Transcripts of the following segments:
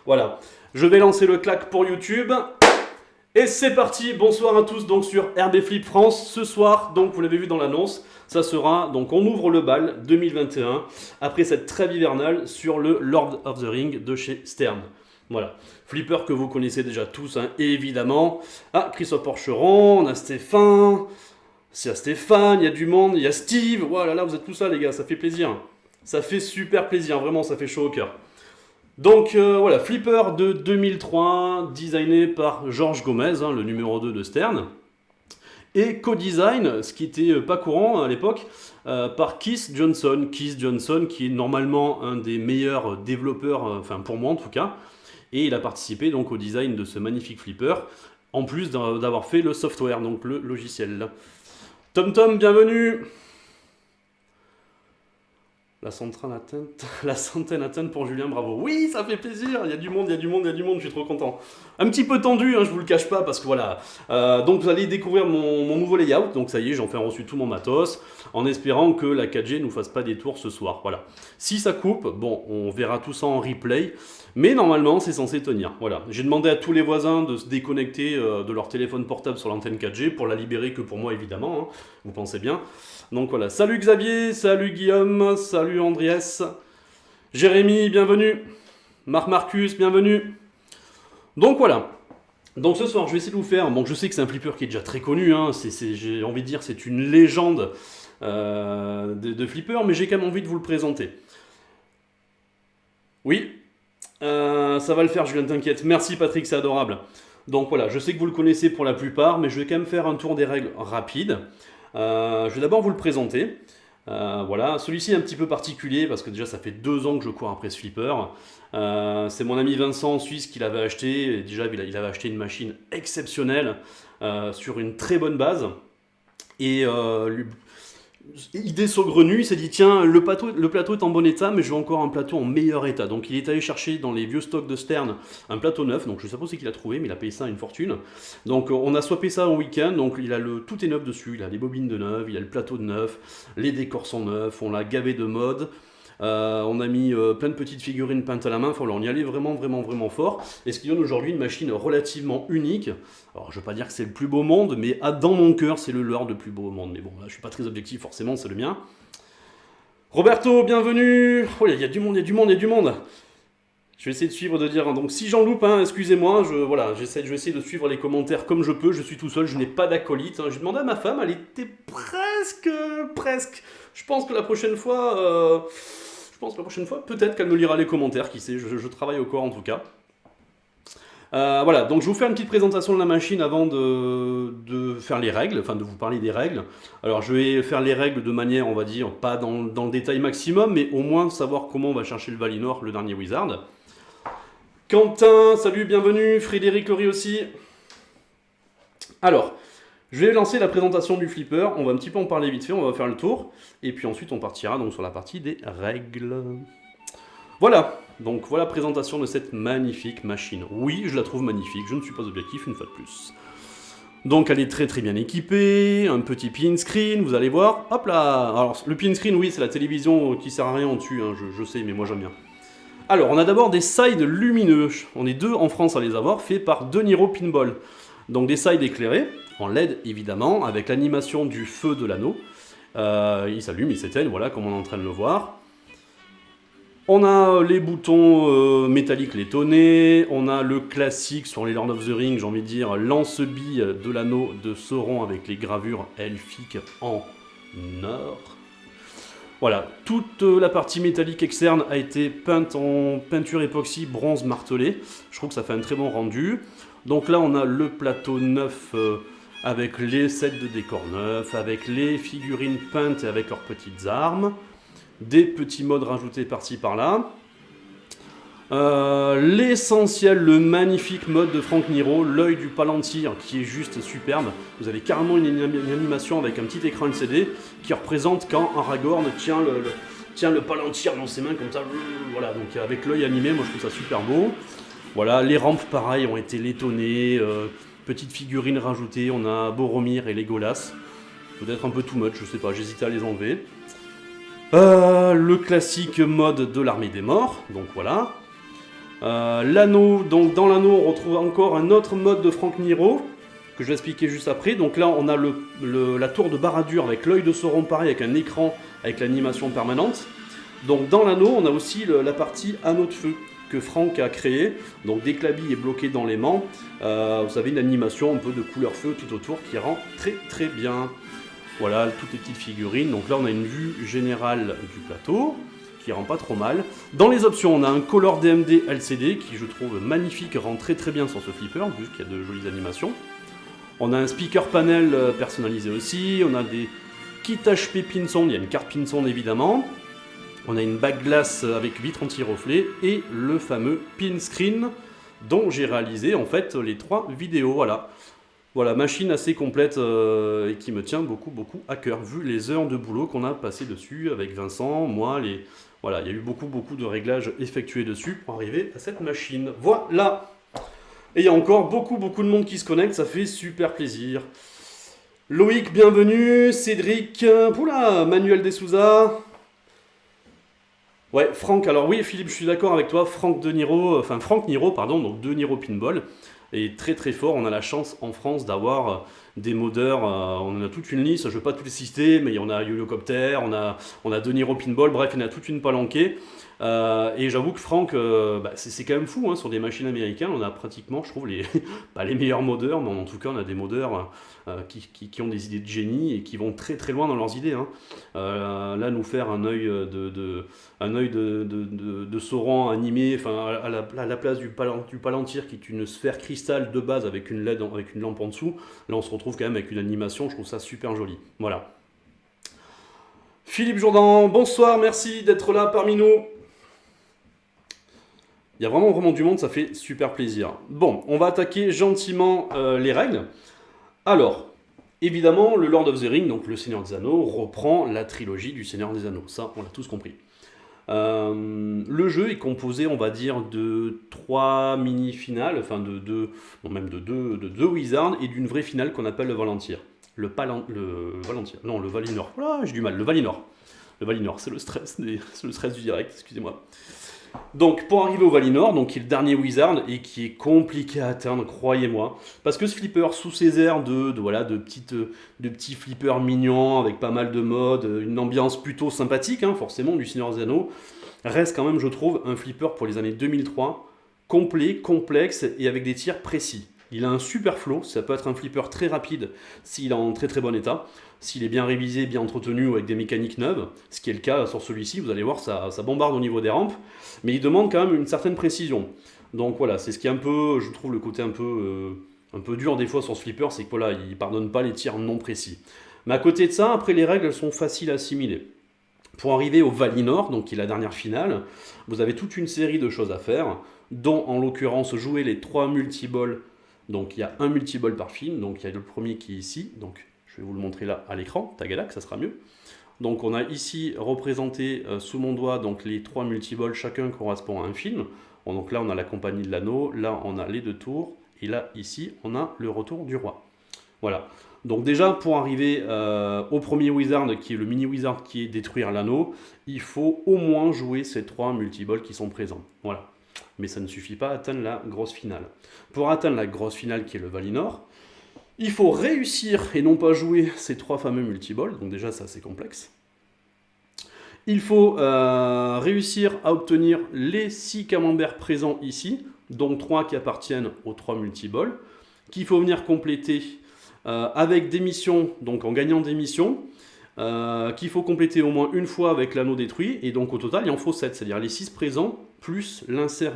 Voilà. Je vais lancer le clac pour YouTube. Et c'est parti, bonsoir à tous donc sur RB Flip France. Ce soir, donc vous l'avez vu dans l'annonce, ça sera, donc on ouvre le bal 2021 après cette trêve hivernale sur le Lord of the Ring de chez Stern. Voilà, flipper que vous connaissez déjà tous, hein, évidemment. Ah, Christophe Porcheron, on a Stéphane, il y a Stéphane, il y a du monde, il y a Steve. Voilà, là vous êtes tous ça les gars, ça fait plaisir. Ça fait super plaisir, vraiment, ça fait chaud au cœur. Donc voilà, Flipper de 2003, designé par George Gomez, hein, le numéro 2 de Stern. Et co-design, ce qui était pas courant à l'époque, par Keith Johnson. Keith Johnson, qui est normalement un des meilleurs développeurs, enfin pour moi en tout cas. Et il a participé donc au design de ce magnifique Flipper, en plus d'avoir fait le software, donc le logiciel. TomTom, bienvenue. La centaine atteinte pour Julien, bravo. Oui, ça fait plaisir, il y a du monde, je suis trop content. Un petit peu tendu, hein, je vous le cache pas, parce que voilà. Donc vous allez découvrir mon nouveau layout, donc ça y est, j'en fais reçu tout mon matos, en espérant que la 4G nous fasse pas des tours ce soir, voilà. Si ça coupe, bon, on verra tout ça en replay, mais normalement c'est censé tenir, voilà. J'ai demandé à tous les voisins de se déconnecter de leur téléphone portable sur l'antenne 4G, pour la libérer que pour moi évidemment, hein, vous pensez bien. Donc voilà, salut Xavier, salut Guillaume, salut Andriès, Jérémy, bienvenue, Marc Marcus, bienvenue. Donc voilà, donc ce soir je vais essayer de vous faire, bon je sais que c'est un flipper qui est déjà très connu, hein, j'ai envie de dire c'est une légende de flipper, mais j'ai quand même envie de vous le présenter. Oui, ça va le faire Julien, t'inquiète, merci Patrick, c'est adorable. Donc voilà, je sais que vous le connaissez pour la plupart, mais je vais quand même faire un tour des règles rapide. Je vais d'abord vous le présenter. Voilà, celui-ci est un petit peu particulier parce que déjà ça fait 2 ans que je cours après ce flipper. C'est mon ami Vincent en Suisse qui l'avait acheté. Et déjà il avait acheté une machine exceptionnelle sur une très bonne base. Et idée saugrenue, il s'est dit tiens, le plateau est en bon état, mais je veux encore un plateau en meilleur état. Donc il est allé chercher dans les vieux stocks de Stern un plateau neuf. Donc je ne sais pas ce qu'il a trouvé, mais il a payé ça à une fortune. Donc on a swappé ça en week-end. Donc tout est neuf dessus. Il a les bobines de neuf, il a le plateau de neuf, les décors sont neufs, on l'a gavé de mode. On a mis plein de petites figurines peintes à la main, enfin, on y allait vraiment fort. Et ce qui donne aujourd'hui une machine relativement unique. Alors je ne veux pas dire que c'est le plus beau monde, mais dans mon cœur c'est le leur de plus beau monde. Mais bon, là je suis pas très objectif forcément, c'est le mien. Roberto, bienvenue. Oh, il y a du monde. Je vais essayer de suivre, de dire, hein. Donc si j'en loupe, hein, excusez-moi, je vais essayer de suivre les commentaires comme je peux, je suis tout seul, je n'ai pas d'acolyte, hein. J'ai demandé à ma femme, elle était presque. Je pense que la prochaine fois, peut-être qu'elle me lira les commentaires, qui sait, je travaille au corps en tout cas. Voilà, donc je vous fais une petite présentation de la machine avant de faire les règles, enfin de vous parler des règles. Alors je vais faire les règles de manière, on va dire, pas dans le détail maximum, mais au moins savoir comment on va chercher le Valinor, le dernier Wizard. Quentin, salut, bienvenue, Frédéric Laurie aussi. Alors, je vais lancer la présentation du flipper, on va un petit peu en parler vite fait, on va faire le tour, et puis ensuite on partira donc sur la partie des règles. Voilà, donc voilà la présentation de cette magnifique machine. Oui, je la trouve magnifique, je ne suis pas objectif une fois de plus. Donc elle est très bien équipée, un petit pin screen, vous allez voir, hop là. Alors le pin screen, oui, c'est la télévision qui sert à rien en dessus, hein, je sais, mais moi j'aime bien. Alors on a d'abord des sides lumineux, on est 2 en France à les avoir, faits par De Niro Pinball. Donc des sides éclairés, en LED évidemment, avec l'animation du feu de l'anneau. Il s'allume, il s'éteint, voilà comme on est en train de le voir. On a les boutons métalliques laitonnés, on a le classique sur les Lord of the Ring, j'ai envie de dire, lance-bille de l'anneau de Sauron avec les gravures elfiques en or. Voilà, toute la partie métallique externe a été peinte en peinture époxy bronze martelé. Je trouve que ça fait un très bon rendu. Donc là, on a le plateau neuf avec les sets de décor neufs, avec les figurines peintes et avec leurs petites armes. Des petits modes rajoutés par-ci par-là. L'essentiel, le magnifique mode de Frank Nero, l'œil du Palantir qui est juste superbe. Vous avez carrément une animation avec un petit écran LCD qui représente quand Aragorn tient le Palantir dans ses mains comme ça. Voilà, donc avec l'œil animé, moi je trouve ça super beau. Voilà, les rampes pareil ont été laitonnées, petites figurines rajoutées, on a Boromir et Legolas. Peut-être un peu too much, je sais pas, j'hésitais à les enlever. Le classique mode de l'armée des morts, donc voilà. L'anneau, donc dans l'anneau, on retrouve encore un autre mode de Frank Nero, que je vais expliquer juste après. Donc là, on a la tour de Barad-dûr avec l'œil de Sauron, pareil, avec un écran, avec l'animation permanente. Donc dans l'anneau, on a aussi la partie anneau de feu que Frank a créé. Donc dès que la bille est bloquée dans l'aimant, vous avez une animation un peu de couleur feu tout autour qui rend très très bien. Voilà, toutes les petites figurines. Donc là, on a une vue générale du plateau qui rend pas trop mal. Dans les options, on a un Color DMD LCD qui, je trouve, magnifique, rend très très bien sur ce flipper, vu qu'il y a de jolies animations. On a un speaker panel personnalisé aussi. On a des kits HP Pinson, il y a une carte Pinson évidemment. On a une bague glace avec vitre anti-reflet et le fameux pin screen dont j'ai réalisé en fait les 3 vidéos. Voilà. Voilà, machine assez complète et qui me tient beaucoup à cœur, vu les heures de boulot qu'on a passé dessus avec Vincent, moi, voilà, il y a eu beaucoup de réglages effectués dessus pour arriver à cette machine. Voilà. Et il y a encore beaucoup de monde qui se connecte, ça fait super plaisir. Loïc, bienvenue. Cédric, poula, Manuel Desouza. Ouais, Franck, alors oui, Philippe, je suis d'accord avec toi. Franck Niro, pardon, donc de Niro Pinball, est très très fort. On a la chance en France d'avoir des modeurs, on en a toute une liste, je ne vais pas tous les citer, mais on a Yolocopter, on a De Niro Pinball, bref, il y en a toute une palanquée. Et j'avoue que Franck, c'est quand même fou, hein, sur des machines américaines, on a pratiquement, je trouve, pas les meilleurs modeurs, mais en tout cas, on a des modeurs qui ont des idées de génie et qui vont très très loin dans leurs idées. Hein. Là, nous faire un œil de Sauron animé, à la place du Palantir, qui est une sphère cristal de base avec une LED, avec une lampe en dessous. Là, on se retrouve quand même avec une animation, je trouve ça super joli. Voilà. Philippe Jourdan, bonsoir, merci d'être là parmi nous. Il y a vraiment du monde, ça fait super plaisir. Bon, on va attaquer gentiment les règles. Alors, évidemment, le Lord of the Rings, donc le Seigneur des Anneaux, reprend la trilogie du Seigneur des Anneaux. Ça, on l'a tous compris. Le jeu est composé, on va dire, de 3 mini-finales, enfin de deux Wizards et d'une vraie finale qu'on appelle le Valantir. Le Valinor. Voilà, j'ai du mal. Le Valinor. Le Valinor, c'est le stress du direct, excusez-moi. Donc, pour arriver au Valinor, donc, qui est le dernier Wizard et qui est compliqué à atteindre, croyez-moi. Parce que ce flipper, sous ses airs de petits flippers mignons, avec pas mal de modes, une ambiance plutôt sympathique, hein, forcément, du Seigneur des Anneaux, reste quand même, je trouve, un flipper pour les années 2003, complet, complexe et avec des tirs précis. Il a un super flow, ça peut être un flipper très rapide s'il est en très très bon état, s'il est bien révisé, bien entretenu ou avec des mécaniques neuves, ce qui est le cas sur celui-ci, vous allez voir, ça bombarde au niveau des rampes, mais il demande quand même une certaine précision. Donc voilà, c'est ce qui est un peu, je trouve, le côté un peu dur des fois sur ce flipper, c'est que voilà, il ne pardonne pas les tirs non précis. Mais à côté de ça, après les règles, elles sont faciles à assimiler. Pour arriver au Valinor, donc qui est la dernière finale, vous avez toute une série de choses à faire, dont en l'occurrence jouer les 3 multiballs. Donc il y a un multiball par film, donc il y a le premier qui est ici, donc je vais vous le montrer là à l'écran, Tagalac, ça sera mieux. Donc on a ici représenté sous mon doigt donc les 3 multiballs, chacun correspond à un film. Donc là on a la compagnie de l'anneau, là on a les 2 tours, et là ici on a le retour du roi. Voilà. Donc déjà pour arriver au premier wizard, qui est le mini wizard qui est détruire l'anneau, il faut au moins jouer ces 3 multiballs qui sont présents. Voilà. Mais ça ne suffit pas à atteindre la grosse finale. Pour atteindre la grosse finale qui est le Valinor, il faut réussir et non pas jouer ces 3 fameux multiballs, donc déjà c'est assez complexe. Il faut réussir à obtenir les 6 camemberts présents ici, donc 3 qui appartiennent aux 3 multiballs, qu'il faut venir compléter avec des missions, donc en gagnant des missions, qu'il faut compléter au moins une fois avec l'anneau détruit, et donc au total il en faut 7, c'est-à-dire les 6 présents, plus l'insert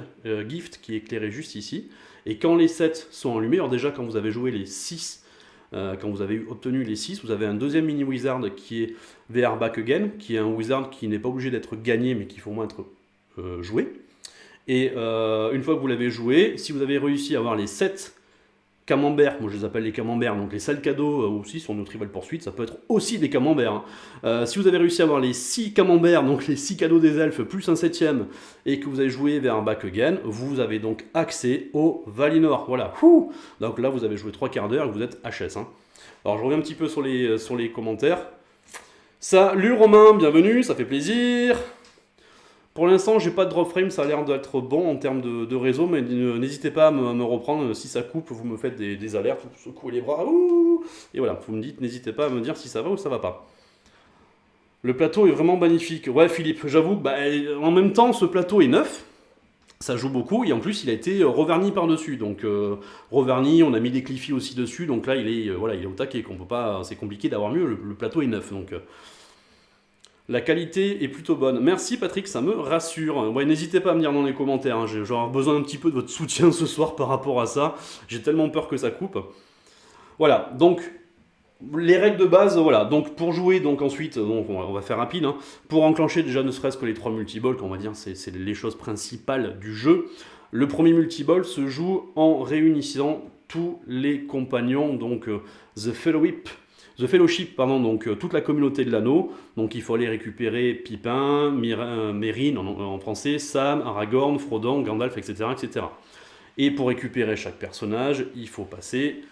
gift qui est éclairé juste ici. Et quand les 7 sont allumés, alors déjà quand vous avez joué les 6, quand vous avez obtenu les 6, vous avez un deuxième mini wizard qui est VR Back Again, qui est un wizard qui n'est pas obligé d'être gagné, mais qui faut au moins être joué. Et une fois que vous l'avez joué, si vous avez réussi à avoir les 7 camemberts, moi je les appelle les camemberts, donc les salles cadeaux aussi sur nos Trivial Pursuit, ça peut être aussi des camemberts. Hein. Si vous avez réussi à avoir les 6 camemberts, donc les 6 cadeaux des elfes, plus un 7ème, et que vous avez joué vers un back again, vous avez donc accès au Valinor. Voilà. Donc là vous avez joué 3 quarts d'heure et vous êtes HS. Hein. Alors je reviens un petit peu sur les commentaires. Salut Romain, bienvenue, ça fait plaisir. Pour l'instant, j'ai pas de drop frame, ça a l'air d'être bon en termes de réseau, mais n'hésitez pas à me reprendre. Si ça coupe, vous me faites des alertes, vous secouez les bras, ouh, et voilà, vous me dites, n'hésitez pas à me dire si ça va ou ça va pas. Le plateau est vraiment magnifique. Ouais, Philippe, j'avoue, bah, en même temps, ce plateau est neuf, ça joue beaucoup, et en plus, il a été reverni par-dessus. Donc, reverni, on a mis des cliffy aussi dessus, donc là, voilà, il est au taquet, qu'on peut pas, c'est compliqué d'avoir mieux, le plateau est neuf, donc... La qualité est plutôt bonne. Merci Patrick, ça me rassure. Ouais, n'hésitez pas à me dire dans les commentaires, hein. J'aurai besoin un petit peu de votre soutien ce soir par rapport à ça. J'ai tellement peur que ça coupe. Voilà, donc les règles de base, voilà. Donc pour jouer, donc ensuite, donc on va faire rapide. Hein. Pour enclencher déjà ne serait-ce que les 3 multiballs, qu'on va dire, c'est les choses principales du jeu. Le premier multiball se joue en réunissant tous les compagnons, donc The Fellowship, pardon, donc toute la communauté de l'anneau. Donc il faut aller récupérer Pipin, Meryn en français, Sam, Aragorn, Frodon, Gandalf, etc., etc. Et pour récupérer chaque personnage, il faut passer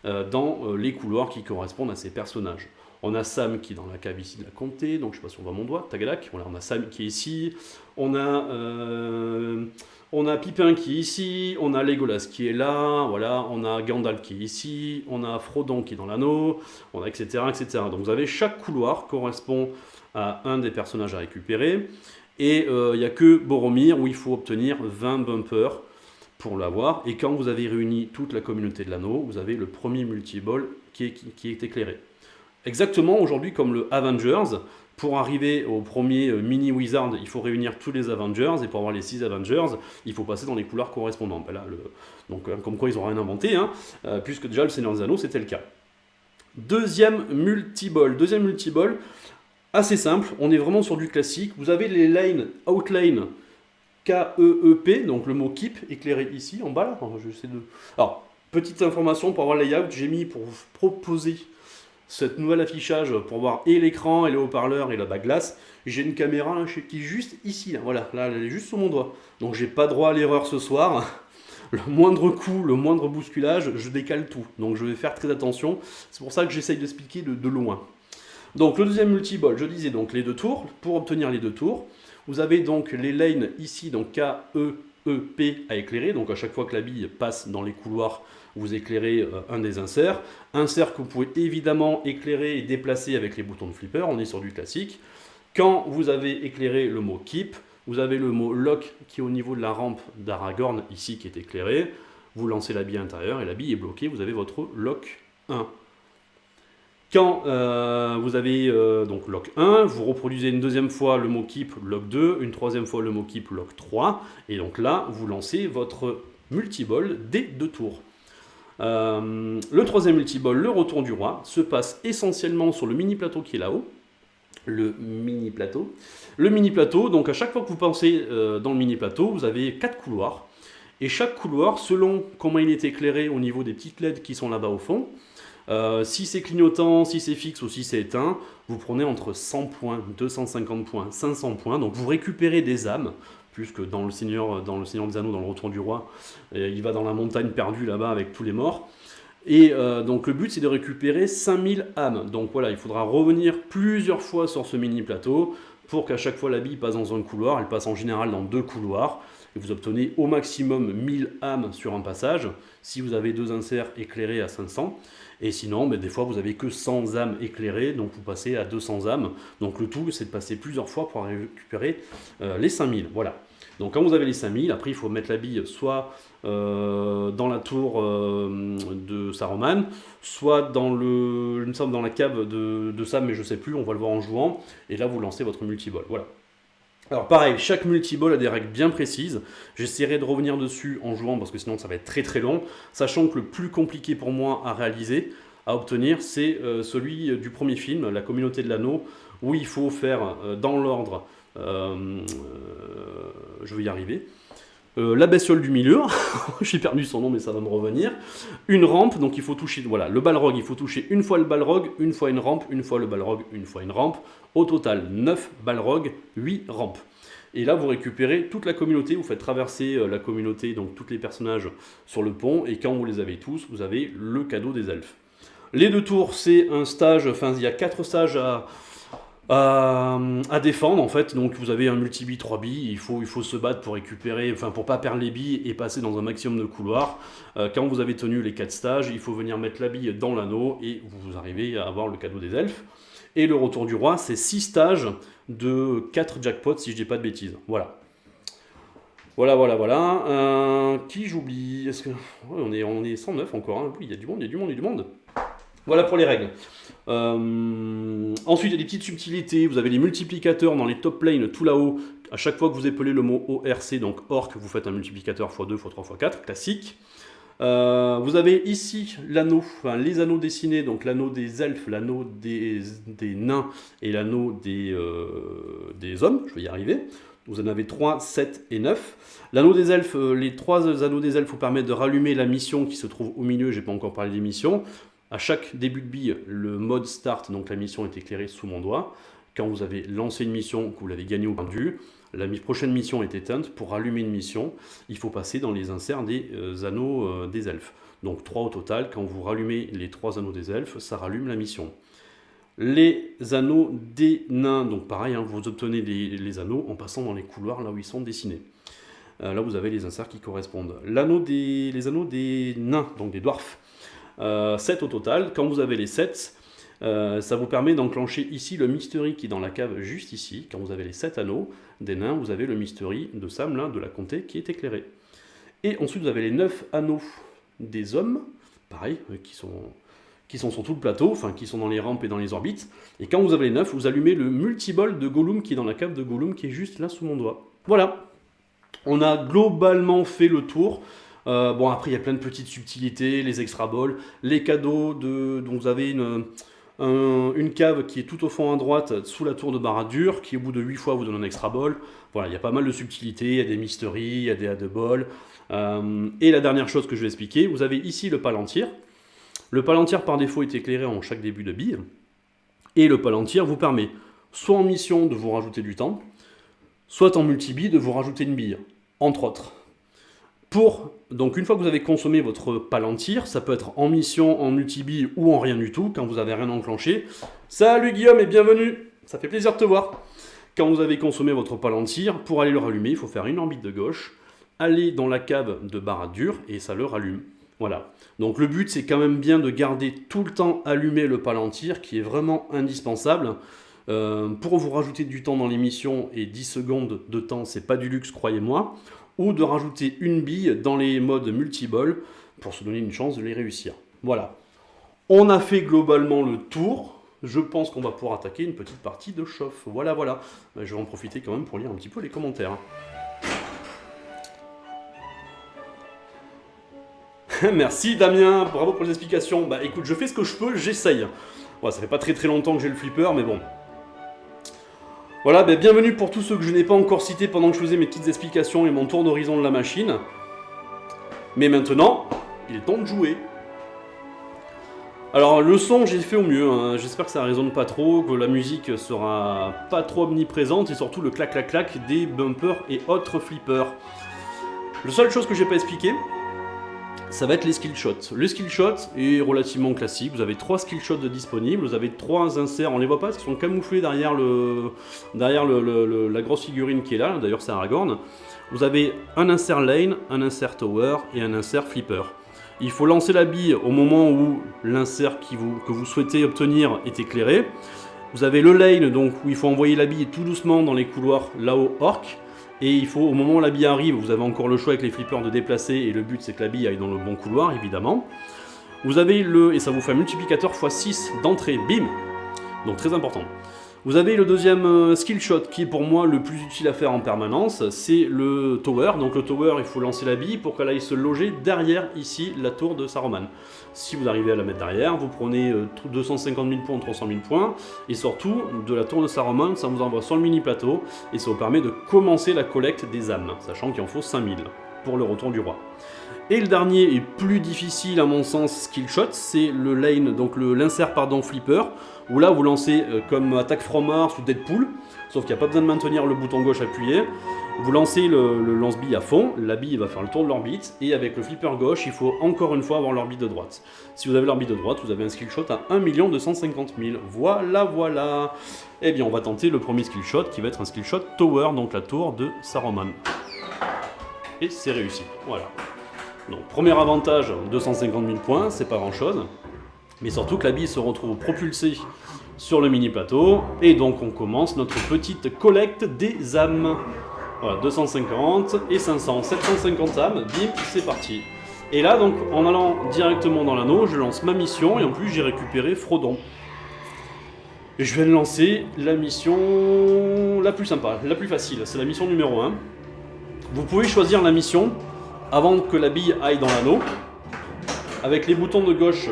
dans les couloirs qui correspondent à ces personnages. On a Sam qui est dans la cave ici de la comté, donc je sais pas si on voit mon doigt, tagalac. Voilà, on a Sam qui est ici. On a Pipin qui est ici, on a Legolas qui est là, voilà, on a Gandalf qui est ici, on a Frodon qui est dans l'anneau, on a etc., etc. Donc vous avez chaque couloir correspond à un des personnages à récupérer. Et il n'y a que Boromir où il faut obtenir 20 bumpers pour l'avoir. Et quand vous avez réuni toute la communauté de l'anneau, vous avez le premier multiball qui est éclairé. Exactement aujourd'hui comme le Avengers. Pour arriver au premier mini wizard, il faut réunir tous les Avengers, et pour avoir les 6 Avengers, il faut passer dans les couloirs correspondants. Ben là, donc comme quoi ils n'ont rien inventé, hein, puisque déjà le Seigneur des Anneaux c'était le cas. Deuxième multiball, assez simple, on est vraiment sur du classique. Vous avez les lanes outlane K-E-E-P, donc le mot keep éclairé ici en bas là. Alors, petite information pour avoir le layout, j'ai mis pour vous proposer cette nouvel affichage pour voir et l'écran et le haut-parleur et la backglass. J'ai une caméra là, qui est juste ici, là. Voilà, là elle est juste sur mon doigt. Donc j'ai pas droit à l'erreur ce soir. Le moindre coup, le moindre bousculage, je décale tout. Donc je vais faire très attention. C'est pour ça que j'essaye d'expliquer de loin. Donc le deuxième multiball, je disais donc les 2 tours. Pour obtenir les 2 tours, vous avez donc les lanes ici, donc K-E-E-P à éclairer. Donc à chaque fois que la bille passe dans les couloirs, vous éclairez un des inserts. Insert que vous pouvez évidemment éclairer et déplacer avec les boutons de flipper, on est sur du classique. Quand vous avez éclairé le mot keep, vous avez le mot lock qui est au niveau de la rampe d'Aragorn, ici qui est éclairé. Vous lancez la bille à l'intérieur et la bille est bloquée, vous avez votre lock 1. Quand vous avez donc lock 1, vous reproduisez une deuxième fois le mot keep, lock 2, une troisième fois le mot keep, lock 3, et donc là, vous lancez votre multiball dès 2 tours. Le troisième multiball, le retour du roi, se passe essentiellement sur le mini plateau qui est là-haut. Le mini plateau, donc à chaque fois que vous pensez dans le mini plateau, vous avez 4 couloirs. Et chaque couloir, selon comment il est éclairé au niveau des petites LED qui sont là-bas au fond, si c'est clignotant, si c'est fixe ou si c'est éteint, vous prenez entre 100 points, 250 points, 500 points. Donc vous récupérez des âmes, puisque dans le Seigneur des Anneaux, dans le Retour du Roi, il va dans la montagne perdue là-bas avec tous les morts. Et donc le but c'est de récupérer 5000 âmes. Donc voilà, il faudra revenir plusieurs fois sur ce mini plateau pour qu'à chaque fois la bille passe dans un couloir. Elle passe en général dans 2 couloirs. Et vous obtenez au maximum 1000 âmes sur un passage, si vous avez 2 inserts éclairés à 500. Et sinon, des fois, vous avez que 100 âmes éclairées, donc vous passez à 200 âmes. Donc le tout, c'est de passer plusieurs fois pour récupérer les 5000. Voilà. Donc quand vous avez les 5000, après il faut mettre la bille soit dans la tour de Saruman, soit dans la cave de Sam, mais je ne sais plus, on va le voir en jouant. Et là, vous lancez votre multiball. Voilà. Alors pareil, chaque multiball a des règles bien précises. J'essaierai de revenir dessus en jouant parce que sinon ça va être très très long. Sachant que le plus compliqué pour moi à réaliser, à obtenir, c'est celui du premier film, La Communauté de l'Anneau, où il faut faire dans l'ordre, je vais y arriver, la bestiole du milieu, j'ai perdu son nom mais ça va me revenir, une rampe, donc il faut toucher, voilà, le balrog, il faut toucher une fois le balrog, une fois une rampe, une fois le balrog, une fois une rampe, au total 9 balrogs, 8 rampes. Et là vous récupérez toute la communauté, vous faites traverser la communauté, donc tous les personnages sur le pont, et quand vous les avez tous, vous avez le cadeau des elfes. Les 2 tours, c'est un stage, enfin il y a 4 stages à à défendre en fait. Donc vous avez un multi-bille 3 billes, il faut se battre pour récupérer, enfin pour pas perdre les billes et passer dans un maximum de couloirs. Quand vous avez tenu les 4 stages, il faut venir mettre la bille dans l'anneau et vous arrivez à avoir le cadeau des elfes. Et le retour du roi, c'est 6 stages de 4 jackpots si je dis pas de bêtises. Voilà. Voilà. Qui j'oublie? Est-ce que... Ouais, on est 109 encore, hein. Oui, il y a du monde. Voilà pour les règles. Ensuite, il y a des petites subtilités. Vous avez les multiplicateurs dans les top lanes tout là-haut. À chaque fois que vous épelez le mot ORC, donc orc, vous faites un multiplicateur x2, x3, x4, classique. Vous avez ici l'anneau, enfin les anneaux dessinés, donc l'anneau des elfes, l'anneau des nains et l'anneau des hommes, je vais y arriver. Vous en avez 3, 7 et 9. L'anneau des elfes, les 3 anneaux des elfes vous permettent de rallumer la mission qui se trouve au milieu, j'ai pas encore parlé des missions. À chaque début de bille, le mode start, donc la mission est éclairée sous mon doigt. Quand vous avez lancé une mission, que vous l'avez gagnée ou perdue, la prochaine mission est éteinte. Pour rallumer une mission, il faut passer dans les inserts des anneaux des elfes. Donc 3 au total. Quand vous rallumez les 3 anneaux des elfes, ça rallume la mission. Les anneaux des nains, donc pareil, hein, vous obtenez les anneaux en passant dans les couloirs là où ils sont dessinés. Là vous avez les inserts qui correspondent. Les anneaux des nains, donc des dwarfs. 7 au total. Quand vous avez les 7, ça vous permet d'enclencher ici le mystery qui est dans la cave juste ici. Quand vous avez les 7 anneaux des nains, vous avez le mystery de Sam, là, de la comté, qui est éclairé. Et ensuite, vous avez les 9 anneaux des hommes, pareil, qui sont sur tout le plateau, enfin qui sont dans les rampes et dans les orbites. Et quand vous avez les 9, vous allumez le multiball de Gollum qui est dans la cave de Gollum, qui est juste là sous mon doigt. Voilà. On a globalement fait le tour. Bon, après, il y a plein de petites subtilités, les extra balls, les cadeaux dont vous avez une cave qui est tout au fond à droite, sous la tour de Barad-dûr, qui au bout de 8 fois vous donne un extra ball. Voilà, il y a pas mal de subtilités, il y a des mysteries, il y a des add balls. Et la dernière chose que je vais expliquer, vous avez ici le palantir. Le palantir par défaut est éclairé en chaque début de bille. Et le palantir vous permet, soit en mission de vous rajouter du temps, soit en multi-bille de vous rajouter une bille, entre autres. Donc une fois que vous avez consommé votre palantir, ça peut être en mission, en multi-bille ou en rien du tout, quand vous n'avez rien enclenché. Salut Guillaume et bienvenue, ça fait plaisir de te voir. Quand vous avez consommé votre palantir, pour aller le rallumer, il faut faire une orbite de gauche, aller dans la cave de Barad-dûr et ça le rallume. Voilà. Donc le but c'est quand même bien de garder tout le temps allumé le palantir qui est vraiment indispensable. Pour vous rajouter du temps dans les missions et 10 secondes de temps, c'est pas du luxe, croyez-moi. Ou de rajouter une bille dans les modes multi-ball pour se donner une chance de les réussir. Voilà. On a fait globalement le tour. Je pense qu'on va pouvoir attaquer une petite partie de chauffe. Voilà. Je vais en profiter quand même pour lire un petit peu les commentaires. Merci Damien, bravo pour les explications. Bah écoute, je fais ce que je peux, j'essaye. Voilà, ça fait pas très longtemps que j'ai le flipper, mais bon. Voilà, bienvenue pour tous ceux que je n'ai pas encore cités pendant que je faisais mes petites explications et mon tour d'horizon de la machine. Mais maintenant, il est temps de jouer. Alors le son, j'ai fait au mieux, hein. J'espère que ça résonne pas trop, que la musique sera pas trop omniprésente et surtout le clac-clac-clac des bumpers et autres flippers. La seule chose que j'ai pas expliqué, ça va être les skill shots. Le skill shot est relativement classique. Vous avez 3 skill shots de disponibles. Vous avez 3 inserts. On les voit pas parce qu'ils sont camouflés derrière la grosse figurine qui est là. D'ailleurs, c'est Aragorn. Vous avez un insert lane, un insert tower et un insert flipper. Il faut lancer la bille au moment où l'insert que vous souhaitez obtenir est éclairé. Vous avez le lane, donc où il faut envoyer la bille tout doucement dans les couloirs là-haut orc. Et il faut, au moment où la bille arrive, vous avez encore le choix avec les flippers de déplacer, et le but c'est que la bille aille dans le bon couloir, évidemment. Vous avez et ça vous fait un multiplicateur x6 d'entrée, bim. Donc très important. Vous avez le deuxième skill shot qui est pour moi le plus utile à faire en permanence, c'est le tower. Donc le tower, il faut lancer la bille pour qu'elle aille se loger derrière ici la tour de Saruman. Si vous arrivez à la mettre derrière, vous prenez 250 000 points, 300 000 points, et surtout de la tour de Saruman, ça vous envoie sur le mini plateau et ça vous permet de commencer la collecte des âmes, sachant qu'il en faut 5000. pour le retour du roi. Et le dernier est plus difficile à mon sens skill shot, c'est le lane, donc l'insert flipper, où là vous lancez comme attaque from Mars ou Deadpool, sauf qu'il n'y a pas besoin de maintenir le bouton gauche appuyé. Vous lancez le lance-bille à fond, la bille va faire le tour de l'orbite, et avec le flipper gauche, il faut encore une fois avoir l'orbite de droite. Si vous avez l'orbite de droite, vous avez un skill shot à 1 250 000. Voilà, voilà. Eh bien, on va tenter le premier skill shot, qui va être un skill shot Tower, donc la tour de Saruman. Et c'est réussi, voilà. Donc, premier avantage, 250 000 points, c'est pas grand chose, mais surtout que la bille se retrouve propulsée sur le mini plateau, et donc on commence notre petite collecte des âmes. Voilà, 250 et 500, 750 âmes, bim, c'est parti. Et là, donc, en allant directement dans l'anneau, je lance ma mission, et en plus j'ai récupéré Frodon. Et je viens de lancer la mission la plus sympa, la plus facile, c'est la mission numéro 1. Vous pouvez choisir la mission avant que la bille aille dans l'anneau. Avec les boutons de gauche,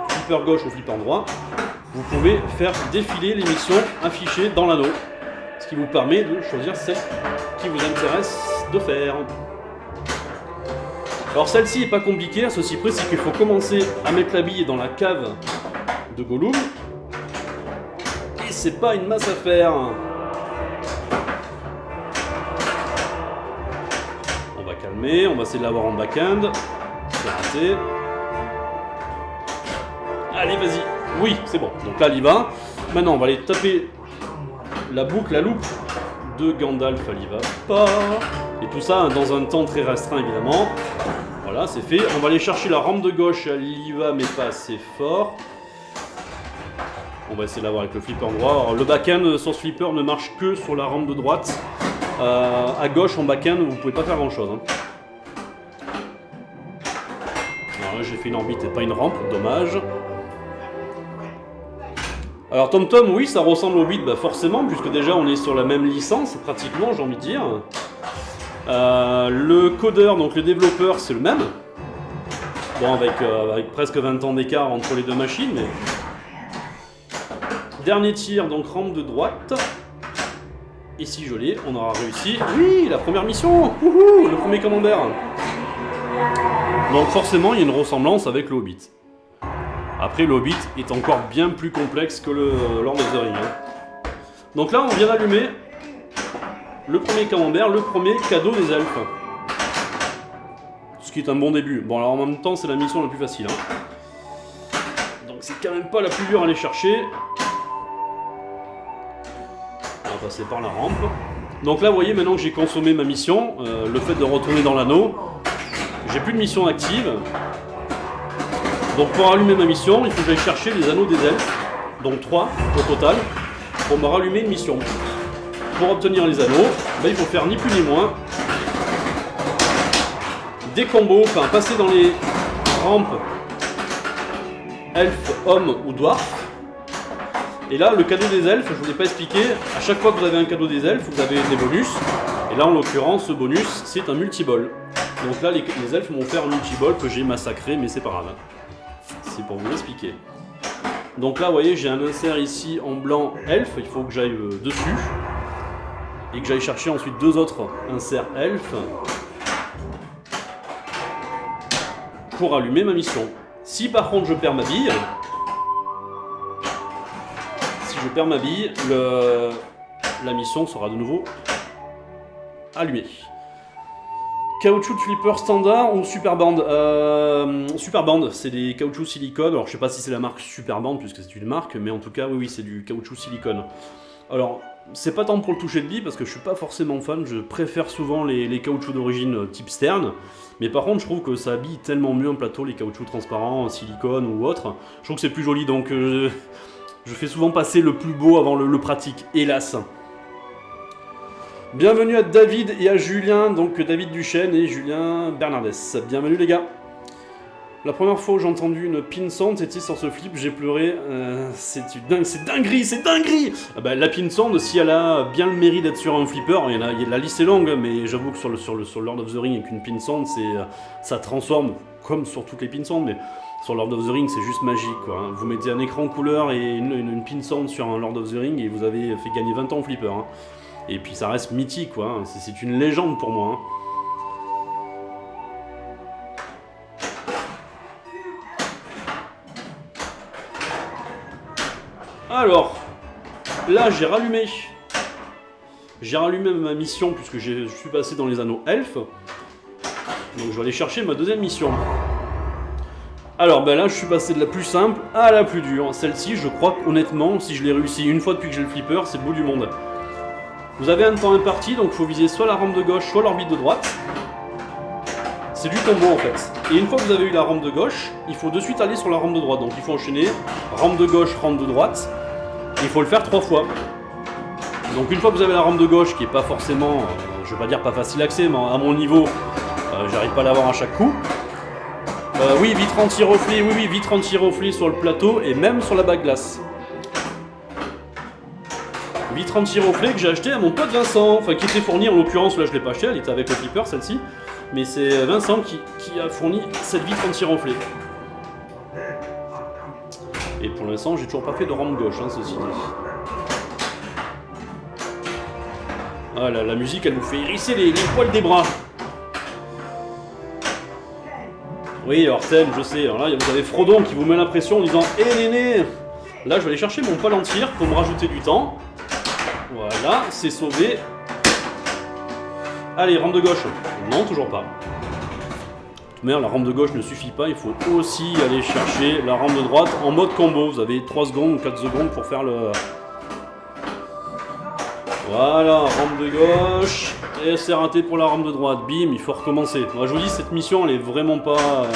flipper gauche ou flipper droit, vous pouvez faire défiler les missions affichées dans l'anneau. Ce qui vous permet de choisir celle qui vous intéresse de faire. Alors celle-ci est pas compliquée, à ceci près, c'est qu'il faut commencer à mettre la bille dans la cave de Gollum. Et c'est pas une masse à faire. On va calmer, on va essayer de l'avoir en backhand. C'est raté. Allez, vas-y. Oui, c'est bon. Donc là, elle y va. Maintenant, on va aller taper la boucle, la loupe de Gandalf, elle y va pas. Et tout ça dans un temps très restreint, évidemment. Voilà, c'est fait. On va aller chercher la rampe de gauche, elle y va, mais pas assez fort. On va essayer de l'avoir avec le flipper droit. Alors, le backhand sur ce flipper ne marche que sur la rampe de droite. À gauche, en backhand, vous pouvez pas faire grand-chose. Alors là, j'ai fait une orbite et pas une rampe, dommage. Alors TomTom, oui, ça ressemble au beat, forcément, puisque déjà on est sur la même licence, pratiquement, j'ai envie de dire. Le codeur, donc le développeur, c'est le même. Bon, avec presque 20 ans d'écart entre les deux machines, mais... Dernier tir, donc rampe de droite. Et si je l'ai, on aura réussi. Oui, la première mission. Wouhou, le premier camembert. Donc forcément, il y a une ressemblance avec le Hobbit. Après, le Hobbit est encore bien plus complexe que le Lord of the Rings. Donc là, on vient d'allumer le premier camembert, le premier cadeau des elfes. Ce qui est un bon début. Bon, alors en même temps, c'est la mission la plus facile. Donc c'est quand même pas la plus dure à aller chercher. On va passer par la rampe. Donc là, vous voyez, maintenant que j'ai consommé ma mission, le fait de retourner dans l'anneau, j'ai plus de mission active. Donc pour allumer ma mission, il faut que j'aille chercher les anneaux des elfes, donc 3 au total, pour me rallumer une mission. Pour obtenir les anneaux, il faut faire ni plus ni moins des combos, enfin passer dans les rampes elfes, hommes ou dwarfs. Et là, le cadeau des elfes, je ne vous l'ai pas expliqué, à chaque fois que vous avez un cadeau des elfes, vous avez des bonus. Et là, en l'occurrence, ce bonus, c'est un multiball. Donc là, les elfes m'ont fait un multiball que j'ai massacré, mais c'est pas grave. C'est pour vous l'expliquer. Donc là, vous voyez, j'ai un insert ici en blanc elfe, il faut que j'aille dessus. Et que j'aille chercher ensuite 2 autres inserts elfe pour allumer ma mission. Si par contre je perds ma bille, la mission sera de nouveau allumée. Caoutchouc de flipper standard ou Superband Superband, c'est des caoutchoucs silicone. Alors je sais pas si c'est la marque Superband puisque c'est une marque, mais en tout cas oui c'est du caoutchouc silicone. Alors c'est pas tant pour le toucher de bille parce que je suis pas forcément fan, je préfère souvent les caoutchoucs d'origine type Stern. Mais par contre je trouve que ça habille tellement mieux un plateau, les caoutchoucs transparents, silicone ou autre. Je trouve que c'est plus joli, donc je fais souvent passer le plus beau avant le pratique, hélas. Bienvenue à David et à Julien, donc David Duchesne et Julien Bernardes. Bienvenue les gars. La première fois où j'ai entendu une pin sound, c'était sur ce flip, j'ai pleuré. C'est dinguerie. La pin sound, si elle a bien le mérite d'être sur un flipper, la liste est longue, mais j'avoue que sur Lord of the Rings, avec une pin sound, ça transforme, comme sur toutes les pin sound, mais sur Lord of the Rings, c'est juste magique, quoi. Vous mettez un écran couleur et une pin sound sur un Lord of the Rings et vous avez fait gagner 20 ans au flipper. Et puis ça reste mythique, quoi. C'est une légende pour moi. Alors, là j'ai rallumé. J'ai rallumé ma mission puisque je suis passé dans les anneaux elfes. Donc je vais aller chercher ma deuxième mission. Alors ben là je suis passé de la plus simple à la plus dure. Celle-ci je crois honnêtement si je l'ai réussi une fois depuis que j'ai le flipper c'est le bout du monde. Vous avez un temps imparti donc il faut viser soit la rampe de gauche soit l'orbite de droite. C'est du combo en fait. Et une fois que vous avez eu la rampe de gauche, il faut de suite aller sur la rampe de droite. Donc il faut enchaîner rampe de gauche, rampe de droite. Et il faut le faire 3 fois. Donc une fois que vous avez la rampe de gauche qui est pas forcément, je vais pas dire pas facile d'accès, mais à mon niveau, j'arrive pas à l'avoir à chaque coup. Oui, vitre anti-reflet, oui, vitre anti-reflet sur le plateau et même sur la bague glace. Vitre anti-reflet que j'ai acheté à mon pote Vincent, enfin qui était fournie en l'occurrence, là je l'ai pas acheté, elle était avec le flipper celle-ci. Mais c'est Vincent qui a fourni cette vitre anti-reflet. Et pour l'instant, j'ai toujours pas fait de rampe gauche, hein, ceci dit. Ah là, la musique, elle vous fait hérisser les poils des bras. Oui, alors thème, je sais. Alors là, vous avez Frodon qui vous met la pression en disant « Eh néné !» Là, je vais aller chercher mon palantir pour me rajouter du temps. Voilà, c'est sauvé. Allez, rampe de gauche. Non, toujours pas. Mais la rampe de gauche ne suffit pas, il faut aussi aller chercher la rampe de droite en mode combo. Vous avez 3 secondes ou 4 secondes pour faire le... Voilà, rampe de gauche. Et c'est raté pour la rampe de droite. Bim, il faut recommencer. Moi, je vous dis, cette mission, elle est vraiment pas...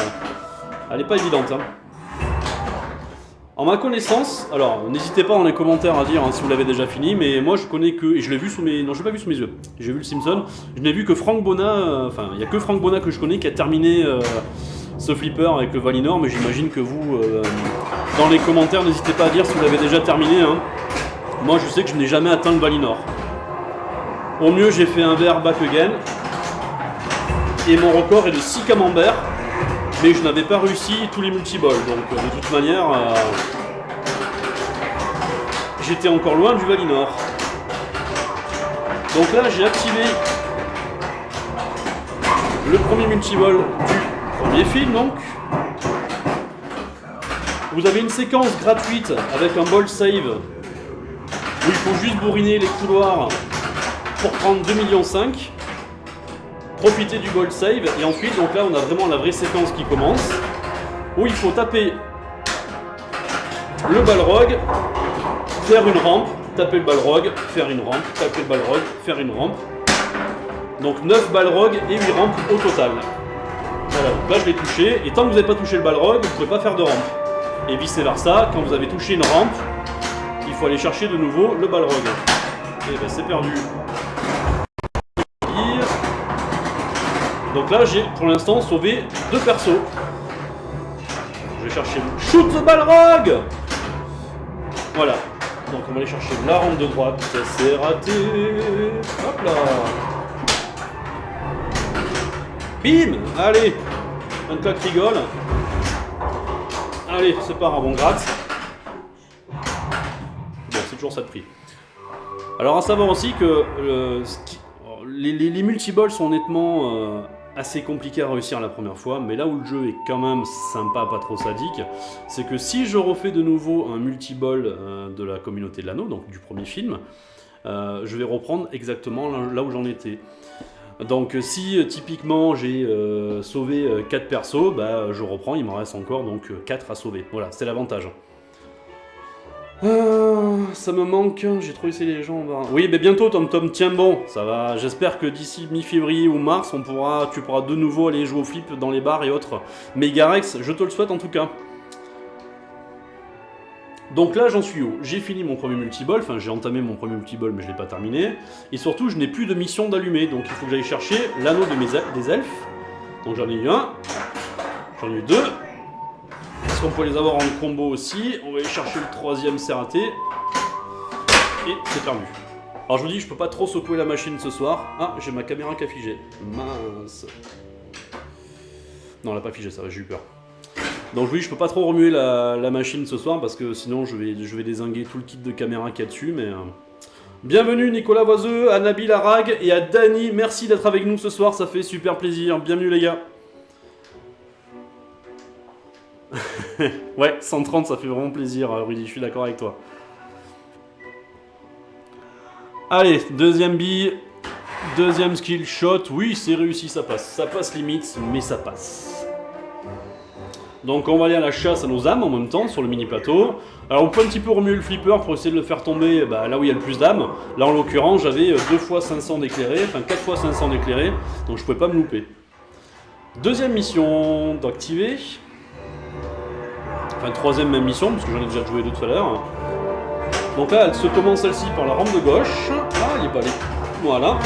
Elle est pas évidente. Hein. En ma connaissance, alors n'hésitez pas dans les commentaires à dire hein, si vous l'avez déjà fini, mais moi je connais que, et je l'ai vu sous mes... Non, je l'ai pas vu sous mes yeux, j'ai vu le Simpson, je n'ai vu que Frank Bona, enfin il n'y a que Frank Bona que je connais qui a terminé ce flipper avec le Valinor, mais j'imagine que vous, dans les commentaires, n'hésitez pas à dire si vous l'avez déjà terminé. Hein. Moi je sais que je n'ai jamais atteint le Valinor. Au mieux j'ai fait un verre back again, et mon record est de 6 camemberts. Mais je n'avais pas réussi tous les multiballs, donc de toute manière, j'étais encore loin du Valinor. Donc là, j'ai activé le premier multiball du premier film, donc. Vous avez une séquence gratuite avec un ball save, où il faut juste bourriner les couloirs pour prendre 2,5 millions. Profiter du ball save et ensuite donc là on a vraiment la vraie séquence qui commence où il faut taper le balrog, faire une rampe, taper le balrog, faire une rampe, taper le balrog, faire une rampe. Donc 9 balrogs et 8 rampes au total. Voilà, donc là je l'ai touché et tant que vous n'avez pas touché le balrog, vous ne pouvez pas faire de rampe. Et vice versa, quand vous avez touché une rampe, il faut aller chercher de nouveau le balrog. Et ben c'est perdu. Donc là, j'ai pour l'instant sauvé 2 persos. Je vais chercher le Shoot the Balrog. Voilà. Donc on va aller chercher la rampe de droite. C'est raté. Hop là. Bim. Allez. Un claque rigole. Allez, c'est pas grave, on gratte. Bon, c'est toujours ça de prix. Alors à savoir aussi que les multiballs sont honnêtement assez compliqué à réussir la première fois, mais là où le jeu est quand même sympa, pas trop sadique, c'est que si je refais de nouveau un multiball de la communauté de l'anneau, donc du premier film, je vais reprendre exactement là où j'en étais. Donc si typiquement j'ai sauvé 4 persos, bah, je reprends, il m'en reste encore donc 4 à sauver. Voilà, c'est l'avantage. Ça me manque, j'ai trop essayé les gens. Oui, mais bientôt Tom Tom, tiens bon, ça va. J'espère que d'ici mi-février ou mars, tu pourras de nouveau aller jouer au flip dans les bars et autres. Mais Garex, je te le souhaite en tout cas. Donc là, j'en suis où? J'ai fini mon premier multiball, enfin j'ai entamé mon premier multiball, mais je l'ai pas terminé. Et surtout, je n'ai plus de mission d'allumer, donc il faut que j'aille chercher l'anneau des elfes. Donc j'en ai eu un, j'en ai eu 2. Est-ce qu'on peut les avoir en combo aussi? On va aller chercher le troisième, c'est raté. Et c'est perdu. Alors je vous dis, je peux pas trop secouer la machine ce soir. Ah, j'ai ma caméra qui a figé. Mince. Non, elle a pas figé, ça va, j'ai eu peur. Donc je vous dis, je peux pas trop remuer la machine ce soir parce que sinon je vais dézinguer tout le kit de caméra qu'il y a dessus. Mais bienvenue Nicolas Voiseux, à Nabil Arag et à Dany. Merci d'être avec nous ce soir, ça fait super plaisir. Bienvenue les gars. Ouais, 130, ça fait vraiment plaisir, Rudy, je suis d'accord avec toi. Allez, deuxième bille. Deuxième skill shot. Oui, c'est réussi, ça passe. Ça passe limite, mais ça passe. Donc on va aller à la chasse à nos âmes en même temps sur le mini plateau. Alors on peut un petit peu remuer le flipper pour essayer de le faire tomber là où il y a le plus d'âmes. Là en l'occurrence j'avais 2 fois 500 d'éclairé, enfin 4 fois 500 d'éclairé, donc je pouvais pas me louper. Deuxième mission d'activer. Enfin troisième même mission, parce que j'en ai déjà joué 2 tout à l'heure. Donc là elle se commence celle-ci par la rampe de gauche. Ah il est pas allé. Voilà.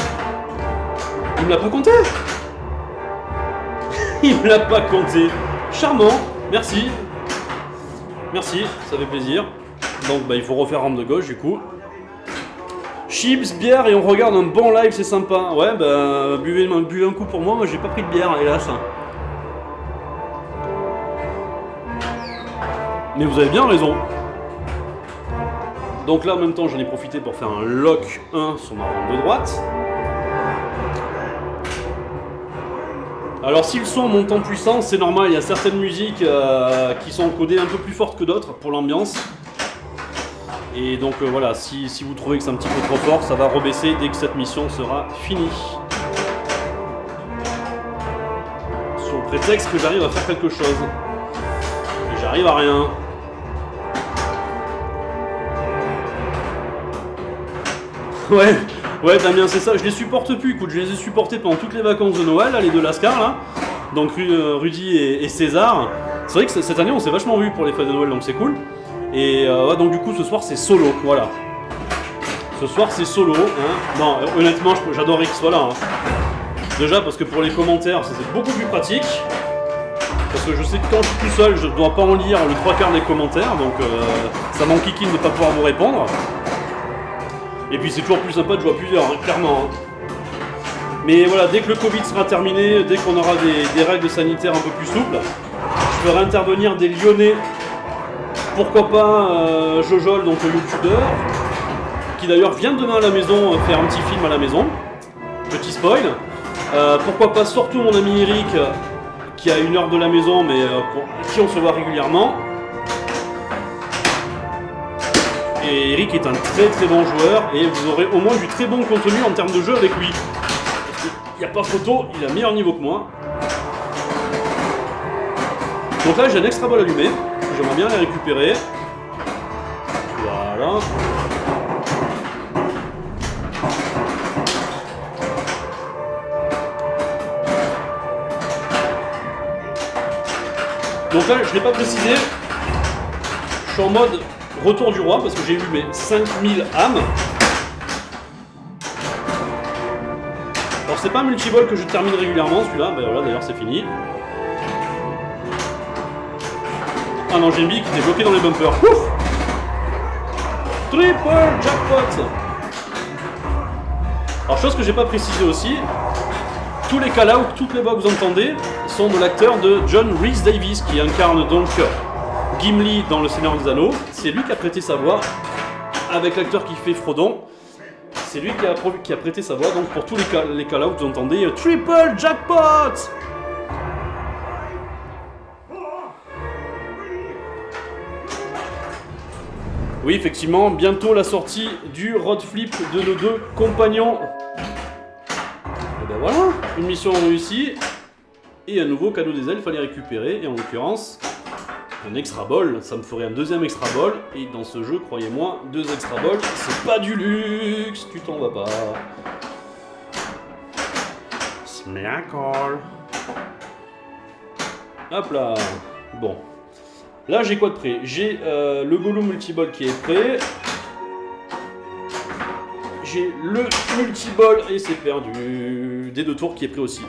Il me l'a pas compté. Il me l'a pas compté. Charmant, merci. Merci, ça fait plaisir. Donc il faut refaire rampe de gauche du coup. Chips, bière et on regarde un bon live, c'est sympa. Ouais, buvez un coup pour moi, moi j'ai pas pris de bière, hélas. Mais vous avez bien raison. Donc là en même temps j'en ai profité pour faire un lock 1 sur ma rampe de droite. Alors si le son monte en puissance, c'est normal, il y a certaines musiques qui sont encodées un peu plus fortes que d'autres pour l'ambiance. Et donc voilà, si vous trouvez que c'est un petit peu trop fort, ça va rebaisser dès que cette mission sera finie. Sur le prétexte que j'arrive à faire quelque chose. Et j'arrive à rien. Ouais Damien, c'est ça, je les supporte plus, écoute, je les ai supportés pendant toutes les vacances de Noël, là, les deux Lascar là. Donc Rudy et César. C'est vrai que cette année on s'est vachement vu pour les fêtes de Noël, donc c'est cool. Et donc du coup ce soir c'est solo, voilà. Ce soir c'est solo, hein. Non, honnêtement j'adorerais qu'il soit là. Hein. Déjà parce que pour les commentaires c'est beaucoup plus pratique. Parce que je sais que quand je suis tout seul, je ne dois pas en lire le 3/4 des commentaires, donc ça m'enquiquine de ne pas pouvoir vous répondre. Et puis c'est toujours plus sympa de jouer à plusieurs, hein, clairement. Hein. Mais voilà, dès que le Covid sera terminé, dès qu'on aura des règles sanitaires un peu plus souples, je ferai intervenir des Lyonnais, pourquoi pas Jojol, donc le youtubeur, qui d'ailleurs vient demain à la maison faire un petit film à la maison. Petit spoil. Pourquoi pas surtout mon ami Eric, qui a 1 heure de la maison, mais qui on se voit régulièrement. Et Eric est un très très bon joueur et vous aurez au moins du très bon contenu en termes de jeu avec lui. Il n'y a pas photo, il a meilleur niveau que moi. Donc là j'ai un extra ball allumé, j'aimerais bien les récupérer. Voilà. Donc là je ne l'ai pas précisé, je suis en mode retour du roi parce que j'ai eu mes 5000 âmes. Alors c'est pas un multiball que je termine régulièrement celui-là, voilà d'ailleurs c'est fini. Ah non, j'ai une bille qui était bloquée dans les bumpers. Ouf! Triple jackpot! Alors chose que j'ai pas précisé aussi, tous les call-outs, toutes les voix que vous entendez sont de l'acteur de John Rhys Davies qui incarne donc Gimli dans Le Seigneur des Anneaux. C'est lui qui a prêté sa voix avec l'acteur qui fait Frodon. C'est lui qui a prêté sa voix donc pour tous les call-outs vous entendez Triple Jackpot. Oui effectivement, bientôt la sortie du road flip de nos 2 compagnons. Et ben voilà, une mission réussie. Et un nouveau cadeau des elfes à les récupérer, et en l'occurrence un extra ball, ça me ferait un 2e extra ball, et dans ce jeu, croyez-moi, 2 extra balls, c'est pas du luxe, tu t'en vas pas. Smackle. Hop là. Bon. Là j'ai quoi de prêt? J'ai le Gollum multiball qui est prêt. J'ai le multiball, et c'est perdu, des 2 tours qui est prêt aussi.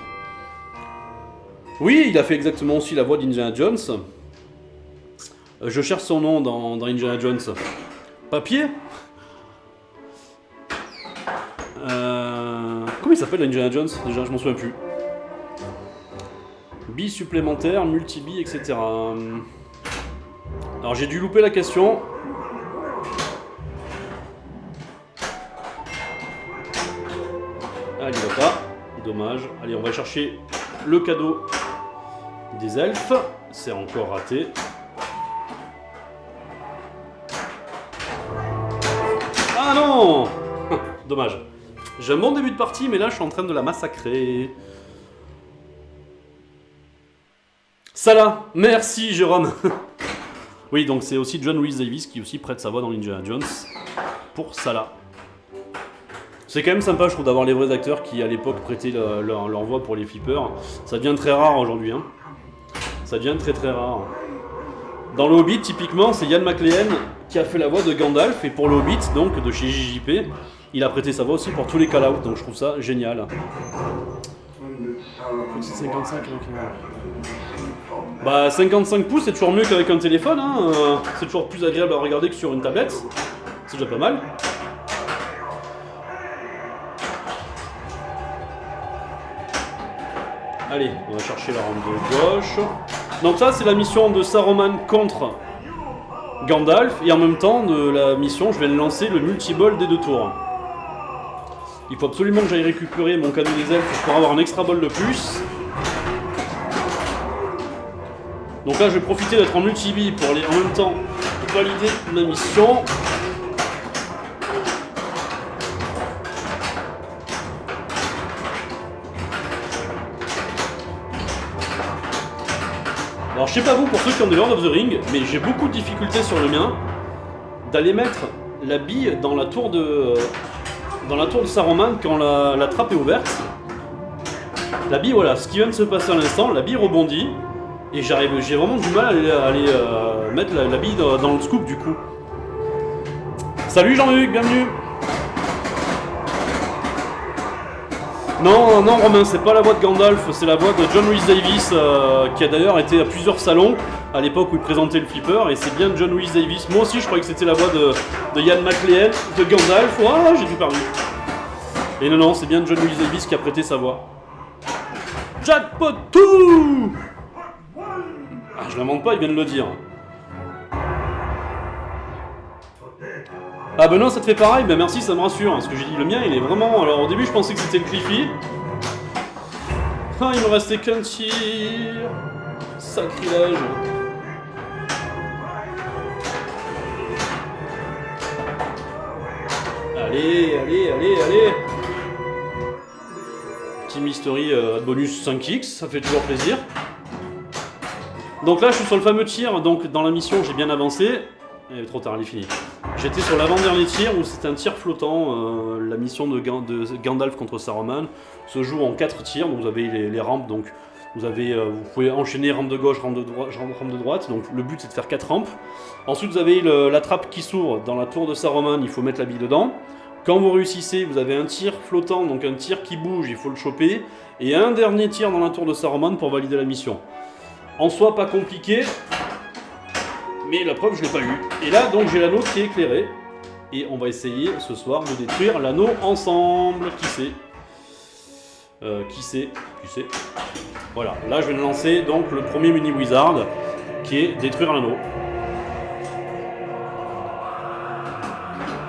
Oui, il a fait exactement aussi la voix d'Indiana Jones. Je cherche son nom dans Indiana Jones. Papier? Comment il s'appelle Indiana Jones? Déjà, je m'en souviens plus. Billes supplémentaires, multi-billes, etc. Alors j'ai dû louper la question. Ah, il va pas. Dommage. Allez, on va chercher le cadeau des elfes. C'est encore raté. Ah non! Dommage. J'ai un bon début de partie, mais là, je suis en train de la massacrer. Salah, merci Jérôme. Oui, donc c'est aussi John Rhys Davies qui aussi prête sa voix dans Indiana Jones pour Salah. C'est quand même sympa, je trouve, d'avoir les vrais acteurs qui, à l'époque, prêtaient leur voix pour les flippers. Ça devient très rare aujourd'hui. Hein. Ça devient très très rare. Dans le Hobbit, typiquement, c'est Ian McLean qui a fait la voix de Gandalf. Et pour le Hobbit, donc, de chez JJP, il a prêté sa voix aussi pour tous les call-outs. Donc je trouve ça génial. C'est 55 avec... Bah 55 pouces, c'est toujours mieux qu'avec un téléphone. Hein. C'est toujours plus agréable à regarder que sur une tablette. C'est déjà pas mal. Allez, on va chercher la rampe de gauche. Donc ça, c'est la mission de Saruman contre Gandalf. Et en même temps, de la mission, je vais lancer le multi-ball des 2 tours. Il faut absolument que j'aille récupérer mon cadeau des elfes pour avoir un extra ball de plus. Donc là, je vais profiter d'être en multi-bee pour aller en même temps valider ma mission. Alors je sais pas vous pour ceux qui ont des Lord of the Ring, mais j'ai beaucoup de difficultés sur le mien d'aller mettre la bille dans la tour de Saruman quand la trappe est ouverte. La bille, voilà, ce qui vient de se passer à l'instant, la bille rebondit et j'ai vraiment du mal à aller mettre la bille dans le scoop du coup. Salut Jean-Luc, bienvenue. Non, non Romain, c'est pas la voix de Gandalf, c'est la voix de John Rhys Davies qui a d'ailleurs été à plusieurs salons à l'époque où il présentait le flipper et c'est bien John Rhys Davies. Moi aussi je croyais que c'était la voix de Ian McLean, de Gandalf, oh, j'ai tout perdu. Et non, non, c'est bien John Rhys Davies qui a prêté sa voix. Jackpot tout. Ah, je l'invente pas, il vient de le dire. Ah ben non, ça te fait pareil, ben merci, ça me rassure, hein, ce que j'ai dit, le mien il est vraiment... Alors au début je pensais que c'était le Cliffy. Ah, il me restait qu'un tir. Sacrilège. Allez, allez, allez, allez. Petit mystery bonus 5x, ça fait toujours plaisir. Donc là je suis sur le fameux tir, donc dans la mission j'ai bien avancé. Trop tard, elle est finie. J'étais sur l'avant-dernier tir où c'était un tir flottant. La mission de Gandalf contre Saruman se joue en 4 tirs. Donc vous avez les rampes. Donc vous pouvez enchaîner rampe de gauche, rampe de droite. Donc le but c'est de faire 4 rampes. Ensuite vous avez la trappe qui s'ouvre dans la tour de Saruman. Il faut mettre la bille dedans. Quand vous réussissez, vous avez un tir flottant, donc un tir qui bouge. Il faut le choper. Et un dernier tir dans la tour de Saruman pour valider la mission. En soi, pas compliqué. Mais la preuve, je l'ai pas eu. Et là, donc, j'ai l'anneau qui est éclairé. Et on va essayer ce soir de détruire l'anneau ensemble. Qui sait Qui sait Qui sait Voilà, là, je vais lancer donc le premier mini wizard qui est détruire l'anneau.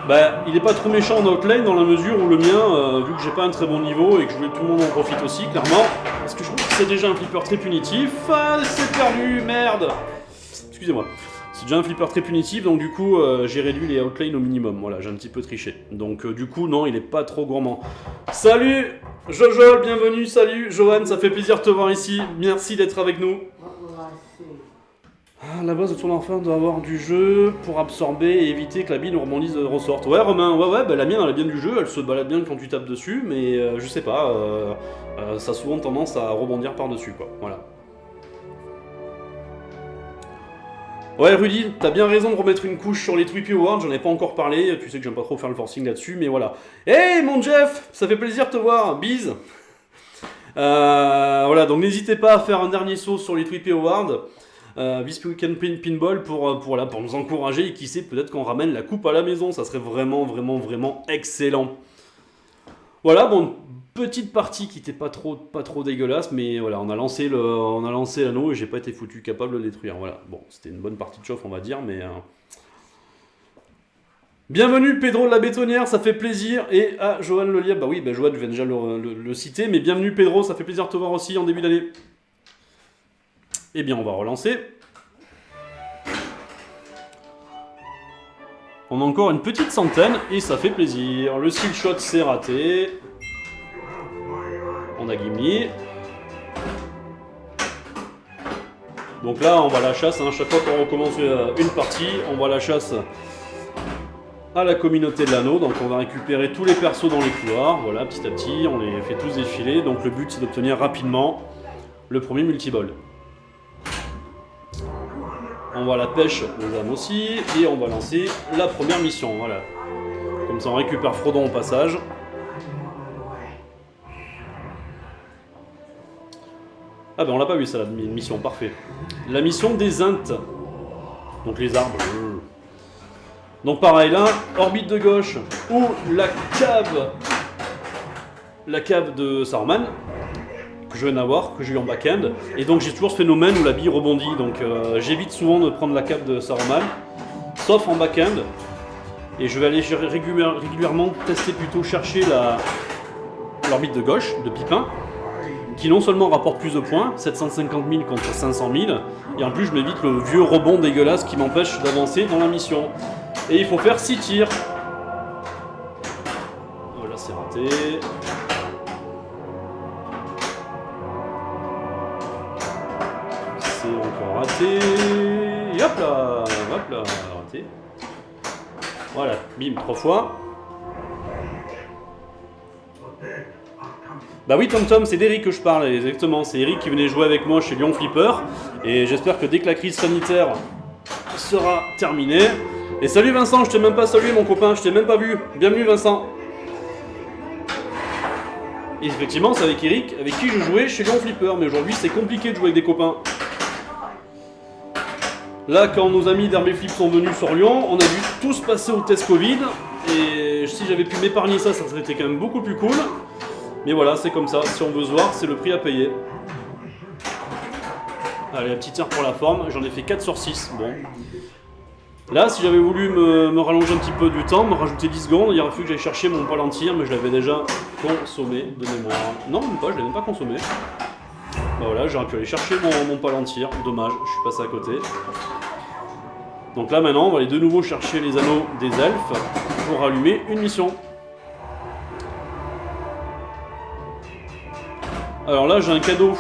Bah, il est pas trop méchant en outlane dans la mesure où le mien, vu que j'ai pas un très bon niveau et que je voulais que tout le monde en profite aussi, clairement, parce que je trouve que c'est déjà un flipper très punitif. Ah, c'est perdu, merde. Excusez-moi. C'est déjà un flipper très punitif, donc du coup j'ai réduit les outlines au minimum. Voilà, j'ai un petit peu triché. Donc du coup, non, il est pas trop gourmand. Salut Jojo, bienvenue, salut Johan, ça fait plaisir de te voir ici. Merci d'être avec nous. Ah, la base de ton enfant doit avoir du jeu pour absorber et éviter que la bille nous rebondisse ressorte. Ouais Romain, ouais, bah, la mienne elle a bien du jeu, elle se balade bien quand tu tapes dessus, mais je sais pas, ça a souvent tendance à rebondir par-dessus quoi, voilà. Ouais Rudy, t'as bien raison de remettre une couche sur les Tweepy Awards, j'en ai pas encore parlé, tu sais que j'aime pas trop faire le forcing là-dessus, mais voilà. Hey mon Jeff, ça fait plaisir de te voir, bise. Voilà, donc n'hésitez pas à faire un dernier saut sur les Tweepy Awards, This Weekend Pinball pour nous encourager, et qui sait, peut-être qu'on ramène la coupe à la maison, ça serait vraiment, vraiment, vraiment excellent. Voilà, bon, petite partie qui était pas trop dégueulasse, mais voilà, on a lancé l'anneau et j'ai pas été foutu capable de le détruire. Voilà, bon, c'était une bonne partie de chauffe, on va dire, mais... Bienvenue Pedro de la bétonnière, ça fait plaisir. Et Johan Leliab, bah oui, bah Johan, je viens déjà le citer, mais bienvenue Pedro, ça fait plaisir de te voir aussi en début d'année. Eh bien, on va relancer. On a encore une petite centaine et ça fait plaisir. Le skill shot c'est raté. On a Gimli. Donc là on va à la chasse, hein. Chaque fois qu'on recommence une partie, on va à la chasse à la communauté de l'anneau. Donc on va récupérer tous les persos dans les couloirs, voilà, petit à petit, on les fait tous défiler. Donc le but c'est d'obtenir rapidement le premier multiball. On va à la pêche aux âmes aussi, et on va lancer la première mission, voilà. Comme ça on récupère Frodon au passage. Ah ben on l'a pas vu ça, la mission, parfait. La mission des Ints. Donc les arbres. Donc pareil là, orbite de gauche, ou la cave de Saruman, que je viens d'avoir, que j'ai eu en back-end. Et donc j'ai toujours ce phénomène où la bille rebondit, donc j'évite souvent de prendre la cave de Saruman, sauf en back-end. Et je vais aller régulièrement tester, plutôt chercher l'orbite de gauche, de Pipin, qui non seulement rapporte plus de points, 750 000 contre 500 000, et en plus je m'évite le vieux rebond dégueulasse qui m'empêche d'avancer dans la mission. Et il faut faire 6 tirs. Voilà, c'est raté. C'est encore raté. Et hop là, raté. Voilà, bim, 3 fois. Bah oui, Tom, c'est d'Eric que je parle, exactement. C'est Eric qui venait jouer avec moi chez Lyon Flipper. Et j'espère que dès que la crise sanitaire sera terminée... Et salut Vincent, je t'ai même pas salué mon copain, je t'ai même pas vu. Bienvenue Vincent. Et effectivement, c'est avec Eric, avec qui je jouais chez Lyon Flipper. Mais aujourd'hui, c'est compliqué de jouer avec des copains. Là, quand nos amis d'Hermé Flip sont venus sur Lyon, on a dû tous passer au test Covid. Et si j'avais pu m'épargner ça, ça serait été quand même beaucoup plus cool. Mais voilà, c'est comme ça. Si on veut se voir, c'est le prix à payer. Allez, un petit tir pour la forme. J'en ai fait 4 sur 6. Bon. Là, si j'avais voulu me rallonger un petit peu du temps, me rajouter 10 secondes, il aurait fallu que j'aille chercher mon palantir, mais je l'avais déjà consommé de mémoire. Non, même pas, je l'ai même pas consommé. Bah voilà, j'aurais pu aller chercher mon palantir. Dommage, je suis passé à côté. Donc là, maintenant, on va aller de nouveau chercher les anneaux des elfes pour allumer une mission. Alors là, j'ai un cadeau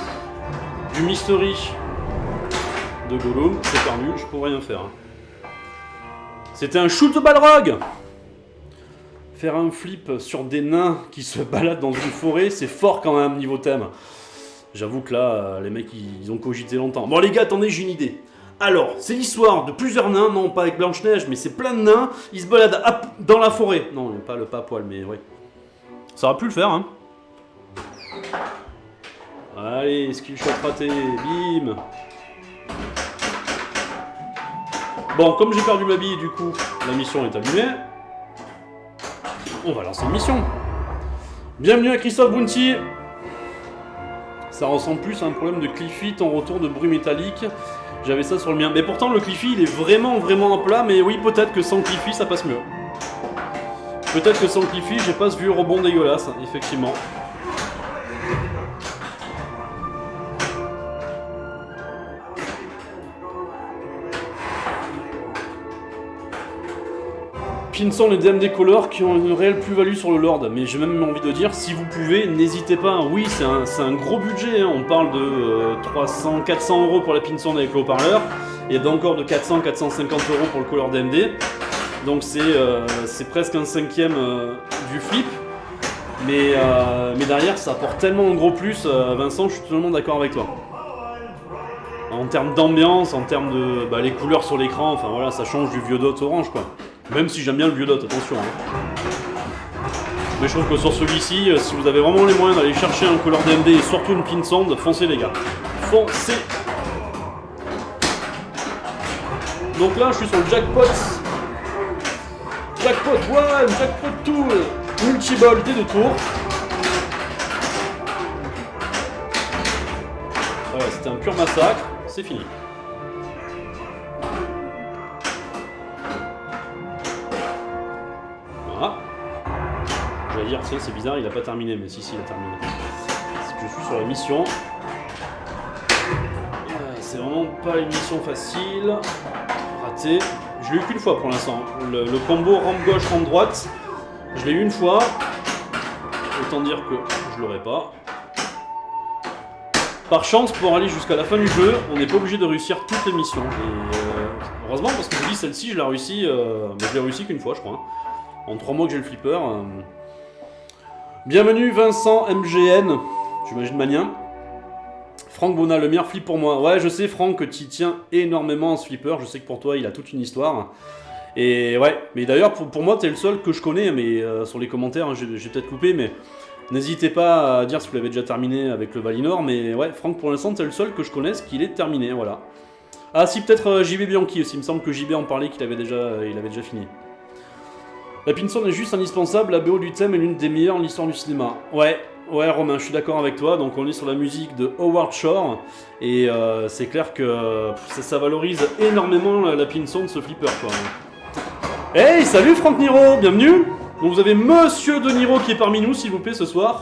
du Mystery de Gollum. C'est perdu, je pourrais rien faire. C'était un shoot balrog. Faire un flip sur des nains qui se baladent dans une forêt, c'est fort quand même niveau thème. J'avoue que là, les mecs, ils ont cogité longtemps. Bon les gars, attendez, j'ai une idée. Alors, c'est l'histoire de plusieurs nains, non pas avec Blanche-Neige, mais c'est plein de nains, ils se baladent dans la forêt. Non, pas le pas à poil, mais ouais. Ça aurait pu le faire, hein. Allez, skill shot raté, bim. Bon, comme j'ai perdu ma bille, du coup, la mission est allumée. On va lancer une mission. Bienvenue à Christophe Bounty. Ça ressemble plus à un problème de Cliffy, en retour de bruit métallique. J'avais ça sur le mien. Mais pourtant, le Cliffy, il est vraiment à plat. Mais oui, peut-être que sans Cliffy, ça passe mieux. Peut-être que sans Cliffy, j'ai pas ce vieux rebond dégueulasse, effectivement. Pinson et DMD Color qui ont une réelle plus-value sur le Lord, mais j'ai même envie de dire, si vous pouvez, n'hésitez pas. Oui, c'est un gros budget, hein. On parle de 300-400 € pour la Pinson avec le haut-parleur, et encore de 400-450 € pour le Color DMD. Donc c'est presque un cinquième du flip, mais derrière ça apporte tellement un gros plus. Vincent, je suis totalement d'accord avec toi. En termes d'ambiance, en termes de les couleurs sur l'écran, enfin voilà, ça change du vieux dot orange quoi. Même si j'aime bien le vieux dot, attention. Hein. Mais je trouve que sur celui-ci, si vous avez vraiment les moyens d'aller chercher un Color DMD et surtout une Pinsand, foncez les gars. Foncez. Donc là, je suis sur le jackpot. Jackpot 1, jackpot 2, multi-ball dès 2 tours. Voilà, c'était un pur massacre, c'est fini. Voilà. J'allais dire, tiens, c'est bizarre, il a pas terminé, mais si, il a terminé. Je suis sur la mission. C'est vraiment pas une mission facile. Raté. été... Je l'ai eu qu'une fois pour l'instant. Le combo rampe gauche, rampe droite, je l'ai eu une fois. Autant dire que je l'aurai pas. Par chance, pour aller jusqu'à la fin du jeu, on n'est pas obligé de réussir toutes les missions. Et heureusement, parce que je dis celle-ci, je l'ai réussi, mais je l'ai réussi qu'une fois, je crois. En 3 mois que j'ai le flipper. Bienvenue Vincent MGN, j'imagine Manien. Franck Bonnat, le meilleur flip pour moi. Ouais, je sais Franck que tu tiens énormément à ce flipper. Je sais que pour toi, il a toute une histoire. Et ouais, mais d'ailleurs, pour moi, t'es le seul que je connais. Mais sur les commentaires, hein, j'ai peut-être loupé, mais... N'hésitez pas à dire si vous l'avez déjà terminé avec le Valinor, mais ouais, Franck, pour l'instant, c'est le seul que je connaisse qu'il est terminé, voilà. Ah si, peut-être JB Bianchi aussi, il me semble que JB en parlait qu'il avait déjà fini. La pinson est juste indispensable, la BO du thème est l'une des meilleures en l'histoire du cinéma. Ouais, Romain, je suis d'accord avec toi, donc on est sur la musique de Howard Shore, et c'est clair que ça valorise énormément la pinson de ce flipper, quoi. Hey, salut Franck Niro, bienvenue. Donc vous avez Monsieur De Niro qui est parmi nous, s'il vous plaît, ce soir.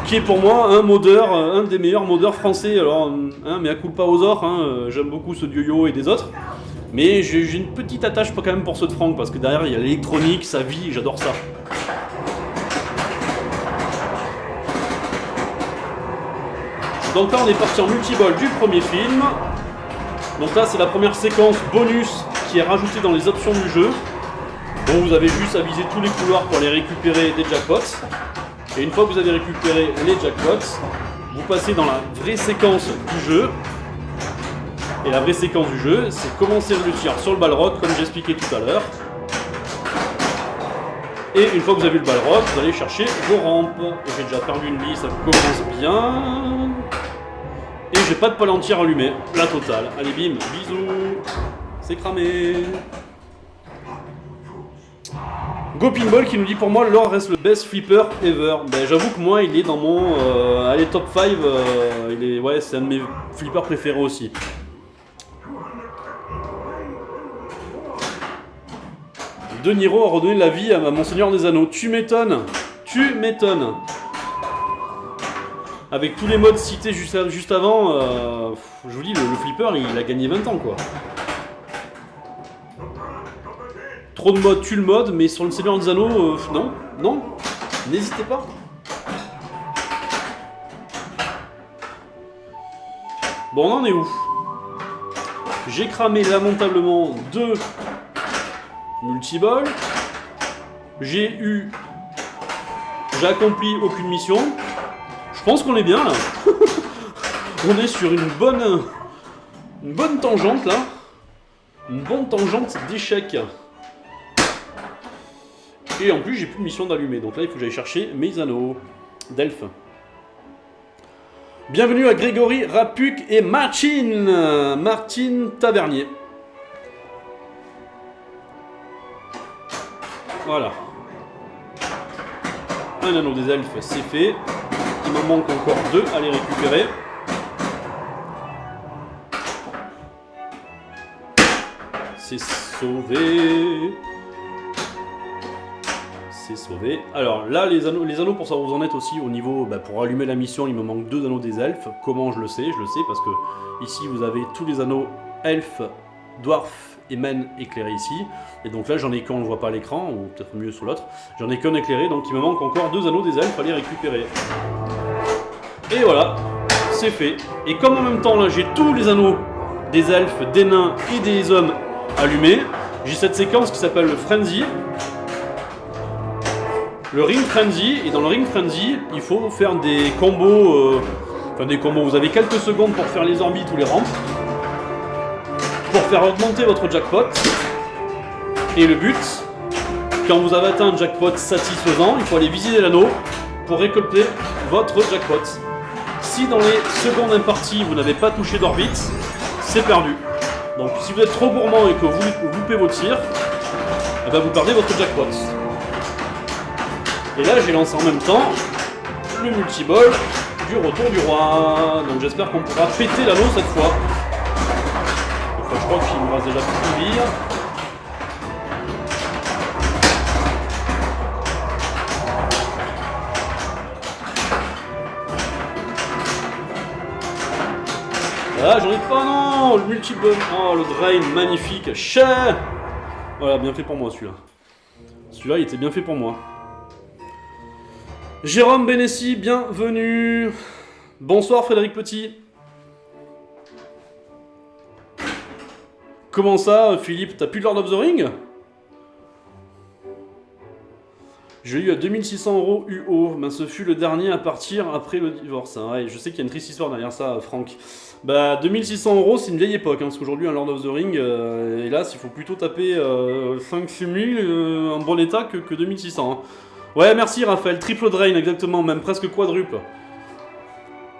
Qui est pour moi un modeur, un des meilleurs modeurs français. Alors, mais à culpa aux autres, j'aime beaucoup ceux de Yo-Yo et des autres. Mais j'ai une petite attache quand même pour ceux de Franck, parce que derrière il y a l'électronique, sa vie, j'adore ça. Donc là on est parti en multiball du premier film. Donc là c'est la première séquence bonus qui est rajouté dans les options du jeu. Donc vous avez juste à viser tous les couloirs pour aller récupérer des jackpots. Et une fois que vous avez récupéré les jackpots, vous passez dans la vraie séquence du jeu. Et la vraie séquence du jeu, c'est commencer le tir sur le balrog, comme j'expliquais tout à l'heure. Et une fois que vous avez le balrog, vous allez chercher vos rampes. J'ai déjà perdu une vie, ça commence bien. Et j'ai pas de palantir allumé, la totale. Allez bim, bisous. C'est cramé. Go Pinball qui nous dit pour moi Lore reste le best flipper ever. Ben, j'avoue que moi il est dans mon allez, top 5, ouais, c'est un de mes flippers préférés aussi. De Niro a redonné la vie à Monseigneur des Anneaux. Tu m'étonnes. Tu m'étonnes. Avec tous les modes cités juste avant, je vous dis, le flipper il a gagné 20 ans quoi. Trop de modes, tue le mode, mais sur le Seigneur des Anneaux, non, n'hésitez pas. Bon, on en est où? J'ai cramé lamentablement 2 multiballs. J'ai accompli aucune mission. Je pense qu'on est bien là. On est sur une bonne tangente là. Une bonne tangente d'échec. Et en plus j'ai plus de mission d'allumer, donc là il faut que j'aille chercher mes anneaux d'elfe. Bienvenue à Grégory, Rapuc et Martine Tavernier. Voilà. Un anneau des elfes, c'est fait. Il m'en manque encore 2 à les récupérer. C'est sauvé. C'est sauvé. Alors là, les anneaux pour savoir où vous en êtes aussi au niveau, pour allumer la mission, il me manque 2 anneaux des elfes. Comment je le sais? Je le sais parce que ici vous avez tous les anneaux elfes, dwarf et men éclairés ici. Et donc là j'en ai qu'un, on ne le voit pas à l'écran, ou peut-être mieux sur l'autre. J'en ai qu'un éclairé, donc il me manque encore 2 anneaux des elfes à les récupérer. Et voilà, c'est fait. Et comme en même temps là j'ai tous les anneaux des elfes, des nains et des hommes allumés, j'ai cette séquence qui s'appelle le Frenzy. Le Ring Frenzy, et dans le Ring Frenzy, il faut faire des combos, vous avez quelques secondes pour faire les orbites ou les rampes, pour faire augmenter votre jackpot, et le but, quand vous avez atteint un jackpot satisfaisant, il faut aller visiter l'anneau pour récolter votre jackpot. Si dans les secondes imparties, vous n'avez pas touché d'orbite, c'est perdu. Donc si vous êtes trop gourmand et que vous loupez vos tirs, vous perdez votre jackpot. Et là j'ai lancé en même temps le multiball du retour du roi. Donc j'espère qu'on pourra péter l'anneau cette fois. Enfin, je crois qu'il me reste déjà plus de vie. Ah, j'en ai pas, non. Le multi-bum. Oh, le drain, magnifique. Cher. Voilà, bien fait pour moi, celui-là. Celui-là, il était bien fait pour moi. Jérôme Bénessi, bienvenue. Bonsoir, Frédéric Petit. Comment ça, Philippe? T'as plus de Lord of the Ring? J'ai eu à 2600 € UO, ben, ce fut le dernier à partir après le divorce. Hein. Ouais, je sais qu'il y a une triste histoire derrière ça, Franck. Bah, 2600 € c'est une vieille époque, hein, parce qu'aujourd'hui un Lord of the Ring, hélas, il faut plutôt taper 5-6 000 en bon état que 2600. Hein. Ouais, merci Raphaël, triple drain, exactement, même presque quadruple.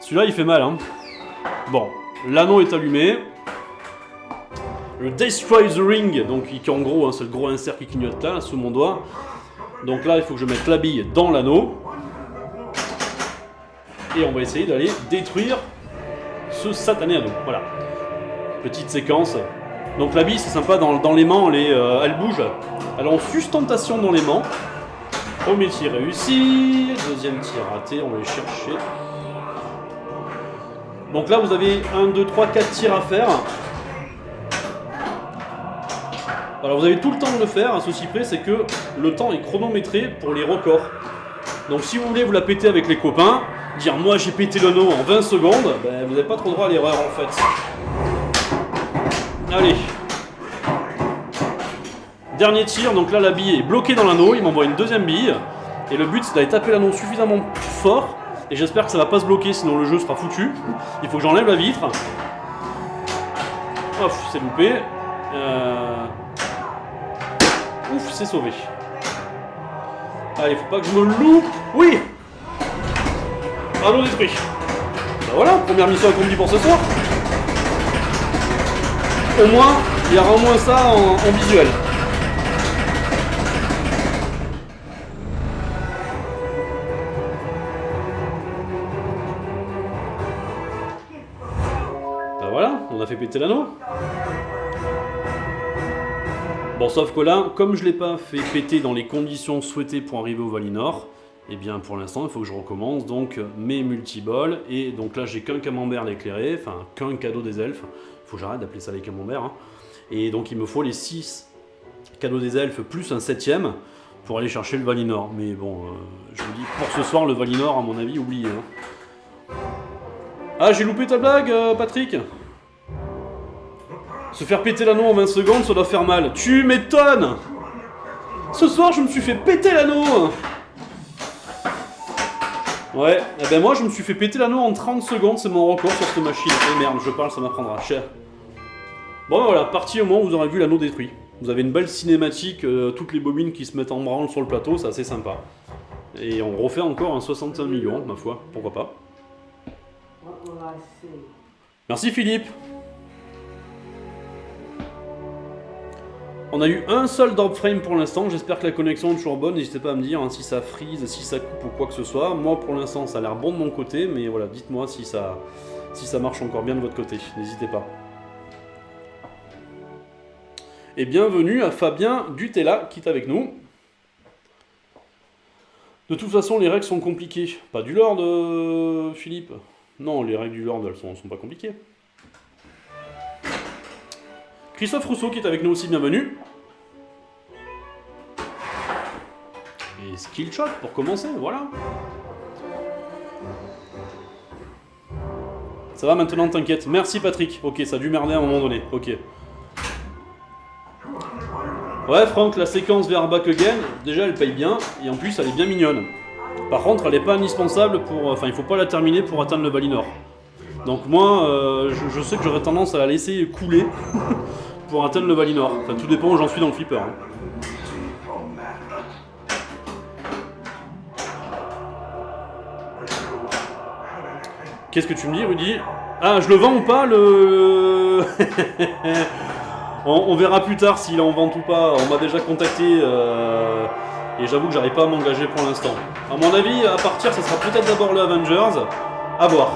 Celui-là il fait mal, hein. Bon, l'anneau est allumé. Le Destroy the Ring, donc qui en gros, hein, c'est le gros insert qui clignote là, sous mon doigt. Donc là, il faut que je mette la bille dans l'anneau. Et on va essayer d'aller détruire ce satané anneau. Voilà. Petite séquence. Donc la bille, c'est sympa, dans l'aimant, elle bouge. Elle est en sustentation dans l'aimant. Premier tir réussi. Deuxième tir raté, on va aller chercher. Donc là, vous avez 1, 2, 3, 4 tirs à faire. Alors vous avez tout le temps de le faire, à ceci près, c'est que le temps est chronométré pour les records. Donc si vous voulez vous la péter avec les copains, dire moi j'ai pété l'anneau en 20 secondes, ben, vous n'avez pas trop droit à l'erreur en fait. Allez. Dernier tir, donc là la bille est bloquée dans l'anneau, il m'envoie une deuxième bille. Et le but c'est d'aller taper l'anneau suffisamment fort, et j'espère que ça va pas se bloquer sinon le jeu sera foutu. Il faut que j'enlève la vitre. Ouf, c'est loupé. Ouf, c'est sauvé. Allez, faut pas que je me loupe. Oui. Anneau détruit. Ben voilà, première mission accomplie pour ce soir. Au moins, il y aura au moins ça en visuel. Ben voilà, on a fait péter l'anneau. Bon, sauf que là, comme je ne l'ai pas fait péter dans les conditions souhaitées pour arriver au Valinor, et bien pour l'instant, il faut que je recommence donc mes multiballs. Et donc là, j'ai qu'un camembert l'éclairé, enfin qu'un cadeau des elfes. Il faut que j'arrête d'appeler ça les camemberts. Hein. Et donc il me faut les 6 cadeaux des elfes plus un 7ème pour aller chercher le Valinor. Mais bon, je vous dis, pour ce soir, le Valinor, à mon avis, oublié. Hein. Ah, j'ai loupé ta blague, Patrick? Se faire péter l'anneau en 20 secondes, ça doit faire mal. Tu m'étonnes! Ce soir, je me suis fait péter l'anneau! Ouais, eh ben moi, je me suis fait péter l'anneau en 30 secondes, c'est mon record sur cette machine. Eh merde, je parle, ça m'apprendra cher. Bon, ben voilà, parti au moment où vous aurez vu l'anneau détruit. Vous avez une belle cinématique, toutes les bobines qui se mettent en branle sur le plateau, c'est assez sympa. Et on refait encore un 65 millions, ma foi, pourquoi pas. Merci Philippe! On a eu un seul drop frame pour l'instant, j'espère que la connexion est toujours bonne, n'hésitez pas à me dire hein, si ça freeze, si ça coupe ou quoi que ce soit. Moi pour l'instant ça a l'air bon de mon côté, mais voilà, dites-moi si ça marche encore bien de votre côté, n'hésitez pas. Et bienvenue à Fabien Dutella qui est avec nous. De toute façon les règles sont compliquées, pas du Lord Philippe. Non, les règles du Lord elles sont pas compliquées. Christophe Rousseau qui est avec nous aussi, bienvenue. Et skill shot pour commencer, voilà. Ça va maintenant, t'inquiète. Merci Patrick. Ok, ça a dû merder à un moment donné. Ok. Ouais, Franck, la séquence vers Back Again, déjà elle paye bien, et en plus elle est bien mignonne. Par contre, elle n'est pas indispensable pour... Enfin, il faut pas la terminer pour atteindre le Valinor. Donc moi, je sais que j'aurais tendance à la laisser couler pour atteindre le Valinor. Enfin, tout dépend où j'en suis dans le flipper. Hein. Qu'est-ce que tu me dis, Rudy? Ah, je le vends ou pas, le... on verra plus tard s'il est en vente ou pas. On m'a déjà contacté et j'avoue que j'arrive pas à m'engager pour l'instant. À mon avis, à partir, ça sera peut-être d'abord le Avengers. À voir.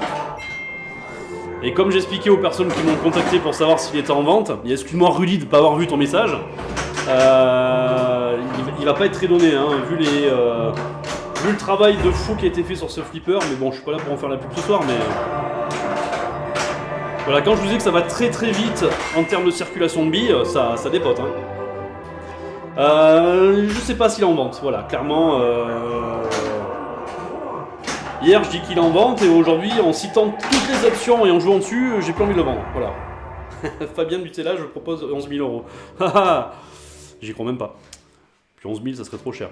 Et comme j'expliquais aux personnes qui m'ont contacté pour savoir s'il était en vente, et excuse-moi Rudy de ne pas avoir vu ton message, il va pas être très donné, hein, vu le travail de fou qui a été fait sur ce flipper, mais bon, je suis pas là pour en faire la pub ce soir, mais... Voilà, quand je vous dis que ça va très très vite en termes de circulation de billes, ça dépote. Hein. Je sais pas s'il est en vente, voilà, clairement. Hier je dis qu'il est en vente et aujourd'hui en citant toutes les options et en jouant dessus, j'ai plus envie de le vendre. Voilà. Fabien Nutella, je propose 11 000 €. J'y crois même pas. Puis 11 000, ça serait trop cher.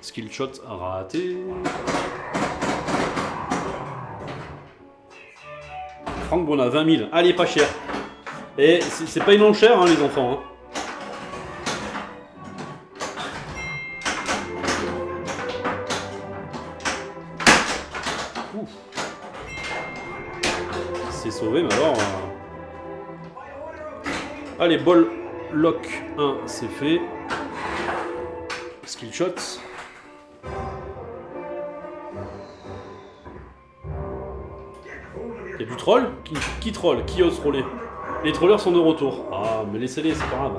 Skill shot raté. Franck Bonnat, 20 000. Allez, pas cher. Et c'est pas une enchère, hein, les enfants. Hein. C'est sauvé, mais alors... Allez, ball lock 1, c'est fait. Skill shot. Il y a du troll qui troll? Qui ose troller? Les trollers sont de retour. Ah, mais laissez-les, c'est pas grave.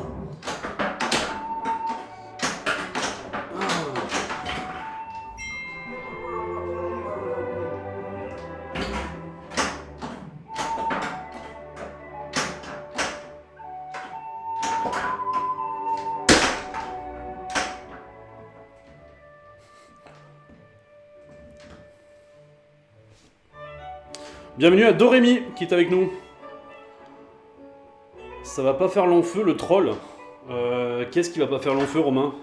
Bienvenue à Dorémy qui est avec nous. Ça va pas faire long feu le troll. Qu'est-ce qui va pas faire long feu, Romain?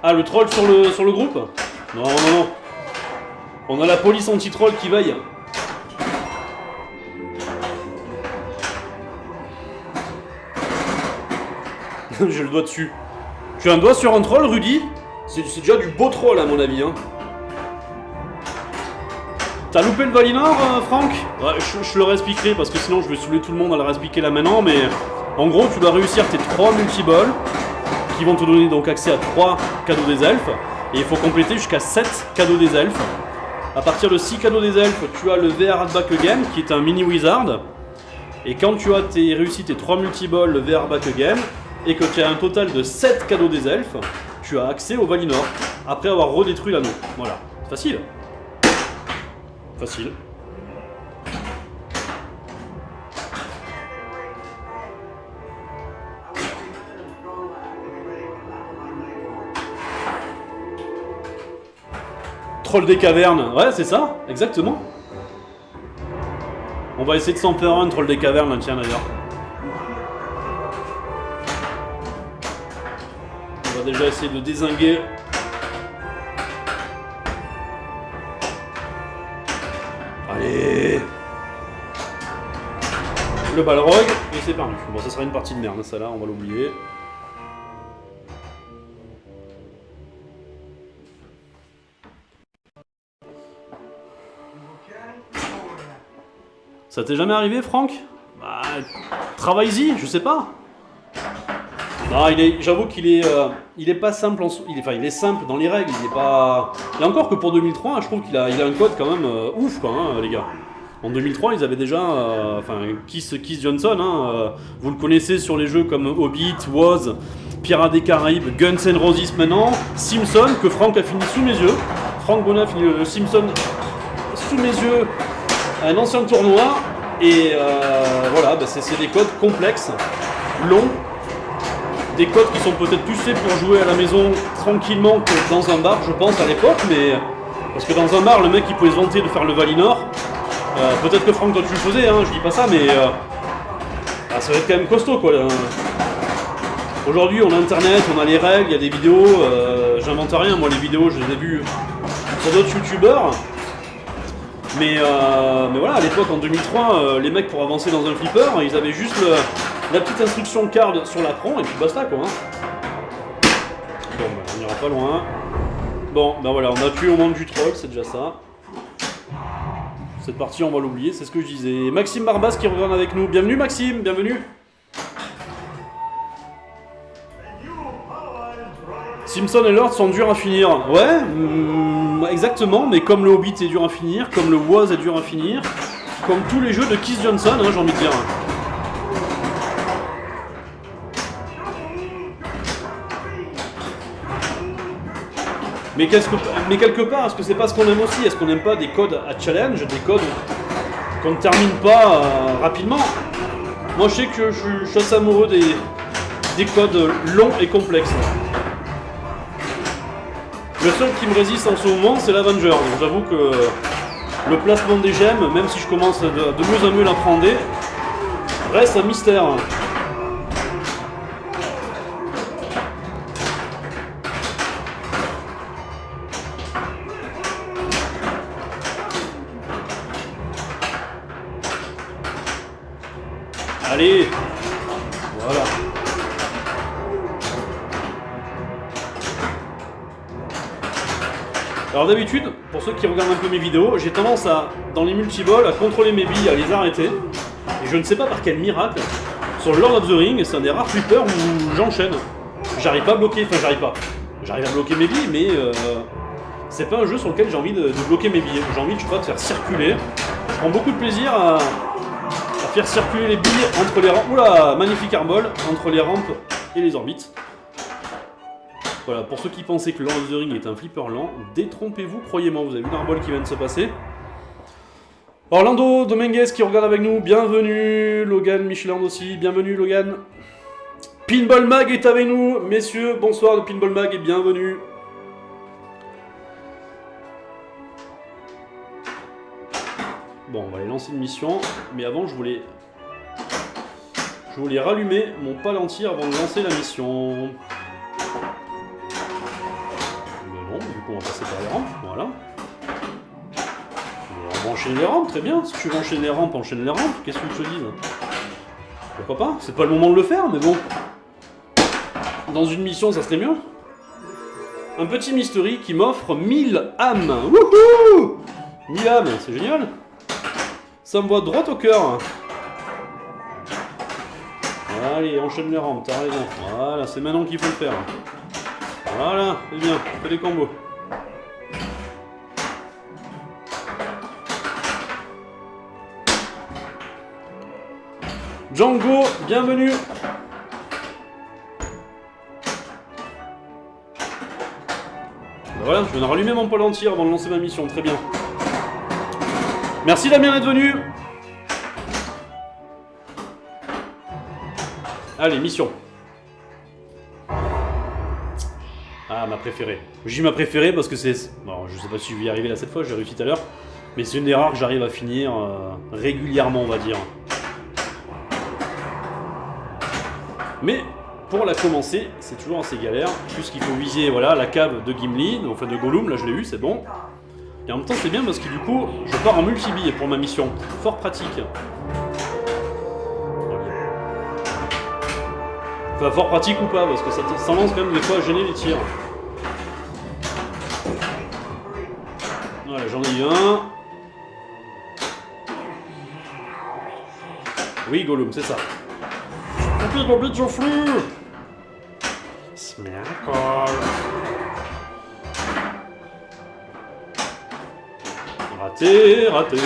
Ah, le troll sur le groupe? Non, non, non. On a la police anti-troll qui veille. J'ai le doigt dessus. Tu as un doigt sur un troll, Rudy? C'est déjà du beau troll à mon avis, hein. T'as loupé le Valinor, Franck? Ouais, je le réexpliquerai parce que sinon je vais saouler tout le monde à le réexpliquer là maintenant, mais en gros tu dois réussir tes 3 multiballs qui vont te donner donc accès à 3 cadeaux des elfes et il faut compléter jusqu'à 7 cadeaux des elfes. À partir de 6 cadeaux des elfes, tu as le VR Back Again qui est un mini wizard et quand tu as réussi tes 3 multiballs, le VR Back Again et que tu as un total de 7 cadeaux des elfes, tu as accès au Valinor après avoir redétruit l'anneau. Voilà, c'est facile. Facile. Troll des cavernes, ouais c'est ça, exactement. On va essayer de s'en faire un troll des cavernes, tiens d'ailleurs. On va déjà essayer de dézinguer. Allez. Le balrog, et c'est perdu. Bon, ça sera une partie de merde, ça là, on va l'oublier. Ça t'est jamais arrivé, Franck? Bah, travaille-y, je sais pas. Non, j'avoue qu'il est pas simple il est simple dans les règles, il est pas... Et encore que pour 2003, je trouve qu'il a un code quand même ouf quoi, hein, les gars. En 2003, ils avaient déjà, Keith Johnson, hein, vous le connaissez sur les jeux comme Hobbit, Woz, Pirates des Caraïbes, Guns N' Roses maintenant, Simpson, que Franck a fini sous mes yeux. Franck Bonnat a fini le Simpson sous mes yeux, un ancien tournoi, et voilà, bah, c'est des codes complexes, longs, des codes qui sont peut-être plus faits pour jouer à la maison tranquillement que dans un bar, je pense, à l'époque, mais parce que dans un bar, le mec il pouvait se vanter de faire le Valinor. Peut-être que Franck, toi tu le faisais, hein, je dis pas ça, mais ça va être quand même costaud quoi. Aujourd'hui, on a internet, on a les règles, il y a des vidéos, j'invente rien, moi les vidéos je les ai vues sur d'autres youtubeurs. Mais voilà, à l'époque en 2003, les mecs pour avancer dans un flipper, ils avaient juste la petite instruction card sur l'apron et puis basta quoi. Hein. Bon, bah, on ira pas loin. Bon, ben voilà, on a tué au monde du troll, c'est déjà ça. Cette partie, on va l'oublier, c'est ce que je disais. Maxime Barbas qui revient avec nous. Bienvenue Maxime, bienvenue. Simpson et Lord sont durs à finir. Ouais, exactement, mais comme le Hobbit est dur à finir, comme le Woz est dur à finir, comme tous les jeux de Keith Johnson, hein, j'ai envie de dire. Mais quelque part, est-ce que c'est pas ce qu'on aime aussi? Est-ce qu'on n'aime pas des codes à challenge, des codes qu'on ne termine pas rapidement? Moi je sais que je suis assez amoureux des codes longs et complexes. Le seul qui me résiste en ce moment, c'est l'Avenger. Donc j'avoue que le placement des gemmes, même si je commence de mieux en mieux l'appréhender, reste un mystère. Allez, voilà. Alors d'habitude, pour ceux qui regardent un peu mes vidéos, j'ai tendance à, dans les multiballs, à contrôler mes billes, à les arrêter. Et je ne sais pas par quel miracle, sur Lord of the Ring, c'est un des rares flippers où j'enchaîne. J'arrive pas à bloquer, enfin j'arrive pas. J'arrive à bloquer mes billes, mais c'est pas un jeu sur lequel j'ai envie de bloquer mes billes. J'ai envie, je sais pas, de faire circuler. Je prends beaucoup de plaisir à faire circuler les billes entre les rampes. Oula, magnifique airball, entre les rampes et les orbites. Voilà, pour ceux qui pensaient que Lord of the Ring est un flipper lent, détrompez-vous, croyez-moi, vous avez vu l'airball qui vient de se passer. Orlando Dominguez qui regarde avec nous, bienvenue. Logan Michelin aussi, bienvenue Logan. Pinball Mag est avec nous, messieurs, bonsoir de Pinball Mag et bienvenue. Bon, on va aller lancer une mission, mais avant je voulais rallumer mon Palantir avant de lancer la mission. Mais non, du coup on va passer par les rampes, voilà. On va enchaîner les rampes, très bien. Si tu veux enchaîner les rampes, enchaîne les rampes, qu'est-ce que tu te dis? Pourquoi pas? C'est pas le moment de le faire, mais bon. Dans une mission, ça serait mieux. Un petit mystery qui m'offre 1000 âmes. Wouhou! 1000 âmes, c'est génial. Ça me va droit au cœur. Allez, enchaîne les rampes, t'as raison. Voilà, c'est maintenant qu'il faut le faire. Voilà, c'est bien, fais des combos. Django, bienvenue. Voilà, je viens de rallumer mon Palantir avant de lancer ma mission, très bien. Merci Damien d'être venu. Allez, mission. Ah, ma préférée. Je dis ma préférée parce que c'est... Bon, je sais pas si je vais y arriver là cette fois, j'ai réussi tout à l'heure. Mais c'est une des rares que j'arrive à finir régulièrement, on va dire. Mais pour la commencer, c'est toujours assez galère, puisqu'il faut viser voilà, la cave de Gimli, enfin de Gollum, là je l'ai eu, c'est bon. Et en même temps c'est bien parce que du coup, je pars en multi-billes pour ma mission, fort pratique. Enfin fort pratique ou pas, parce que ça tendance quand même des fois à gêner les tirs. Voilà, j'en ai eu un. Oui Gollum, c'est ça. Le but je flux. Raté, raté.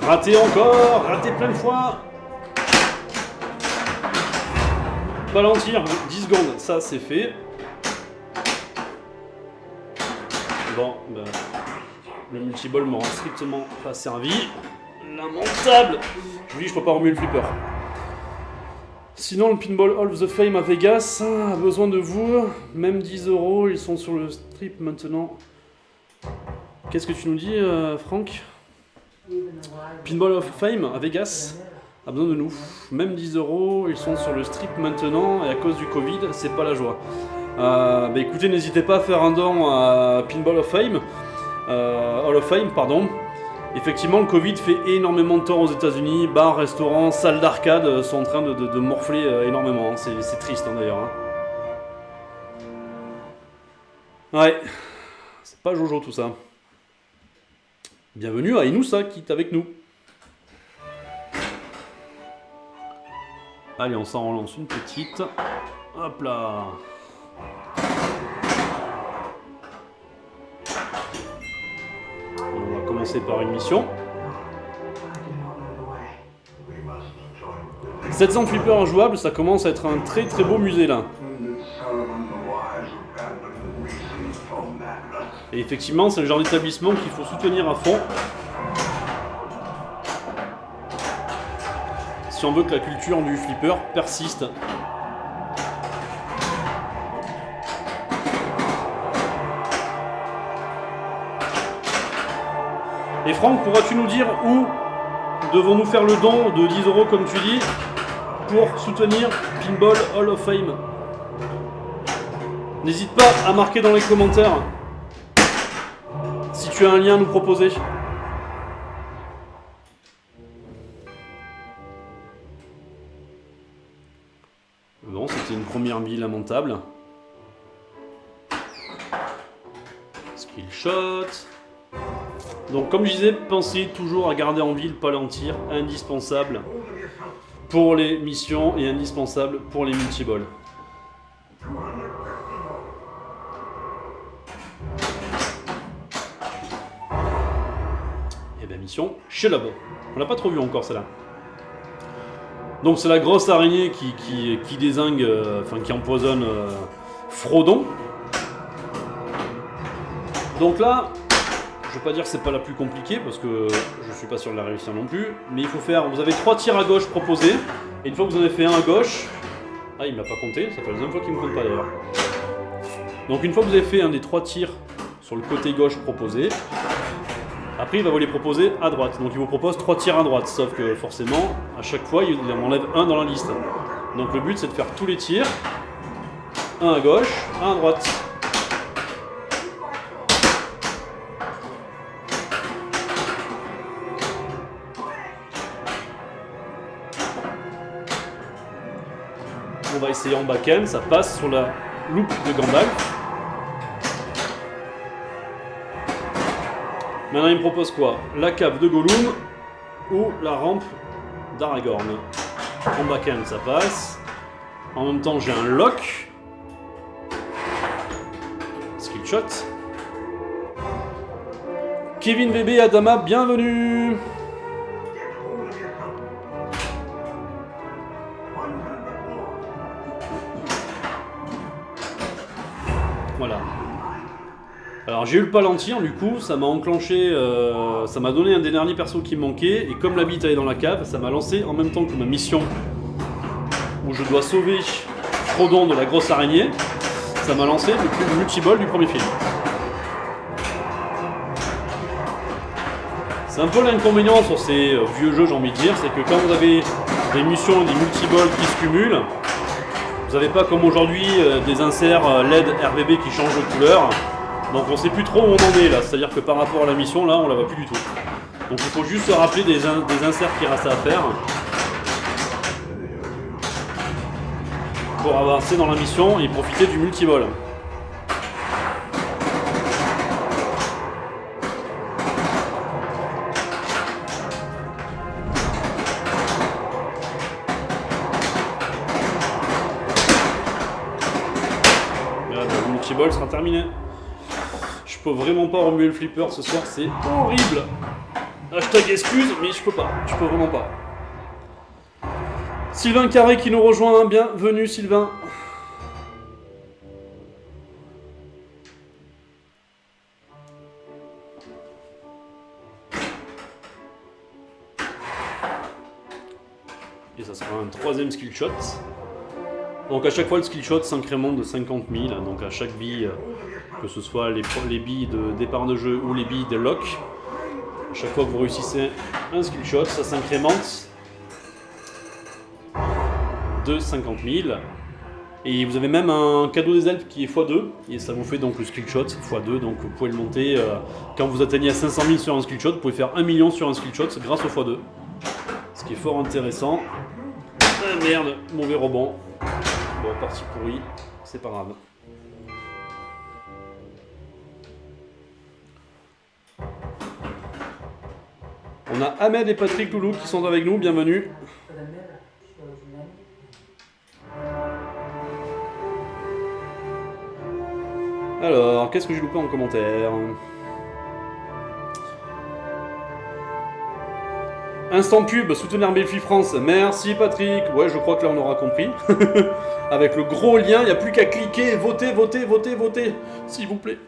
Raté encore, raté plein de fois. Palantir, 10 secondes, ça c'est fait. Bon, bah... Le multiball m'aura strictement pas servi. Lamentable. Je vous dis, je peux pas remuer le flipper. Sinon, le Pinball Hall of the Fame à Vegas a besoin de vous. Même 10 €, ils sont sur le strip maintenant. Qu'est-ce que tu nous dis, Franck? Pinball Hall of Fame à Vegas a besoin de nous. Même 10 €, ils sont sur le strip maintenant. Et à cause du Covid, c'est pas la joie. Bah écoutez, n'hésitez pas à faire un don à Pinball of Fame. Hall of Fame, pardon. Effectivement, le Covid fait énormément de tort aux États-Unis. Bars, restaurants, salles d'arcade sont en train de morfler énormément. Hein. C'est triste hein, d'ailleurs. Hein. Ouais, c'est pas Jojo tout ça. Bienvenue à Inoussa qui est avec nous. Allez, on s'en relance une petite. Hop là. On va commencer par une mission. 700 flippers injouables, ça commence à être un très très beau musée là. Et effectivement, c'est le genre d'établissement qu'il faut soutenir à fond. Si on veut que la culture du flipper persiste. Et Franck, pourras-tu nous dire où devons-nous faire le don de 10 € comme tu dis pour soutenir Pinball Hall of Fame? N'hésite pas à marquer dans les commentaires si tu as un lien à nous proposer. Bon, c'était une première bille lamentable. Skill shot. Donc comme je disais, pensez toujours à garder en vie le palantir, indispensable pour les missions et indispensable pour les multiballs. Et bien mission chez Lob. On l'a pas trop vu encore celle-là. Donc c'est la grosse araignée qui dézingue, enfin qui empoisonne Frodon. Donc là, je vais pas dire que c'est pas la plus compliquée parce que je suis pas sûr de la réussir non plus. Mais il faut faire, vous avez 3 tirs à gauche proposés. Et une fois que vous en avez fait un à gauche, ah il m'a pas compté, ça fait la deuxième fois qu'il me compte pas d'ailleurs. Donc une fois que vous avez fait un des 3 tirs sur le côté gauche proposé, après il va vous les proposer à droite. Donc il vous propose 3 tirs à droite, sauf que forcément à chaque fois il en enlève un dans la liste. Donc le but c'est de faire tous les tirs, un à gauche, un à droite. On va essayer en back-end, ça passe sur la loupe de Gandalf. Maintenant il me propose quoi? La cave de Gollum ou la rampe d'Aragorn. En back-end ça passe. En même temps j'ai un lock. Skill shot. Kevin Bébé Adama, bienvenue. Voilà. Alors j'ai eu le palantir, du coup ça m'a enclenché, ça m'a donné un des derniers persos qui me manquait, et comme la bite est dans la cave, ça m'a lancé en même temps que ma mission où je dois sauver Frodon de la grosse araignée, ça m'a lancé le multiball du premier film. C'est un peu l'inconvénient sur ces vieux jeux, j'ai envie de dire, c'est que quand vous avez des missions et des multiballs qui se cumulent, vous n'avez pas comme aujourd'hui des inserts LED RVB qui changent de couleur. Donc on sait plus trop où on en est là, c'est-à-dire que par rapport à la mission là on la voit plus du tout. Donc il faut juste se rappeler des inserts qui restent à faire pour avancer dans la mission et profiter du multiball. Le multiball sera terminé. Je peux vraiment pas remuer le flipper ce soir, c'est horrible. Hashtag excuse, mais je peux pas, je peux vraiment pas. Sylvain Carré qui nous rejoint, bienvenue Sylvain. Et ça sera un troisième skill shot. Donc à chaque fois le skill shot s'incrémente de 50 000, donc à chaque bille, que ce soit les billes de départ de jeu ou les billes de lock, à chaque fois que vous réussissez un skill shot, ça s'incrémente de 50 000. Et vous avez même un cadeau des elfes qui est x2, et ça vous fait donc le skill shot x2, donc vous pouvez le monter, quand vous atteignez à 500 000 sur un skill shot, vous pouvez faire 1 million sur un skill shot grâce au x2. Ce qui est fort intéressant. Ah merde, mauvais rebond. Bon, parti pourri, c'est pas grave. On a Ahmed et Patrick Loulou qui sont avec nous, bienvenue. Alors, qu'est-ce que j'ai loupé en commentaire? Instant pub, soutenir Belfi France. Merci Patrick. Ouais, je crois que là on aura compris. Avec le gros lien, il n'y a plus qu'à cliquer. Votez, votez, votez, votez. S'il vous plaît.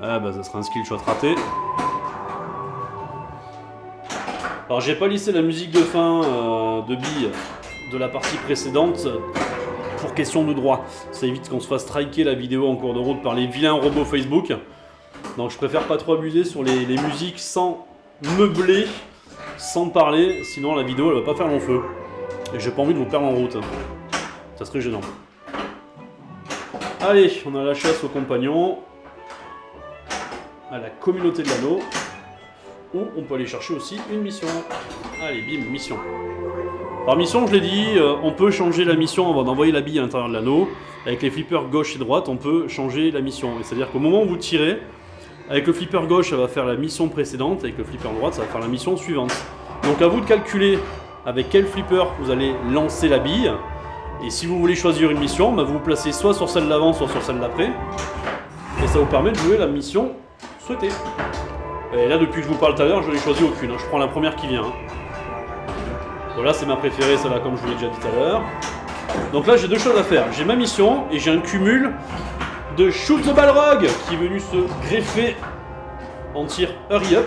Ah bah ça sera un skill shot raté. Alors j'ai pas lissé la musique de fin de billes de la partie précédente pour question de droit. Ça évite qu'on se fasse striker la vidéo en cours de route par les vilains robots Facebook. Donc je préfère pas trop abuser sur les musiques sans meubler, sans parler, sinon la vidéo elle va pas faire long feu. Et j'ai pas envie de vous perdre en route. Ça serait gênant. Allez, on a la chasse aux compagnons, à la communauté de l'anneau, où on peut aller chercher aussi une mission. Allez, bim, mission. Par mission, je l'ai dit, on peut changer la mission avant d'envoyer la bille à l'intérieur de l'anneau. Avec les flippers gauche et droite, on peut changer la mission. C'est-à-dire qu'au moment où vous tirez, avec le flipper gauche, ça va faire la mission précédente, avec le flipper droite, ça va faire la mission suivante. Donc à vous de calculer avec quel flipper vous allez lancer la bille. Et si vous voulez choisir une mission, bah vous vous placez soit sur celle d'avant, soit sur celle d'après. Et ça vous permet de jouer la mission souhaitée. Et là, depuis que je vous parle tout à l'heure, je n'ai choisi aucune. Je prends la première qui vient. Voilà, c'est ma préférée, celle-là, comme je vous l'ai déjà dit tout à l'heure. Donc là, j'ai deux choses à faire. J'ai ma mission et j'ai un cumul de Shoot the Balrog qui est venu se greffer en tir Hurry Up.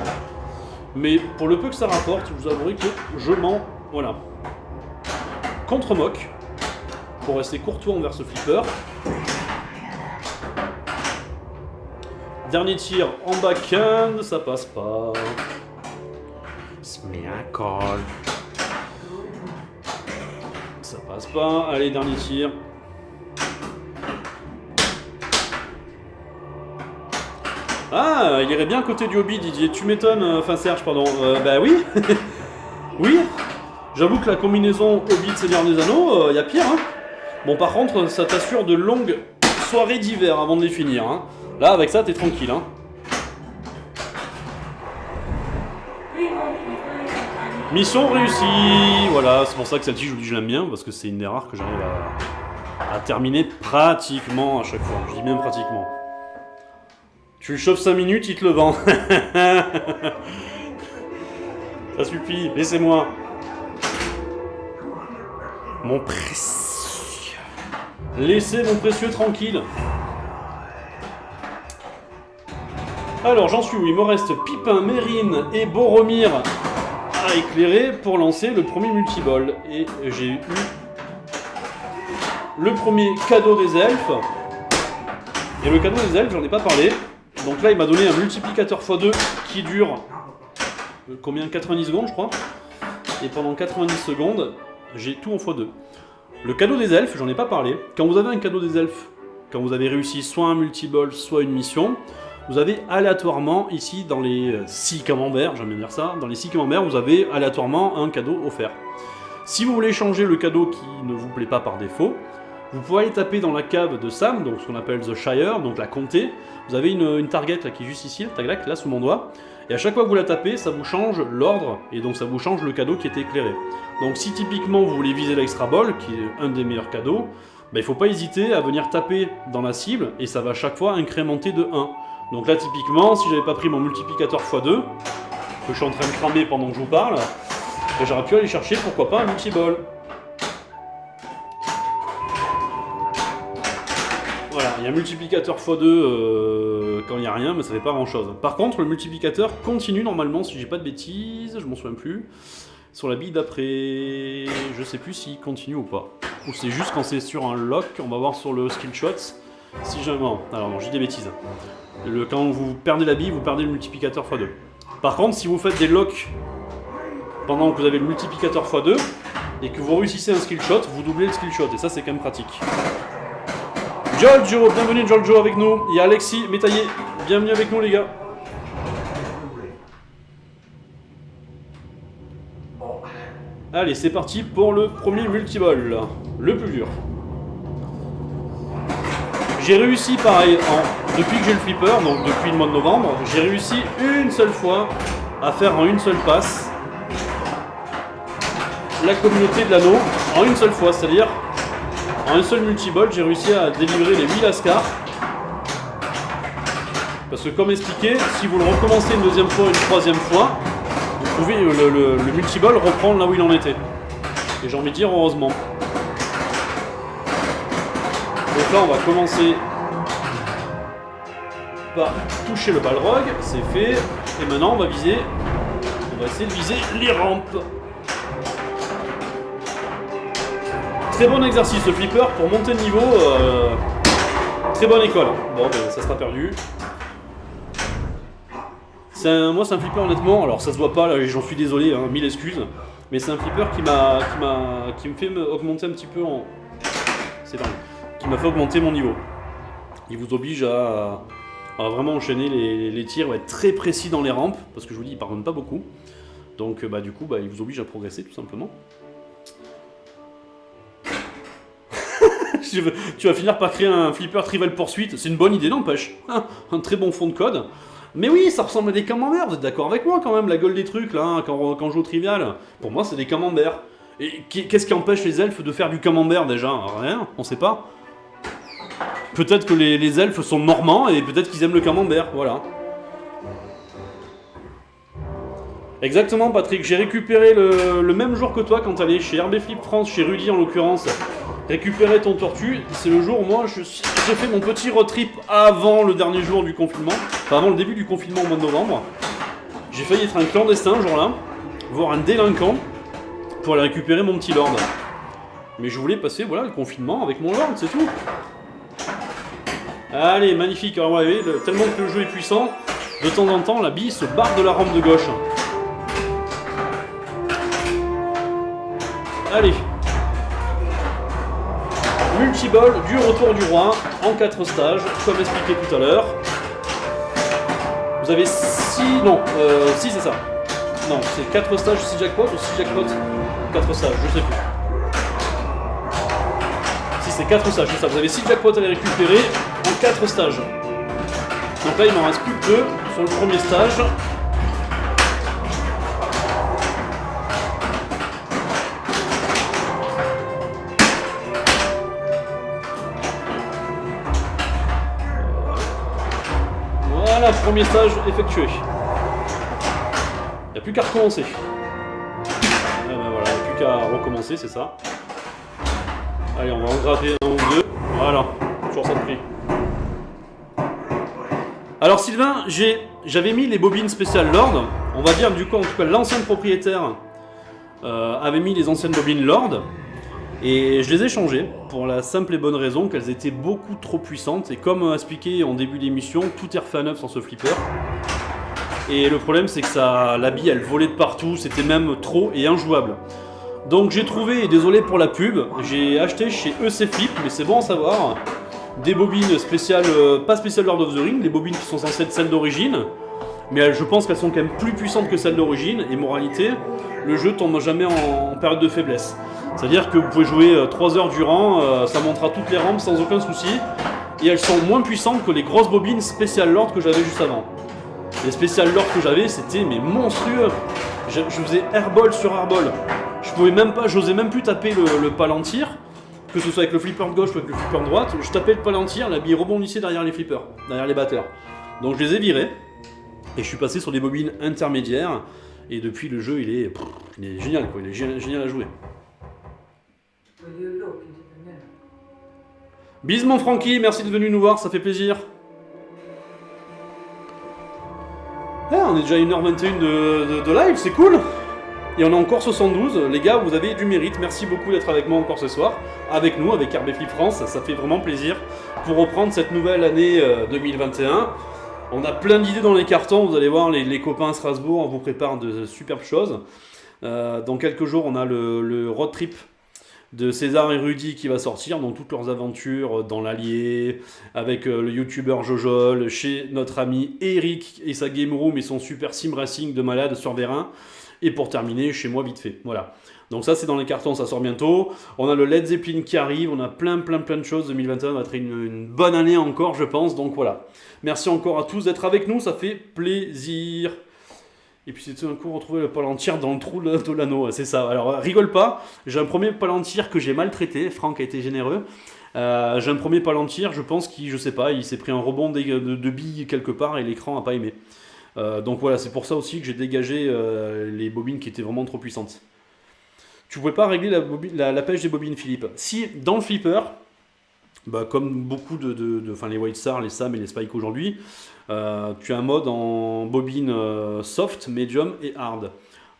Mais pour le peu que ça rapporte, vous avouerez que je m'en... Voilà. Contre-moque. Pour rester courtois envers ce flipper. Dernier tir en backhand, ça passe pas. Smeakol. Ça passe pas. Allez, dernier tir. Ah, il irait bien à côté du hobby, Didier. Tu m'étonnes, enfin Serge, pardon. Bah oui. Oui. J'avoue que la combinaison hobby de Seigneur des Anneaux, y a pire. Hein. Bon, par contre, ça t'assure de longues soirées d'hiver avant de les finir. Hein. Là, avec ça, t'es tranquille. Hein. Mission réussie. Voilà, c'est pour ça que celle-ci, je vous dis, je l'aime bien, parce que c'est une des rares que j'arrive à terminer pratiquement à chaque fois. Je dis bien pratiquement. Tu le chauffes 5 minutes, il te le vend. Ça suffit, laissez-moi. Mon précieux. Laissez mon précieux tranquille. Alors, j'en suis où? Il me reste Pipin, Mérine et Boromir à éclairer pour lancer le premier multiball. Et j'ai eu le premier cadeau des elfes. Et le cadeau des elfes, j'en ai pas parlé. Donc là, il m'a donné un multiplicateur x2 qui dure combien? 90 secondes, je crois. Et pendant 90 secondes, j'ai tout en x2. Le cadeau des elfes, j'en ai pas parlé. Quand vous avez un cadeau des elfes, quand vous avez réussi soit un multiball, soit une mission, vous avez aléatoirement, ici, dans les 6 camemberts, j'aime bien dire ça, dans les 6 camemberts, vous avez aléatoirement un cadeau offert. Si vous voulez changer le cadeau qui ne vous plaît pas par défaut, vous pouvez aller taper dans la cave de Sam, donc ce qu'on appelle The Shire, donc la comté. Vous avez une target là, qui est juste ici, tac, là sous mon doigt. Et à chaque fois que vous la tapez, ça vous change l'ordre, et donc ça vous change le cadeau qui est éclairé. Donc si typiquement vous voulez viser l'extra ball, qui est un des meilleurs cadeaux, il ne faut pas hésiter à venir taper dans la cible, et ça va à chaque fois incrémenter de 1. Donc là typiquement, si j'avais pas pris mon multiplicateur x2, que je suis en train de cramer pendant que je vous parle, j'aurais pu aller chercher pourquoi pas un multiball. Voilà, il y a un multiplicateur x2 quand il n'y a rien, mais ça fait pas grand chose. Par contre, le multiplicateur continue normalement, si j'ai pas de bêtises, je m'en souviens plus, sur la bille d'après. Je sais plus s'il continue ou pas. Ou c'est juste quand c'est sur un lock, on va voir sur le skill shots. Si jamais. Alors non, j'ai des bêtises. Quand vous perdez la bille, vous perdez le multiplicateur x2. Par contre, si vous faites des locks pendant que vous avez le multiplicateur x2 et que vous réussissez un skill shot, vous doublez le skill shot. Et ça, c'est quand même pratique. Giorgio, bienvenue Giorgio avec nous. Il y a Alexis Métaillé, bienvenue avec nous les gars. Allez, c'est parti pour le premier multiball, le plus dur. J'ai réussi pareil, depuis que j'ai le flipper, donc depuis le mois de novembre, j'ai réussi une seule fois à faire en une seule passe la communauté de l'anneau, en une seule fois, c'est-à-dire en un seul multiball, j'ai réussi à délivrer les 8 lascars Parce que comme expliqué, si vous le recommencez une deuxième fois, une troisième fois, vous pouvez le multiball reprendre là où il en était. Et j'ai envie de dire heureusement. Donc là on va commencer par toucher le balrog, c'est fait. Et maintenant on va essayer de viser les rampes. Très bon exercice ce flipper pour monter le niveau. Très bonne école. Bon ben ça sera perdu. Moi c'est un flipper honnêtement, alors ça se voit pas là, j'en suis désolé, hein, mille excuses. Mais c'est un flipper qui me fait augmenter un petit peu en... C'est dingue. Qui m'a fait augmenter mon niveau. Il vous oblige à vraiment enchaîner les tirs, à être très précis dans les rampes, parce que je vous dis, il pardonne pas beaucoup. Donc du coup, il vous oblige à progresser tout simplement. Tu vas finir par créer un flipper Trivial Pursuit, c'est une bonne idée, n'empêche. Un très bon fond de code. Mais oui, ça ressemble à des camemberts, vous êtes d'accord avec moi quand même, la gueule des trucs là, hein, quand je joue au Trivial. Pour moi, c'est des camemberts. Et qu'est-ce qui empêche les elfes de faire du camembert déjà? Rien, on sait pas. Peut-être que les elfes sont normands et peut-être qu'ils aiment le camembert, voilà. Exactement Patrick, j'ai récupéré le même jour que toi quand t'allais chez RB Flip France, chez Rudy en l'occurrence, récupérer ton tortue. C'est le jour où moi j'ai fait mon petit road trip avant le dernier jour du confinement, enfin avant le début du confinement au mois de novembre. J'ai failli être un clandestin ce jour-là, voire un délinquant, pour aller récupérer mon petit lord. Mais je voulais passer voilà, le confinement avec mon lord, c'est tout. Allez, magnifique, alors ouais, tellement que le jeu est puissant, de temps en temps la bille se barre de la rampe de gauche. Allez. Multiball du retour du roi en 4 stages, comme expliqué tout à l'heure. Vous avez 6... Non, 6 c'est ça. Non, c'est 4 stages, 6 jackpots ou 6 jackpots 4 stages, je sais plus. Si c'est 4 stages, c'est ça. Vous avez 6 jackpots à les récupérer en 4 stages. Donc là il m'en reste plus que 2 sur le premier stage. Voilà, premier stage effectué. Il n'y a plus qu'à recommencer. Ben voilà, il n'y a plus qu'à recommencer, c'est ça. Allez, on va en gratter un ou deux. Voilà, toujours ça de prix. Alors Sylvain, j'avais mis les bobines spéciales Lord. On va dire du coup, en tout cas, l'ancien propriétaire avait mis les anciennes bobines Lord. Et je les ai changées pour la simple et bonne raison qu'elles étaient beaucoup trop puissantes. Et comme expliqué en début d'émission, tout est refait à neuf sur ce flipper. Et le problème c'est que la bille elle volait de partout, c'était même trop et injouable. Donc j'ai trouvé, et désolé pour la pub, j'ai acheté chez EC Flip, mais c'est bon à savoir, des bobines spéciales, pas spéciales Lord of the Ring, des bobines qui sont censées être celles d'origine. Mais je pense qu'elles sont quand même plus puissantes que celles d'origine. Et moralité, le jeu tombe jamais en période de faiblesse. C'est-à-dire que vous pouvez jouer 3 heures durant, ça montera toutes les rampes sans aucun souci. Et elles sont moins puissantes que les grosses bobines spéciales Lord que j'avais juste avant. Les spéciales Lord que j'avais, c'était mais monstrueux. Je faisais airball sur airball. Je pouvais même pas, j'osais même plus taper le palantir, que ce soit avec le flipper de gauche ou avec le flipper de droite. Je tapais le palantir, la bille rebondissait derrière les flippers, derrière les batteurs. Donc je les ai virés. Et je suis passé sur des bobines intermédiaires. Et depuis, le jeu, il est génial, quoi. Il est génial à jouer. Bis mon Francky, merci d'être venu nous voir, ça fait plaisir. On est déjà à 1h21 de live, c'est cool. Et on a encore 72. Les gars, vous avez du mérite. Merci beaucoup d'être avec moi encore ce soir. Avec nous, avec RB Flip France. Ça fait vraiment plaisir pour reprendre cette nouvelle année 2021. On a plein d'idées dans les cartons. Vous allez voir, les copains à Strasbourg, on vous prépare de superbes choses. Dans quelques jours, on a le road trip de César et Rudy qui va sortir, donc toutes leurs aventures dans l'Allier, avec le youtubeur Jojol, chez notre ami Eric et sa game room et son super sim racing de malade sur Vérin, et pour terminer, chez moi vite fait, voilà. Donc ça c'est dans les cartons, ça sort bientôt. On a le Led Zeppelin qui arrive, on a plein de choses. 2021 va être une bonne année encore je pense, donc voilà. Merci encore à tous d'être avec nous, ça fait plaisir. Et puis c'est tout d'un coup retrouver le Palantir dans le trou de l'anneau, c'est ça. Alors rigole pas, j'ai un premier Palantir que j'ai maltraité, Franck a été généreux. J'ai un premier Palantir, je pense qu'il, je sais pas, il s'est pris un rebond de billes quelque part et l'écran a pas aimé. Donc voilà, c'est pour ça aussi que j'ai dégagé les bobines qui étaient vraiment trop puissantes. Tu pouvais pas régler la pêche des bobines, Philippe. Si, dans le flipper, bah, comme beaucoup enfin, les White Star, les Sam et les Spike aujourd'hui, tu as un mode en bobine soft, medium et hard.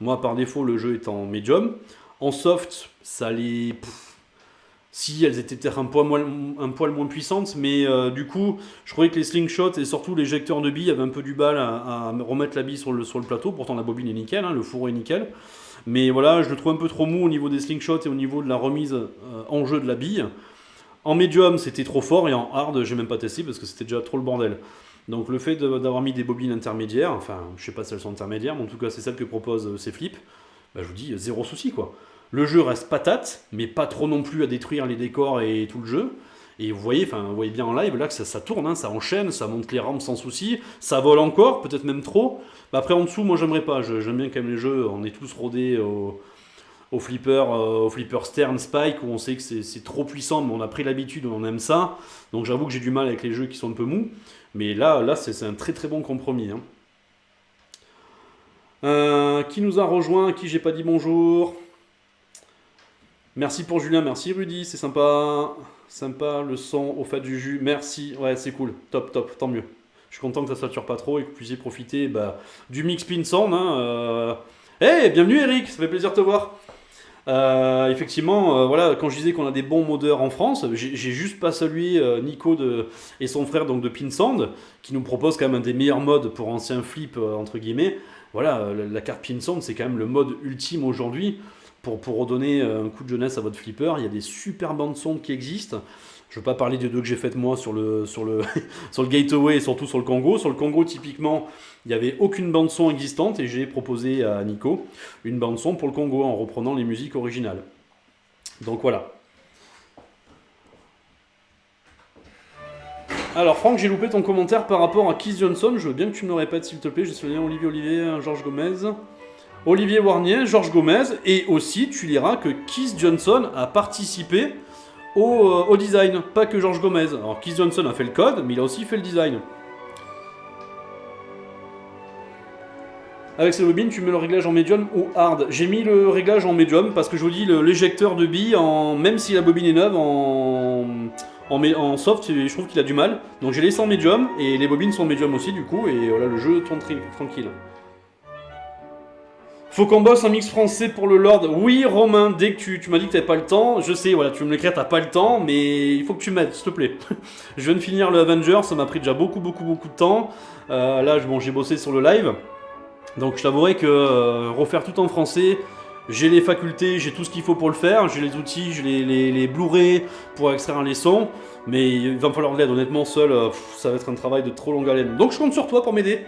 Moi, par défaut, le jeu est en medium. En soft, ça les... Si, elles étaient peut-être un poil moins puissantes, mais du coup, je croyais que les slingshots et surtout l'éjecteur de billes avaient un peu du mal à remettre la bille sur le plateau. Pourtant, la bobine est nickel, hein, le fourreau est nickel. Mais voilà, je le trouve un peu trop mou au niveau des slingshots et au niveau de la remise en jeu de la bille. En medium, c'était trop fort, et en hard, j'ai même pas testé parce que c'était déjà trop le bordel. Donc le fait d'avoir mis des bobines intermédiaires, enfin, je sais pas si elles sont intermédiaires, mais en tout cas, c'est celle que proposent ces flips, bah, je vous dis, zéro souci, quoi. Le jeu reste patate, mais pas trop non plus à détruire les décors et tout le jeu. Et vous voyez bien en live là que ça tourne, hein, ça enchaîne, ça monte les rampes sans souci, ça vole encore, peut-être même trop. Bah après en dessous, moi j'aimerais pas, j'aime bien quand même les jeux, on est tous rodés au flipper Stern Spike où on sait que c'est trop puissant, mais on a pris l'habitude, on aime ça. Donc j'avoue que j'ai du mal avec les jeux qui sont un peu mous, mais là c'est un très très bon compromis. Hein. Qui nous a rejoint, à qui j'ai pas dit bonjour. Merci pour Julien, merci Rudy, c'est sympa. Sympa le son au fait du jus, merci, ouais c'est cool, top, tant mieux. Je suis content que ça sature pas trop et que vous puissiez profiter du mix pin sound. Hein, Hey, bienvenue Eric, ça fait plaisir de te voir. Effectivement, voilà, quand je disais qu'on a des bons modeurs en France, j'ai juste pas salué Nico et son frère donc de Pinsand, qui nous propose quand même un des meilleurs modes pour anciens flip entre guillemets. Voilà, la carte Pinsand, c'est quand même le mode ultime aujourd'hui pour redonner un coup de jeunesse à votre flipper. Il y a des super bandes son qui existent. Je ne veux pas parler des deux que j'ai faites moi sur le sur le Gateway et surtout sur le Congo. Sur le Congo, typiquement, il n'y avait aucune bande-son existante et j'ai proposé à Nico une bande-son pour le Congo en reprenant les musiques originales. Donc voilà. Alors Franck, j'ai loupé ton commentaire par rapport à Keith Johnson. Je veux bien que tu me le répètes s'il te plaît. J'ai souligné Olivier, Georges Gomez. Olivier Warnier, Georges Gomez. Et aussi, tu liras que Keith Johnson a participé au design, pas que Georges Gomez. Alors Keith Johnson a fait le code, mais il a aussi fait le design. Avec ces bobines, tu mets le réglage en medium ou hard. J'ai mis le réglage en medium parce que je vous dis, l'éjecteur de billes, même si la bobine est neuve, en soft, je trouve qu'il a du mal. Donc j'ai laissé en medium et les bobines sont en medium aussi du coup, et voilà, le jeu tourne tranquille. Faut qu'on bosse un mix français pour le Lord. Oui, Romain, dès que tu m'as dit que t'avais pas le temps, je sais, voilà, tu me l'écris, t'as pas le temps, mais il faut que tu m'aides, s'il te plaît. Je viens de finir le Avenger, ça m'a pris déjà beaucoup de temps. Là, j'ai bossé sur le live. Donc je t'avouerai que refaire tout en français, j'ai les facultés, j'ai tout ce qu'il faut pour le faire, j'ai les outils, j'ai les Blu-ray pour extraire les sons, mais il va me falloir de l'aide, honnêtement, seul, ça va être un travail de trop longue haleine. Donc je compte sur toi pour m'aider.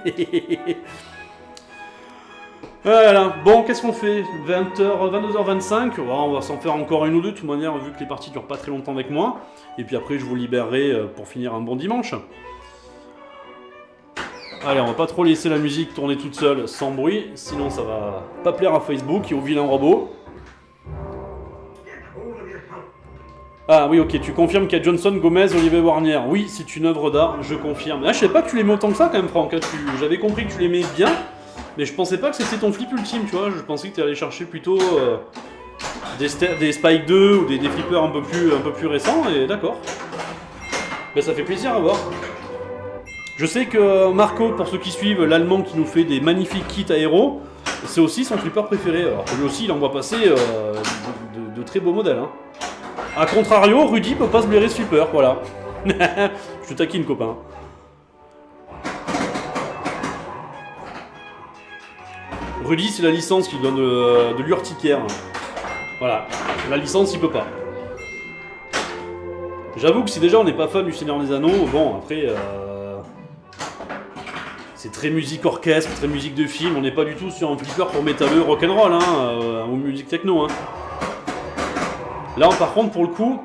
Voilà, bon, qu'est-ce qu'on fait 22h25, on va s'en faire encore une ou deux, de toute manière, vu que les parties durent pas très longtemps avec moi. Et puis après, je vous libérerai pour finir un bon dimanche. Allez, on va pas trop laisser la musique tourner toute seule, sans bruit, sinon ça va pas plaire à Facebook et aux vilains robots. Ah oui, ok, tu confirmes qu'il y a Johnson, Gomez, Olivier Warnier. Oui, c'est une œuvre d'art, je confirme. Ah, je savais pas que tu l'aimais autant que ça quand même, Franck. J'avais compris que tu l'aimais bien. Mais je pensais pas que c'était ton flip ultime, tu vois, je pensais que tu allais chercher plutôt des Spike 2 ou des flippers un peu plus récents, et d'accord. Ben ça fait plaisir à voir. Je sais que Marco, pour ceux qui suivent, l'allemand qui nous fait des magnifiques kits aéro, c'est aussi son flipper préféré, alors que lui aussi il envoie passer de très beaux modèles. Hein. A contrario, Rudy peut pas se blairer ce flipper, voilà. Je te taquine, copain. Rudy, c'est la licence qui donne de l'urticaire. Voilà, la licence, il peut pas. J'avoue que si déjà on n'est pas fan du Seigneur des Anneaux, bon, après... c'est très musique orchestre, très musique de film, on n'est pas du tout sur un flipper pour métalleux rock'n'roll, hein, ou musique techno. Hein. Là, par contre, pour le coup,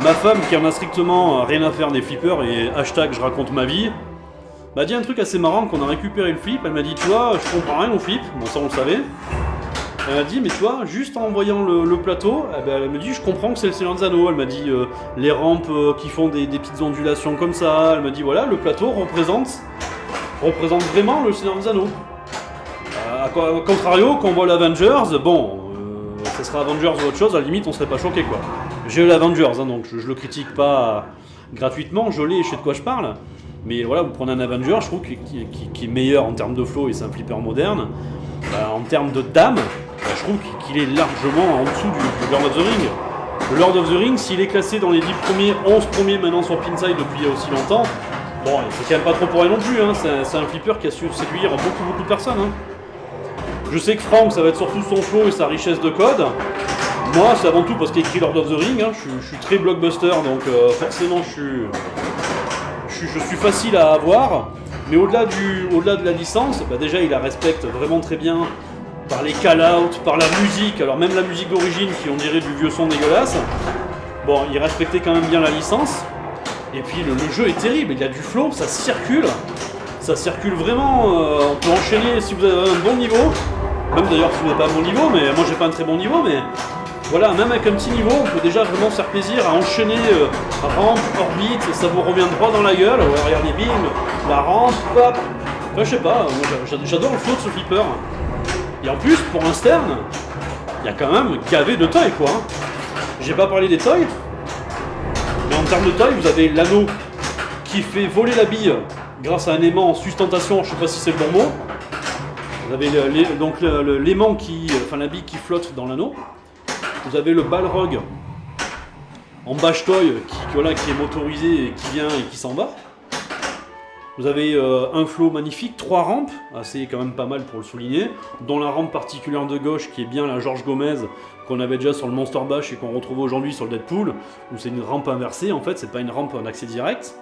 ma femme qui en a strictement rien à faire des flippers, et hashtag je raconte ma vie, m'a dit un truc assez marrant qu'on a récupéré le flip. Elle m'a dit, tu vois, je comprends rien au flip. Bon, ça on le savait. Elle m'a dit, mais tu vois, juste en voyant le plateau, eh ben, elle me dit, je comprends que c'est le Seigneur des Anneaux. Elle m'a dit, les rampes qui font des petites ondulations comme ça. Elle m'a dit, voilà, le plateau représente vraiment le Seigneur des Anneaux. A contrario, quand on voit l'Avengers, bon, ça sera Avengers ou autre chose, à la limite, on serait pas choqué, quoi. J'ai eu l'Avengers, hein, donc je le critique pas gratuitement, je l'ai, je sais de quoi je parle. Mais voilà, vous prenez un Avenger, je trouve qui est meilleur en termes de flow et c'est un flipper moderne. En termes de dame, je trouve qu'il est largement en dessous du Lord of the Ring. Le Lord of the Ring, s'il est classé dans les 10 premiers, 11 premiers maintenant sur Pinside depuis aussi longtemps, bon, c'est quand même pas trop pour elle non plus, hein. C'est un flipper qui a su séduire beaucoup de personnes. Hein. Je sais que Franck, ça va être surtout son flow et sa richesse de code. Moi, c'est avant tout parce qu'il écrit Lord of the Ring, hein. Je suis très blockbuster, donc forcément je suis facile à avoir. Mais au-delà de la licence, bah déjà il la respecte vraiment très bien par les call-outs, par la musique, alors même la musique d'origine qui on dirait du vieux son dégueulasse. Bon, il respectait quand même bien la licence. Et puis le jeu est terrible, il y a du flow, ça circule vraiment, on peut enchaîner si vous avez un bon niveau, même d'ailleurs si vous n'avez pas un bon niveau, mais moi j'ai pas un très bon niveau, mais voilà, même avec un petit niveau, on peut déjà vraiment se faire plaisir à enchaîner rampe, orbite, ça vous revient droit dans la gueule, ouais, regardez, bim, la rampe, hop, enfin, je sais pas, moi j'adore le flow de ce flipper. Et en plus, pour un Stern, il y a quand même gavé de toys, quoi. J'ai pas parlé des toys, mais en termes de toys, vous avez l'anneau qui fait voler la bille grâce à un aimant en sustentation, je sais pas si c'est le bon mot. Vous avez donc l'aimant enfin la bille qui flotte dans l'anneau. Vous avez le Balrog en bash toy qui est motorisé et qui vient et qui s'en va. Vous avez un flow magnifique, 3 rampes, c'est quand même pas mal pour le souligner, dont la rampe particulière de gauche qui est bien la George Gomez qu'on avait déjà sur le Monster Bash et qu'on retrouve aujourd'hui sur le Deadpool, où c'est une rampe inversée en fait, c'est pas une rampe en accès direct.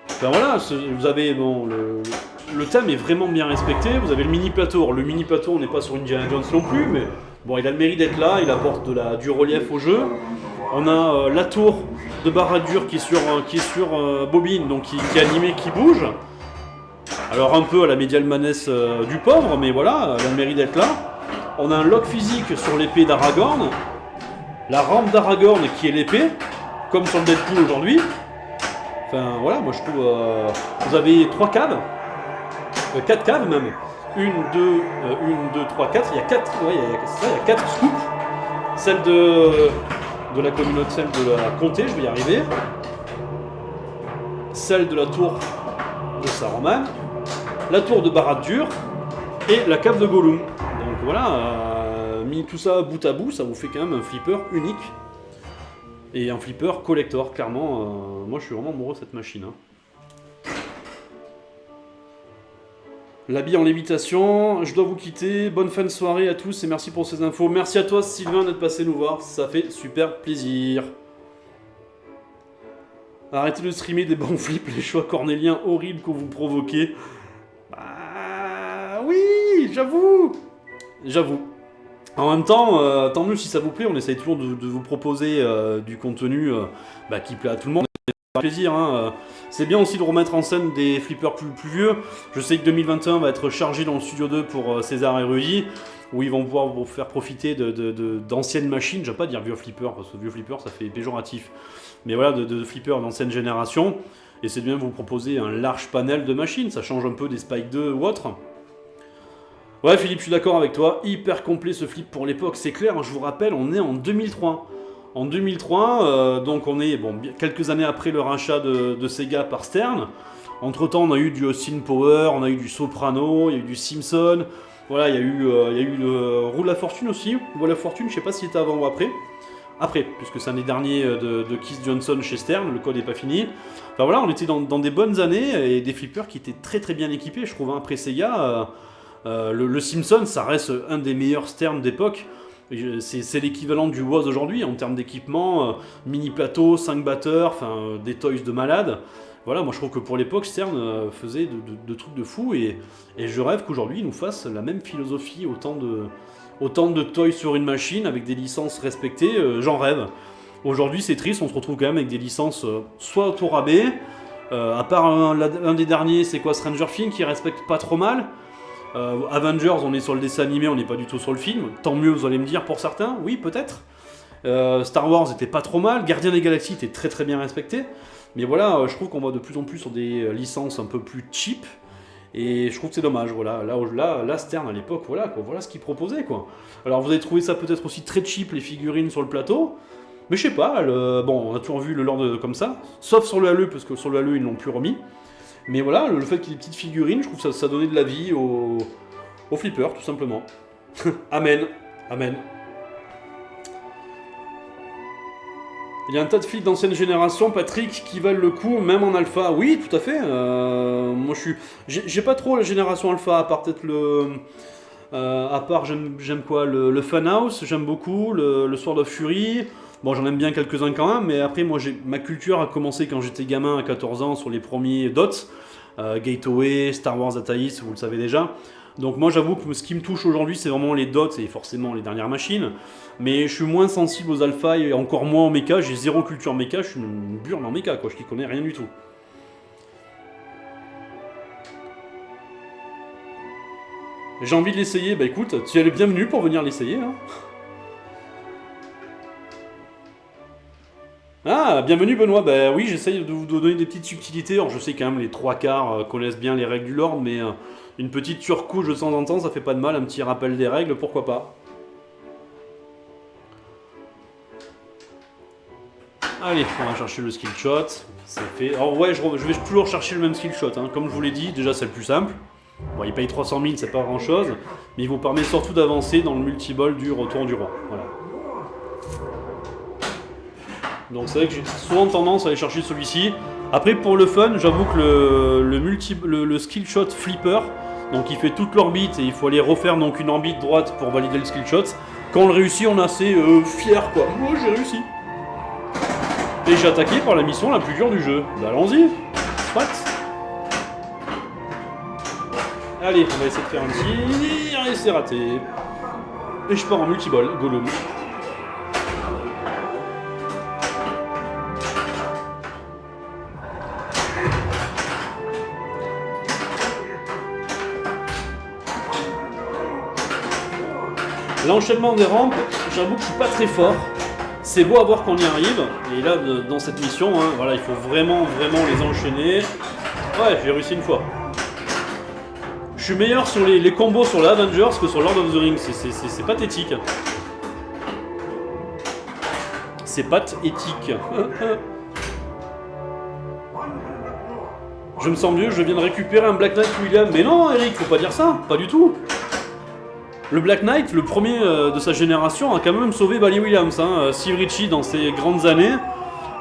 Enfin voilà, vous avez bon, le thème est vraiment bien respecté, vous avez le mini plateau. Le mini plateau, on n'est pas sur Indiana Jones non plus, mais bon, il a le mérite d'être là, il apporte du relief au jeu. On a la tour de Barad-dûr qui est sur bobine, donc qui est animée, qui bouge. Alors un peu à la médial manesse du pauvre, mais voilà, elle a le mérite d'être là. On a un lock physique sur l'épée d'Aragorn, la rampe d'Aragorn qui est l'épée, comme sur le Deadpool aujourd'hui. Enfin voilà, moi je trouve. Vous avez 3 caves, 4 caves même. 1, 2, 3, 4. Il y a 4, ouais, il y a 4 scoops. Celle de la communauté, celle de la comté, je vais y arriver. Celle de la tour de Saruman, la tour de Barad-dûr et la cave de Gollum. Donc voilà, mis tout ça bout à bout, ça vous fait quand même un flipper unique. Et un flipper collector, clairement, moi je suis vraiment amoureux de cette machine. Hein. L'habit en lévitation, je dois vous quitter, bonne fin de soirée à tous et merci pour ces infos. Merci à toi Sylvain d'être passé nous voir, ça fait super plaisir. Arrêtez de streamer des bons flips, les choix cornéliens horribles que vous provoquez. Bah oui, j'avoue. En même temps, tant mieux si ça vous plaît, on essaye toujours de vous proposer du contenu qui plaît à tout le monde. C'est plaisir, hein. C'est bien aussi de remettre en scène des flippers plus vieux. Je sais que 2021 va être chargé dans le Studio 2 pour César et Rudy, où ils vont pouvoir vous faire profiter d'anciennes machines. Je ne vais pas dire vieux flippers, parce que vieux flippers ça fait péjoratif. Mais voilà, de flippers d'ancienne génération. Et c'est bien de vous proposer un large panel de machines, ça change un peu des Spike 2 ou autres. Ouais Philippe, je suis d'accord avec toi, hyper complet ce flip pour l'époque, c'est clair, hein, je vous rappelle, on est en 2003. En 2003, donc on est quelques années après le rachat de Sega par Stern. Entre temps, on a eu du Austin Power, on a eu du Soprano, il y a eu du Simpson. Voilà, il y a eu le Roue de la Fortune aussi. Roue de la Fortune, je sais pas si c'était avant ou après. Après, puisque c'est un des derniers de Keith Johnson chez Stern, le code n'est pas fini. Enfin voilà, on était dans des bonnes années et des flippers qui étaient très très bien équipés, je trouve, hein. Après Sega. Le Simpson, ça reste un des meilleurs Stern d'époque. C'est l'équivalent du WOZ aujourd'hui en termes d'équipement, mini plateau, 5 batteurs, des toys de malade. Voilà, moi je trouve que pour l'époque, Stern faisait de trucs de fou et je rêve qu'aujourd'hui ils nous fassent la même philosophie, autant de toys sur une machine avec des licences respectées, j'en rêve. Aujourd'hui c'est triste, on se retrouve quand même avec des licences soit au rabais, À part un des derniers, c'est quoi, Stranger Things, qui respecte pas trop mal. Avengers, on est sur le dessin animé, on n'est pas du tout sur le film. Tant mieux, vous allez me dire, pour certains, oui, peut-être. Star Wars était pas trop mal. Gardien des Galaxies était très très bien respecté. Mais voilà, je trouve qu'on va de plus en plus sur des licences un peu plus cheap. Et je trouve que c'est dommage, voilà. Là, Stern à l'époque, voilà, quoi, voilà ce qu'il proposait, quoi. Alors vous avez trouvé ça peut-être aussi très cheap, les figurines sur le plateau. Mais je sais pas, bon, on a toujours vu le Lord comme ça. Sauf sur le HALE, parce que sur le HALE, ils l'ont plus remis. Mais voilà, le fait qu'il y ait des petites figurines, je trouve que ça donnait de la vie au flipper, tout simplement. Amen. Amen. Il y a un tas de flics d'ancienne génération, Patrick, qui valent le coup, même en alpha. Oui, tout à fait. Moi, j'ai pas trop la génération alpha, à part peut-être à part, j'aime quoi, le Funhouse, j'aime beaucoup, le Sword of Fury. Bon, j'en aime bien quelques-uns quand même, mais après, moi, ma culture a commencé quand j'étais gamin à 14 ans sur les premiers DOTS. Gateway, Star Wars Ataïs, vous le savez déjà. Donc moi j'avoue que ce qui me touche aujourd'hui c'est vraiment les dots et forcément les dernières machines. Mais je suis moins sensible aux alphas et encore moins en méca, j'ai zéro culture méca, je suis une burne en méca quoi, je n'y connais rien du tout. J'ai envie de l'essayer, bah écoute, tu es le bienvenu pour venir l'essayer. Hein. Ah, bienvenue Benoît, bah oui j'essaye de vous donner des petites subtilités, alors je sais quand même les trois quarts connaissent bien les règles du lore, mais une petite surcouche de temps en temps ça fait pas de mal, un petit rappel des règles, pourquoi pas. Allez, on va chercher le skill shot, c'est fait. Alors ouais, je vais toujours chercher le même skill shot, hein. Comme je vous l'ai dit, déjà c'est le plus simple. Bon, il paye 300 000, c'est pas grand chose, mais il vous permet surtout d'avancer dans le multi-ball du retour du roi, voilà. Donc c'est vrai que j'ai souvent tendance à aller chercher celui-ci. Après pour le fun, j'avoue que le skill shot flipper, donc il fait toute l'orbite et il faut aller refaire donc une orbite droite pour valider le skill shot. Quand on le réussit, on est assez fier quoi. Moi j'ai réussi. Et j'ai attaqué par la mission la plus dure du jeu. Bah allons-y. Soit. Allez, on va essayer de faire un petit. Allez, c'est raté. Et je pars en multiball, Gollum. L'enchaînement des rampes, j'avoue que je suis pas très fort. C'est beau à voir qu'on y arrive. Et là, dans cette mission, hein, voilà, il faut vraiment les enchaîner. Ouais, j'ai réussi une fois. Je suis meilleur sur les combos sur la Avengers que sur Lord of the Rings. C'est pathétique. C'est pathétique. Je me sens mieux, je viens de récupérer un Black Knight William. Mais non, Eric, faut pas dire ça, pas du tout. Le Black Knight, le premier de sa génération, a quand même sauvé Bally Williams. Hein. Steve Ritchie, dans ses grandes années,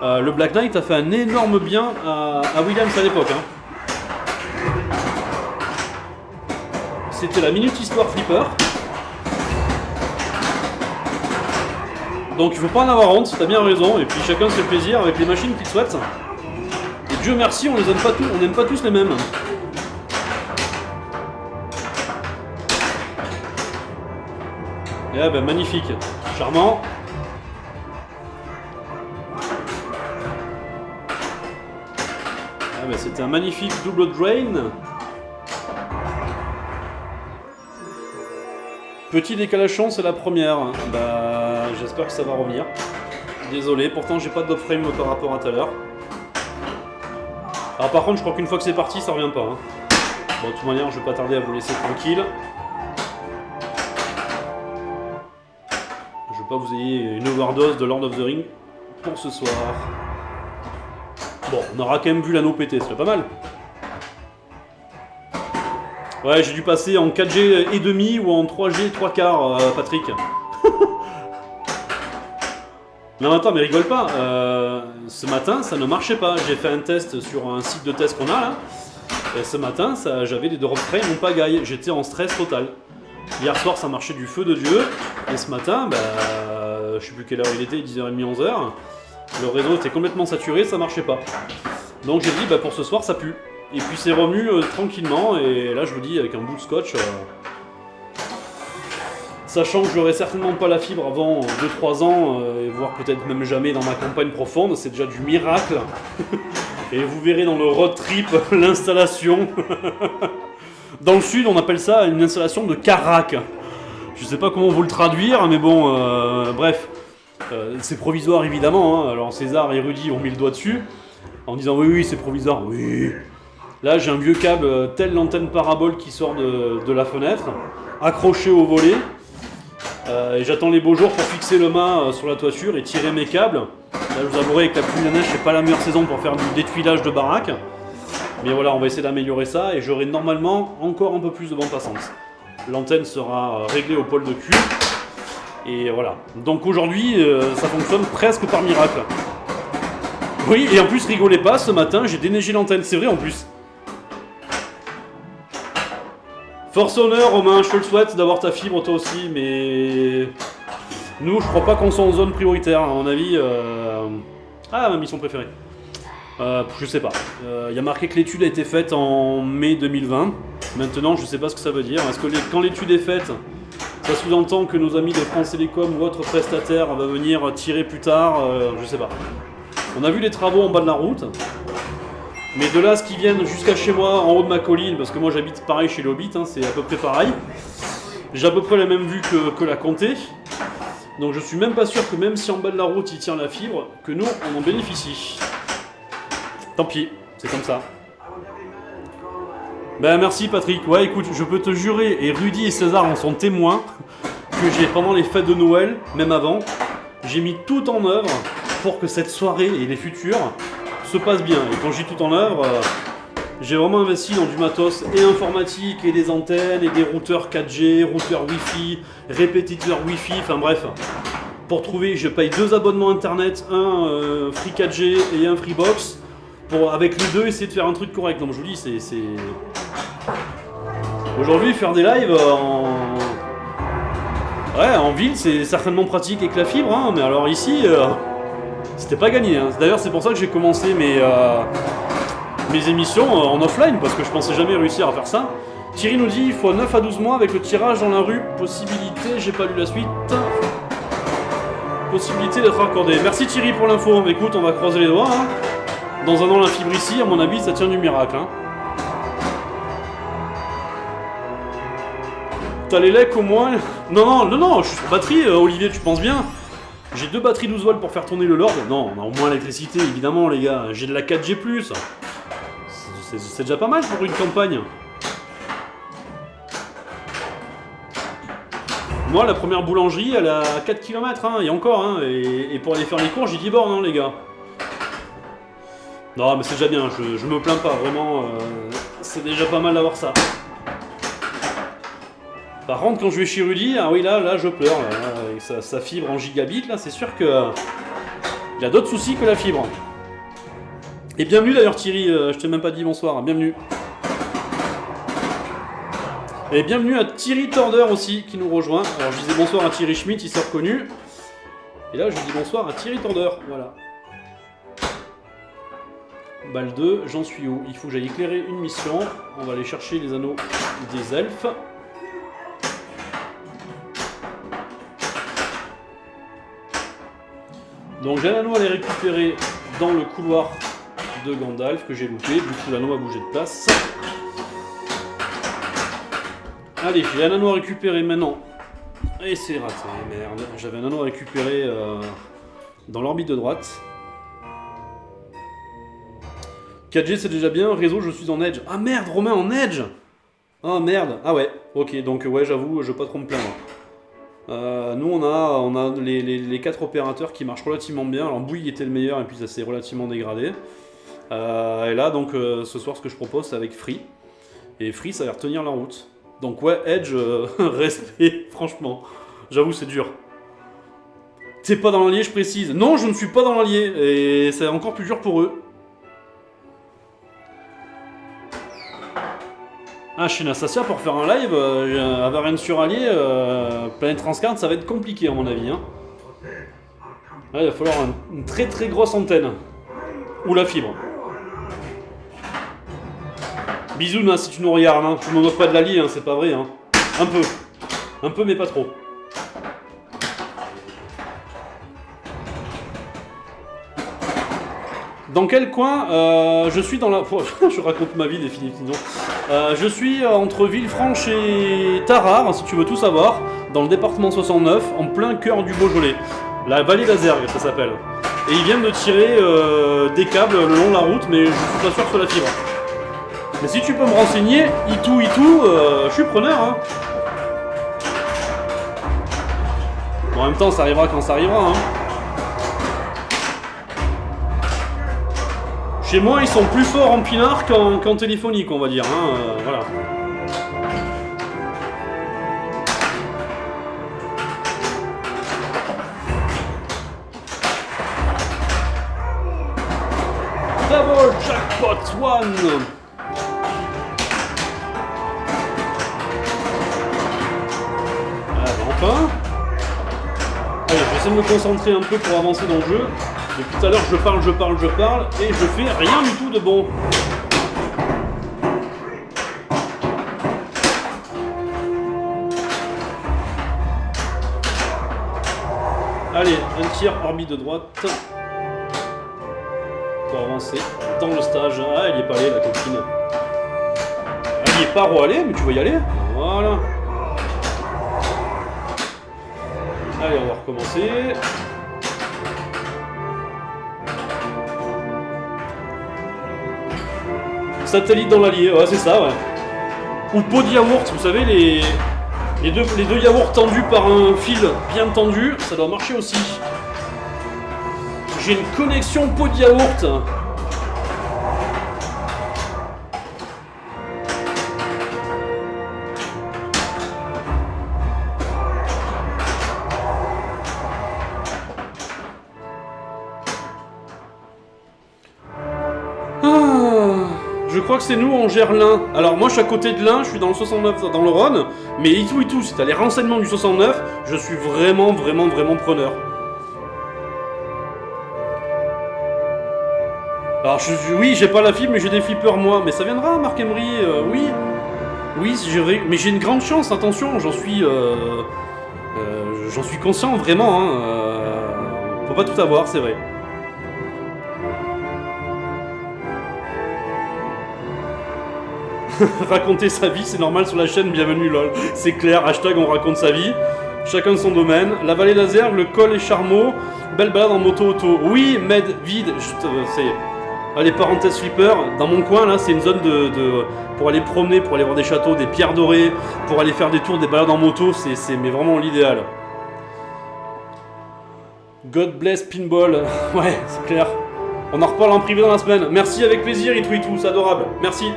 le Black Knight a fait un énorme bien à Williams à l'époque. Hein. C'était la Minute Histoire Flipper. Donc il faut pas en avoir honte, t'as bien raison, et puis chacun se fait plaisir avec les machines qu'il souhaite. Et Dieu merci, on les aime pas tous, on n'aime pas tous les mêmes. Eh ben magnifique, charmant. Ah ben c'était un magnifique double drain. Petit décalachon, c'est la première. Bah j'espère que ça va revenir. Désolé, pourtant j'ai pas de drop frame par rapport à tout à l'heure. Alors par contre je crois qu'une fois que c'est parti ça revient pas. Hein. Bon de toute manière je vais pas tarder à vous laisser tranquille. Pas vous ayez une overdose de Lord of the Rings pour ce soir. Bon, on aura quand même vu l'anneau péter, c'est pas mal. Ouais, j'ai dû passer en 4G et demi ou en 3G 3 quarts, Patrick. Non attends, mais rigole pas. Ce matin, ça ne marchait pas. J'ai fait un test sur un site de test qu'on a là. Et ce matin, j'avais des drop frames en pagaille. J'étais en stress total. Hier soir ça marchait du feu de Dieu, et ce matin, bah, je sais plus quelle heure il était, 10h30, 11h, le réseau était complètement saturé, ça marchait pas. Donc j'ai dit, bah, pour ce soir ça pue. Et puis c'est revenu tranquillement, et là je vous dis, avec un bout de scotch, sachant que j'aurai certainement pas la fibre avant 2-3 ans, et voire peut-être même jamais dans ma campagne profonde, c'est déjà du miracle. Et vous verrez dans le road trip l'installation. Dans le sud, on appelle ça une installation de carac. Je sais pas comment vous le traduire, mais bon, bref. C'est provisoire évidemment, hein. Alors César et Rudy ont mis le doigt dessus, en disant oui, c'est provisoire, oui. Là j'ai un vieux câble, telle l'antenne parabole qui sort de la fenêtre, accroché au volet. Et j'attends les beaux jours pour fixer le mât sur la toiture et tirer mes câbles. Là je vous avouerai que la pluie de la neige c'est pas la meilleure saison pour faire du détuilage de baraque. Mais voilà, on va essayer d'améliorer ça et j'aurai normalement encore un peu plus de bande passante. L'antenne sera réglée au pôle de cul. Et voilà. Donc aujourd'hui, ça fonctionne presque par miracle. Oui, et en plus, rigolez pas, ce matin, j'ai déneigé l'antenne. C'est vrai en plus. Force honneur, Romain, je te le souhaite d'avoir ta fibre toi aussi, mais... Nous, je crois pas qu'on soit en zone prioritaire, à mon avis. Ah, ma mission préférée. Je sais pas. Il y a marqué que l'étude a été faite en mai 2020. Maintenant, je sais pas ce que ça veut dire. Est-ce que quand l'étude est faite, ça sous-entend que nos amis de France Télécom ou autres prestataires va venir tirer plus tard, je sais pas. On a vu les travaux en bas de la route, mais de là à ce qu'ils viennent jusqu'à chez moi, en haut de ma colline, parce que moi j'habite pareil chez l'Hobbit, hein, c'est à peu près pareil. J'ai à peu près la même vue que la Comté, donc je suis même pas sûr que même si en bas de la route il tient la fibre, que nous on en bénéficie. Tant pis, c'est comme ça. Ben merci Patrick, ouais écoute, je peux te jurer, et Rudy et César en sont témoins, que j'ai pendant les fêtes de Noël, même avant, j'ai mis tout en œuvre pour que cette soirée et les futures se passent bien. Et quand je dis tout en œuvre, j'ai vraiment investi dans du matos et informatique, et des antennes, et des routeurs 4G, routeurs Wi-Fi, répétiteurs Wi-Fi, enfin bref. Pour trouver, je paye 2 abonnements internet, un Free 4G et un Freebox, pour avec les deux essayer de faire un truc correct. Donc je vous dis, c'est... Aujourd'hui, faire des lives en ville, c'est certainement pratique avec la fibre, hein, mais alors ici, c'était pas gagné. Hein. D'ailleurs, c'est pour ça que j'ai commencé mes émissions en offline, parce que je pensais jamais réussir à faire ça. Thierry nous dit, il faut 9 à 12 mois avec le tirage dans la rue. Possibilité, j'ai pas lu la suite. Possibilité d'être accordé. Merci Thierry pour l'info. Écoute, on va croiser les doigts. Hein. Dans un an, la fibre ici, à mon avis, ça tient du miracle. Hein. T'as les lecs au moins? Non, je suis sur batterie, Olivier, tu penses bien? J'ai 2 batteries 12 volts pour faire tourner le Lord. Non, on a au moins l'électricité, évidemment, les gars. J'ai de la 4G+. C'est déjà pas mal pour une campagne. Moi, la première boulangerie, elle a 4 km, hein, et encore, hein, et pour aller faire les cours, j'ai 10 bornes, hein, les gars. Non, mais c'est déjà bien, je me plains pas, vraiment, c'est déjà pas mal d'avoir ça. Par contre, quand je vais chez Rudy, ah oui, là je pleure, là, avec sa fibre en gigabit, là, c'est sûr que il a d'autres soucis que la fibre. Et bienvenue d'ailleurs Thierry, je t'ai même pas dit bonsoir, bienvenue. Et bienvenue à Thierry Torder aussi, qui nous rejoint. Alors je disais bonsoir à Thierry Schmitt, il s'est reconnu. Et là, je dis bonsoir à Thierry Torder, voilà. Balle 2, j'en suis où? Il faut que j'aille éclairer une mission. On va aller chercher les anneaux des elfes. Donc j'ai un anneau à aller récupérer dans le couloir de Gandalf que j'ai loupé. Du coup, l'anneau a bougé de place. Allez, j'ai un anneau à récupérer maintenant. Et c'est raté, merde. J'avais un anneau à récupérer dans l'orbite de droite. 4G c'est déjà bien, réseau je suis en Edge. Ah merde, Romain en Edge. Ah merde, ah ouais, ok, donc ouais j'avoue, je vais pas trop me plaindre. Nous on a les 4 opérateurs qui marchent relativement bien. Alors Bouygues était le meilleur et puis ça s'est relativement dégradé. Et là donc ce soir ce que je propose c'est avec Free. Et Free ça va retenir la route. Donc ouais, Edge, respect, franchement. J'avoue c'est dur. T'es pas dans l'Allier, je précise. Non, je ne suis pas dans l'Allier. Et c'est encore plus dur pour eux. Ah, chez Nastasia, pour faire un live, à Varennes-sur-Allier, Planète Transcard, ça va être compliqué à mon avis. Hein. Là, il va falloir une très très grosse antenne. Ou la fibre. Bisous, Nas, si tu nous regardes. Hein. Tu ne me moques pas de l'Allier, hein, c'est pas vrai. Hein. Un peu. Un peu, mais pas trop. Dans quel coin je suis dans la... je raconte ma vie définitivement. Je suis entre Villefranche et Tarare, si tu veux tout savoir, dans le département 69, en plein cœur du Beaujolais. La vallée d'Azergues, ça s'appelle. Et ils viennent de tirer des câbles le long de la route, mais je suis pas sûr que ce soit la fibre. Mais si tu peux me renseigner, Itou, je suis preneur. Hein. Bon, en même temps, ça arrivera quand ça arrivera. Hein. Chez moi, ils sont plus forts en pinard qu'en téléphonique, on va dire. Hein. Voilà. Double jackpot one. Enfin. Allez, je vais essayer de me concentrer un peu pour avancer dans le jeu. Depuis tout à l'heure, je parle, et je fais rien du tout de bon. Allez, un tir orbite de droite. Pour avancer dans le stage. Ah, elle y est pas allée, la copine. Elle y est pas allée, mais tu vas y aller. Voilà. Allez, on va recommencer. Satellite dans l'allié, ouais, c'est ça, ouais. Ou pot de yaourt, vous savez, les deux yaourts tendus par un fil bien tendu, ça doit marcher aussi. J'ai une connexion pot de yaourt. Je crois que c'est nous, on gère l'Ain. Alors moi je suis à côté de l'Ain, je suis dans le 69, dans le Rhône. Mais Itou, si t'as les renseignements du 69, je suis vraiment preneur. Alors oui, j'ai pas la fibre, mais j'ai des flippers moi. Mais ça viendra, Marc Emery, oui. Oui, mais j'ai une grande chance, attention, j'en suis conscient vraiment. Hein, faut pas tout avoir, c'est vrai. Raconter sa vie, c'est normal sur la chaîne, bienvenue lol. C'est clair, hashtag on raconte sa vie. Chacun son domaine. La vallée d'Azergues, le col et Charmeau. Belle balade en moto-auto. Oui, med, vide. C'est... Allez, parenthèse flipper. Dans mon coin, là, c'est une zone pour aller promener, pour aller voir des châteaux, des pierres dorées, pour aller faire des tours, des balades en moto. C'est mais vraiment l'idéal. God bless Pinball. Ouais, c'est clair. On en reparle en privé dans la semaine. Merci, avec plaisir, Itou, c'est adorable. Merci.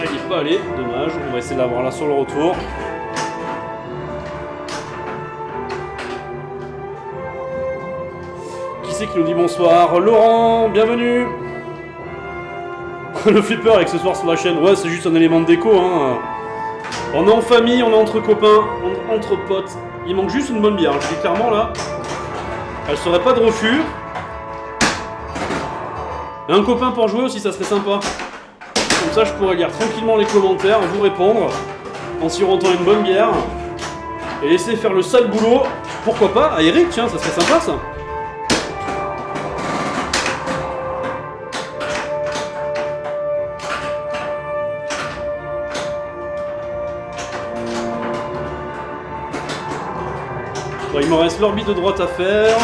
Elle n'y est pas allée, dommage. On va essayer de l'avoir là sur le retour. Qui c'est qui nous dit bonsoir? Laurent, bienvenue. Le flipper accessoire sur la chaîne, ouais, c'est juste un élément de déco. Hein. On est en famille, on est entre copains, entre potes. Il manque juste une bonne bière, je dis clairement là. Elle serait pas de refus. Et un copain pour jouer aussi, ça serait sympa. Comme ça, je pourrais lire tranquillement les commentaires, vous répondre, en sirotant une bonne bière, et laisser faire le sale boulot. Pourquoi pas à Eric, tiens, ça serait sympa ça. Bon, il me reste l'orbite de droite à faire,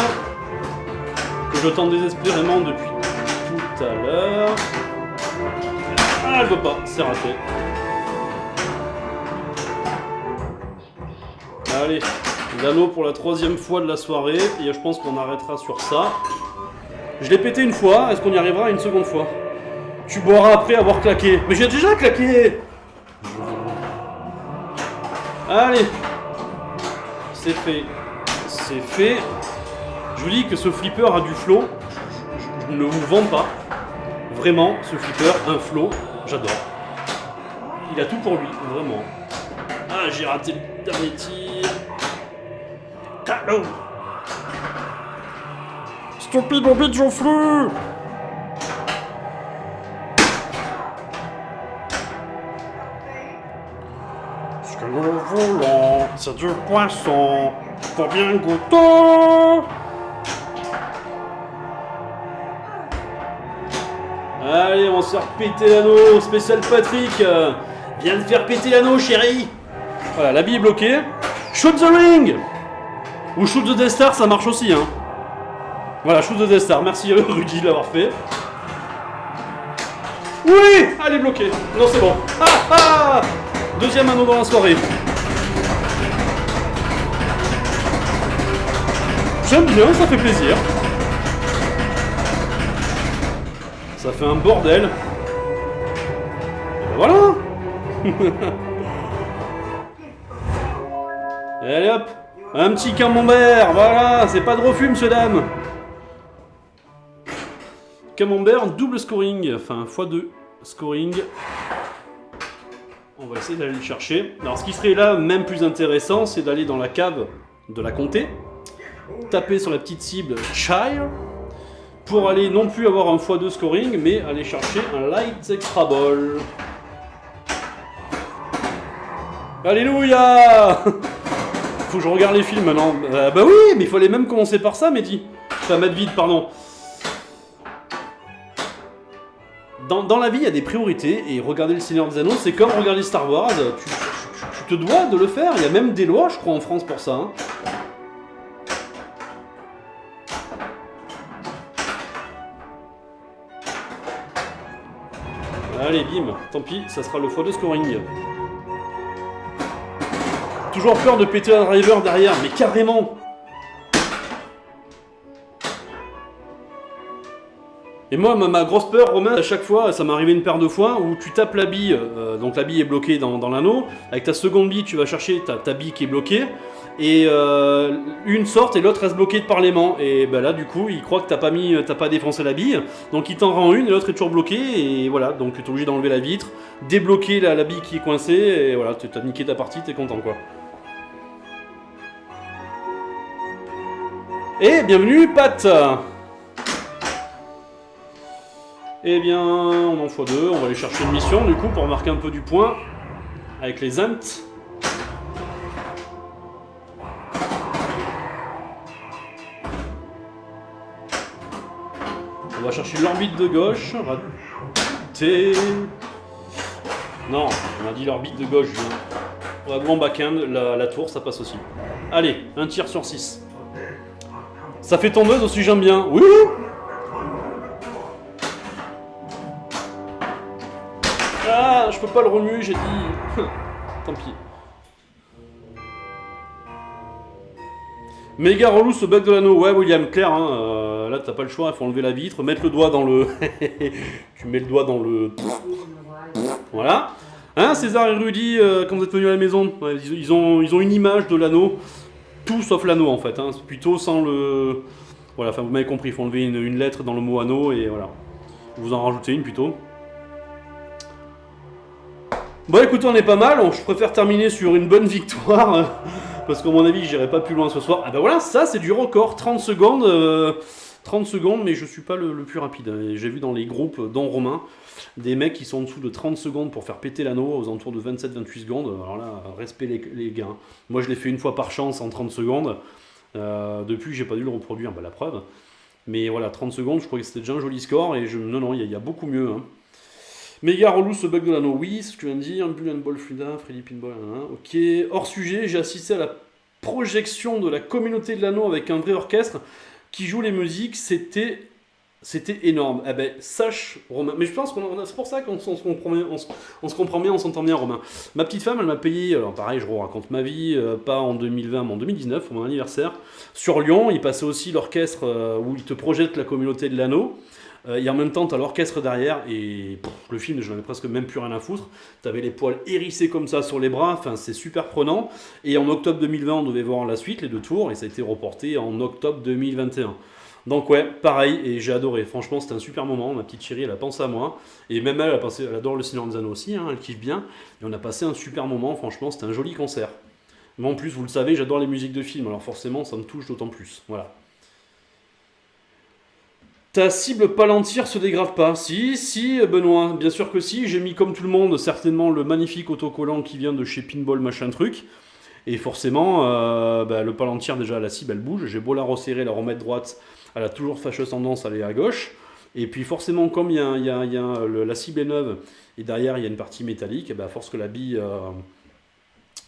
que je tente désespérément depuis tout à l'heure. Ah, elle veut pas, c'est raté. Allez, l'anneau pour la 3e fois de la soirée, et je pense qu'on arrêtera sur ça. Je l'ai pété une fois, est-ce qu'on y arrivera une seconde fois? Tu boiras après avoir claqué. Mais j'ai déjà claqué. Allez, c'est fait. C'est fait. Je vous dis que ce flipper a du flow. Je ne vous vends pas. Vraiment, ce flipper, un flow, j'adore. Il a tout pour lui, vraiment. Ah, j'ai raté dernier tir. KO. Stupide bite Joufflu. Ce que nous voulons, c'est du poisson. Faut bien goûter. Allez, on va se faire péter l'anneau. Spécial Patrick. Viens de faire péter l'anneau, chérie. Voilà, la bille est bloquée. Shoot the ring. Ou shoot the Death Star, ça marche aussi, hein. Voilà, shoot the Death Star. Merci Rudy de l'avoir fait. Oui, elle est bloquée. Non, c'est bon. Ah, ah. Deuxième anneau dans la soirée. J'aime bien, ça fait plaisir. Ça fait un bordel. Et ben voilà. Et allez hop. Un petit camembert. Voilà, c'est pas de refus, monsieur dame. Camembert, double scoring. Enfin, x2 scoring. On va essayer d'aller le chercher. Alors, ce qui serait là même plus intéressant, c'est d'aller dans la cave de la comté. Taper sur la petite cible Child. Pour aller non plus avoir un x2 scoring, mais aller chercher un light extra ball. Alléluia. Faut que je regarde les films maintenant. Bah oui, mais il fallait même commencer par ça, Mehdi. Enfin, mettre vide, pardon. Dans la vie, il y a des priorités, et regarder le Seigneur des Anneaux, c'est comme regarder Star Wars. Tu te dois de le faire. Il y a même des lois, je crois, en France pour ça. Hein. Allez, bim, tant pis, ça sera le x2 scoring. Toujours peur de péter un driver derrière, mais carrément. Et moi, ma grosse peur, Romain, à chaque fois, ça m'est arrivé une paire de fois, où tu tapes la bille, donc la bille est bloquée dans l'anneau, avec ta seconde bille, tu vas chercher ta bille qui est bloquée, et une sorte et l'autre reste bloquée par l'aimant. Et ben là, du coup, il croit que t'as pas défoncé la bille, donc il t'en rend une et l'autre est toujours bloquée, et voilà, donc tu es obligé d'enlever la vitre, débloquer la bille qui est coincée, et voilà, t'as niqué ta partie, t'es content quoi. Et bienvenue, Pat. Eh bien, on en x2, on va aller chercher une mission du coup pour marquer un peu du point avec les Ants. On va chercher l'orbite de gauche, raté. Non, on a dit l'orbite de gauche. On va go en backhand, la tour ça passe aussi. Allez, un tir sur 6. Ça fait tombeuse aussi, j'aime bien. Oui. Ah, je peux pas le remuer, j'ai dit. Tant pis. Méga relou ce bug de l'anneau. Ouais, William, clair, hein, là t'as pas le choix, il faut enlever la vitre, mettre le doigt dans le. Tu mets le doigt dans le. Voilà. Hein, César et Rudy, quand vous êtes venus à la maison, ils ont une image de l'anneau. Tout sauf l'anneau en fait, hein. Plutôt sans le. Voilà, enfin vous m'avez compris, il faut enlever une lettre dans le mot anneau et voilà. Vous en rajoutez une plutôt. Bon écoutez, on est pas mal, je préfère terminer sur une bonne victoire, parce qu'à mon avis j'irai pas plus loin ce soir. Ah ben voilà, ça c'est du record, 30 secondes, 30 secondes, mais je suis pas le plus rapide. J'ai vu dans les groupes, dont Romain, des mecs qui sont en dessous de 30 secondes pour faire péter l'anneau, aux alentours de 27-28 secondes. Alors là, respect les gars. Moi je l'ai fait une fois par chance en 30 secondes, depuis j'ai pas dû le reproduire, bah, la preuve. Mais voilà, 30 secondes, je croyais que c'était déjà un joli score, et non, il y a beaucoup mieux. Hein. Méga relou ce bug de l'anneau, oui, ce que tu viens de dire, Bullion Ball Fluida, Freddy Pinball, ok. Hors sujet, j'ai assisté à la projection de la communauté de l'anneau avec un vrai orchestre qui joue les musiques, c'était énorme. Eh ben, sache, Romain, mais je pense c'est pour ça qu'on se comprend bien, on s'entend bien, Romain. Ma petite femme, elle m'a payé, alors pareil, je raconte ma vie, pas en 2020, mais en 2019, pour mon anniversaire. Sur Lyon, il passait aussi l'orchestre où il te projette la communauté de l'anneau. Et en même temps, t'as l'orchestre derrière, et le film, je n'en ai presque même plus rien à foutre. T'avais les poils hérissés comme ça sur les bras, enfin, c'est super prenant. Et en octobre 2020, on devait voir la suite, les deux tours, et ça a été reporté en octobre 2021. Donc ouais, pareil, et j'ai adoré. Franchement, c'était un super moment. Ma petite chérie, elle a pensé à moi. Et même elle adore le Seigneur des Anneaux aussi, hein, elle kiffe bien. Et on a passé un super moment, franchement, c'était un joli concert. Moi en plus, vous le savez, j'adore les musiques de films, alors forcément, ça me touche d'autant plus. Voilà. Ta cible Palantir se dégrade pas. Si, si, Benoît, bien sûr que si. J'ai mis comme tout le monde, certainement, le magnifique autocollant qui vient de chez Pinball machin truc. Et forcément, le Palantir, déjà, la cible, elle bouge. J'ai beau la resserrer, la remettre droite, elle a toujours fâcheuse tendance à aller à gauche. Et puis forcément, comme la cible est neuve, et derrière, il y a une partie métallique, et à force que la bille...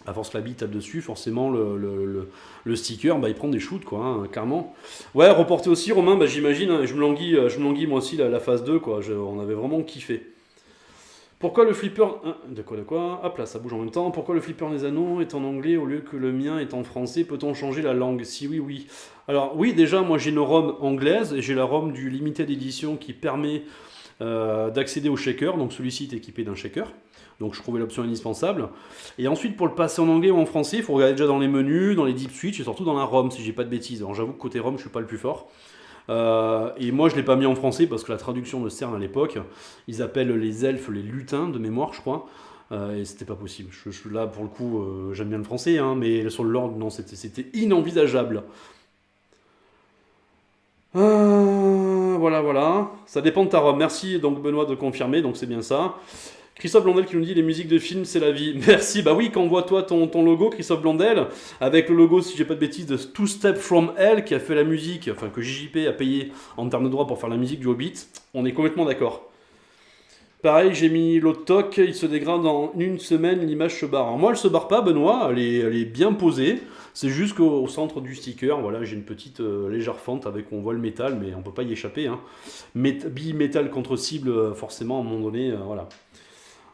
à force que la bille tape dessus, forcément le sticker, il prend des shoots, quoi, hein, clairement. Ouais, reporter aussi, Romain, j'imagine, hein, je me languis moi aussi la phase 2, quoi. On avait vraiment kiffé. Pourquoi le flipper... De quoi? Hop là, ça bouge en même temps. Pourquoi le flipper des anneaux est en anglais au lieu que le mien est en français? Peut-on changer la langue? Si oui, oui. Alors oui, déjà, moi j'ai une ROM anglaise, et j'ai la ROM du Limited Edition qui permet d'accéder au shaker. Donc celui-ci est équipé d'un shaker. Donc je trouvais l'option indispensable. Et ensuite, pour le passer en anglais ou en français, il faut regarder déjà dans les menus, dans les deep switch et surtout dans la ROM, si j'ai pas de bêtises. Alors j'avoue que côté ROM, je suis pas le plus fort. Et moi, je l'ai pas mis en français parce que la traduction de CERN à l'époque, ils appellent les elfes les lutins de mémoire, je crois. Et c'était pas possible. Là, pour le coup, j'aime bien le français, hein, mais sur le Lord, non, c'était inenvisageable. Voilà. Ça dépend de ta ROM. Merci donc Benoît de confirmer, donc c'est bien ça. Christophe Blondel qui nous dit les musiques de films c'est la vie. Merci, bah oui, quand on voit toi ton logo, Christophe Blondel, avec le logo, si j'ai pas de bêtises, de Two Step From Hell qui a fait la musique, enfin que JJP a payé en termes de droits pour faire la musique du Hobbit, on est complètement d'accord. Pareil, j'ai mis l'autre toc, il se dégrade en une semaine, l'image se barre. Alors moi, elle se barre pas, Benoît, elle est bien posée. C'est juste qu'au centre du sticker, voilà, j'ai une petite légère fente avec on voit le métal, mais on peut pas y échapper. Hein. Bille métal contre cible, forcément, à un moment donné, voilà.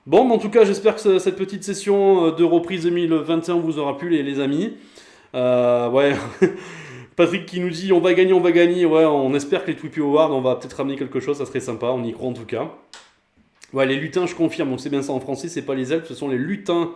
Bon, mais en tout cas, j'espère que cette petite session de reprise 2021 vous aura plu, les amis. Ouais, Patrick qui nous dit on va gagner. Ouais, on espère que les Tweepy Awards, on va peut-être ramener quelque chose, ça serait sympa, on y croit en tout cas. Ouais, les lutins, je confirme, donc c'est bien ça en français, c'est pas les elfes, ce sont les lutins.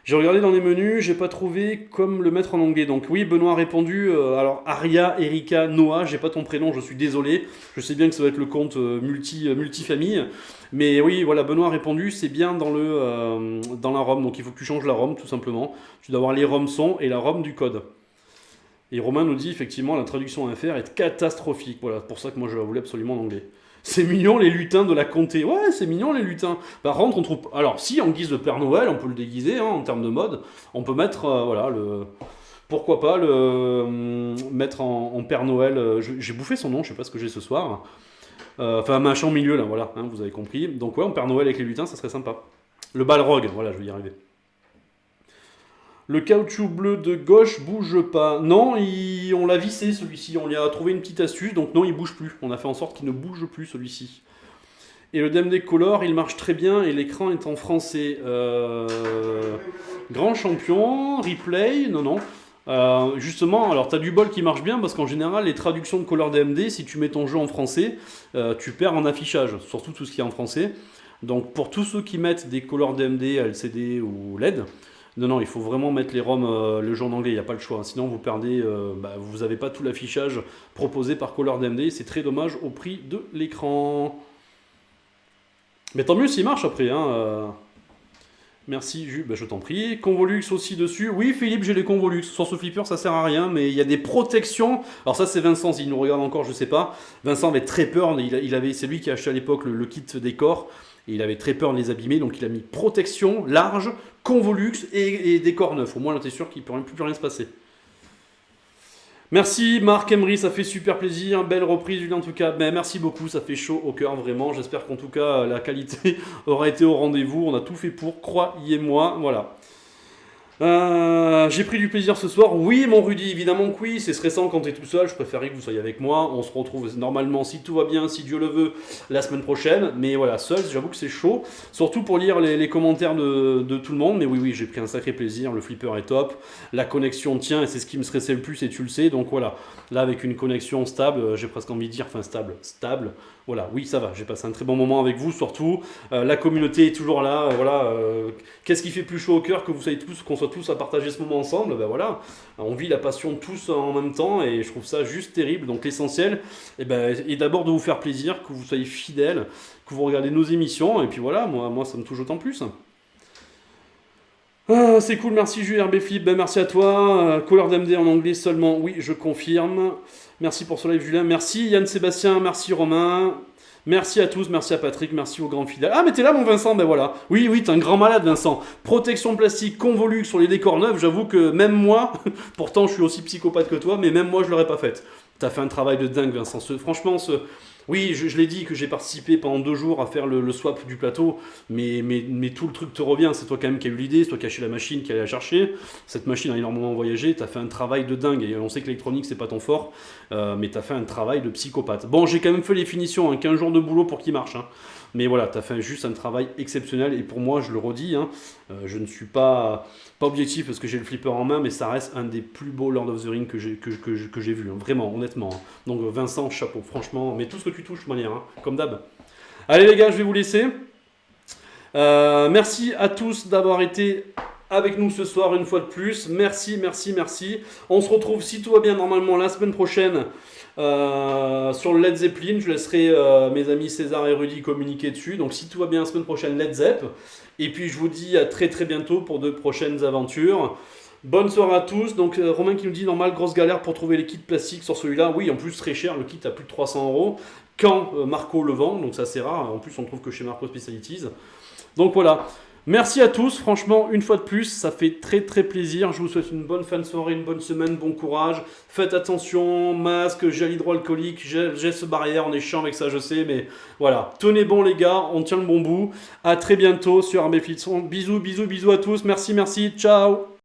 J'ai regardé dans les menus, j'ai pas trouvé comme le mettre en anglais. Donc oui, Benoît a répondu. Alors Aria, Erika, Noah, j'ai pas ton prénom, je suis désolé. Je sais bien que ça va être le compte multifamille. Mais oui, voilà, Benoît a répondu, c'est bien dans la ROM. Donc il faut que tu changes la ROM tout simplement. Tu dois avoir les ROM son et la ROM du code. Et Romain nous dit effectivement la traduction à faire est catastrophique. Voilà, pour ça que moi je la voulais absolument en anglais. C'est mignon les lutins de la comté. Ouais, c'est mignon les lutins. Par contre, on trouve. Alors, si en guise de Père Noël, on peut le déguiser hein, en termes de mode. On peut mettre, voilà, le. Pourquoi pas le mettre en Père Noël. J'ai bouffé son nom, je sais pas ce que j'ai ce soir. Enfin, machin au milieu là, voilà, hein, vous avez compris. Donc ouais, en Père Noël avec les lutins, ça serait sympa. Le Balrog, voilà, je vais y arriver. Le caoutchouc bleu de gauche bouge pas. Non, on l'a vissé celui-ci. On lui a trouvé une petite astuce, donc non, il bouge plus. On a fait en sorte qu'il ne bouge plus celui-ci. Et le DMD Color, il marche très bien et l'écran est en français. Grand champion, replay, non. Justement, alors t'as du bol qui marche bien parce qu'en général, les traductions de Color DMD, si tu mets ton jeu en français, tu perds en affichage, surtout tout ce qui est en français. Donc pour tous ceux qui mettent des Color DMD, LCD ou LED, non, il faut vraiment mettre les ROM, le jeu en anglais, il n'y a pas le choix. Sinon, vous perdez, vous n'avez pas tout l'affichage proposé par Color DMD. C'est très dommage au prix de l'écran. Mais tant mieux s'il marche après. Hein, Merci, Jules, je t'en prie. Convolux aussi dessus. Oui, Philippe, j'ai les Convolux. Sur ce flipper, ça sert à rien, mais il y a des protections. Alors ça, c'est Vincent, s'il nous regarde encore, je sais pas. Vincent avait très peur. C'est lui qui a acheté à l'époque le kit décor. Et il avait très peur de les abîmer, donc il a mis protection large, Convolux et décor neuf. Au moins, là, t'es sûr qu'il ne peut plus rien se passer. Merci Marc Emery, ça fait super plaisir. Belle reprise, Julien, en tout cas. Ben, merci beaucoup, ça fait chaud au cœur, vraiment. J'espère qu'en tout cas, la qualité aura été au rendez-vous. On a tout fait pour, croyez-moi. Voilà. J'ai pris du plaisir ce soir. Oui, mon Rudy, évidemment que oui. C'est stressant quand t'es tout seul. Je préférais que vous soyez avec moi. On se retrouve normalement, si tout va bien, si Dieu le veut, la semaine prochaine. Mais voilà, seul, j'avoue que c'est chaud. Surtout pour lire les commentaires de tout le monde. Mais oui, j'ai pris un sacré plaisir. Le flipper est top. La connexion tient et c'est ce qui me stressait le plus et tu le sais. Donc voilà, là avec une connexion stable, j'ai presque envie de dire, enfin stable. Voilà, oui, ça va. J'ai passé un très bon moment avec vous, surtout. La communauté est toujours là. Voilà. Qu'est-ce qui fait plus chaud au cœur que vous soyez tous, qu'on soit tous à partager ce moment ensemble? Ben voilà, on vit la passion tous en même temps et je trouve ça juste terrible. Donc l'essentiel, est d'abord de vous faire plaisir, que vous soyez fidèles, que vous regardez nos émissions. Et puis voilà, moi ça me touche autant plus. Ah, c'est cool, merci Jules RB Flip, ben, merci à toi. Couleur d'MD en anglais seulement, oui, je confirme. Merci pour ce live, Julien. Merci Yann Sébastien, merci Romain. Merci à tous, merci à Patrick, merci aux grands fidèles. Ah, mais t'es là, mon Vincent, ben voilà. Oui, oui, t'es un grand malade, Vincent. Protection plastique convolue sur les décors neufs, j'avoue que même moi, pourtant je suis aussi psychopathe que toi, mais même moi je l'aurais pas faite. T'as fait un travail de dingue, Vincent. Franchement, oui, je l'ai dit que j'ai participé pendant 2 jours à faire le swap du plateau, mais tout le truc te revient. C'est toi quand même qui as eu l'idée, c'est toi qui as acheté la machine, qui allait la chercher. Cette machine a énormément voyagé, t'as fait un travail de dingue. Et on sait que l'électronique, c'est pas ton fort, mais t'as fait un travail de psychopathe. Bon, j'ai quand même fait les finitions, hein, 15 jours de boulot pour qu'il marche. Hein. Mais voilà, t'as fait juste un travail exceptionnel. Et pour moi, je le redis, hein, je ne suis pas objectif parce que j'ai le flipper en main, mais ça reste un des plus beaux Lord of the Rings que j'ai vu. Hein, vraiment, honnêtement. Hein. Donc Vincent, chapeau, franchement. Mais tout ce que tu touches, de manière, hein, comme d'hab. Allez les gars, je vais vous laisser. Merci à tous d'avoir été avec nous ce soir une fois de plus. Merci, merci, merci. On se retrouve, si tout va bien, normalement la semaine prochaine sur le Led Zeppelin. Je laisserai mes amis César et Rudy communiquer dessus. Donc si tout va bien, la semaine prochaine, Led Zepp. Et puis je vous dis à très très bientôt pour de prochaines aventures. Bonne soirée à tous. Donc Romain qui nous dit normal, grosse galère pour trouver les kits plastiques sur celui-là. Oui, en plus très cher, le kit à plus de 300 € quand Marco le vend. Donc ça c'est rare. En plus on le trouve que chez Marco Specialities. Donc voilà. Merci à tous, franchement, une fois de plus, ça fait très très plaisir. Je vous souhaite une bonne fin de soirée, une bonne semaine, bon courage. Faites attention, masque, gel hydroalcoolique, geste barrière, on est chiant avec ça, je sais, mais voilà. Tenez bon les gars, on tient le bon bout. À très bientôt sur RB Flip. Bisous, bisous, bisous à tous. Merci, merci, ciao.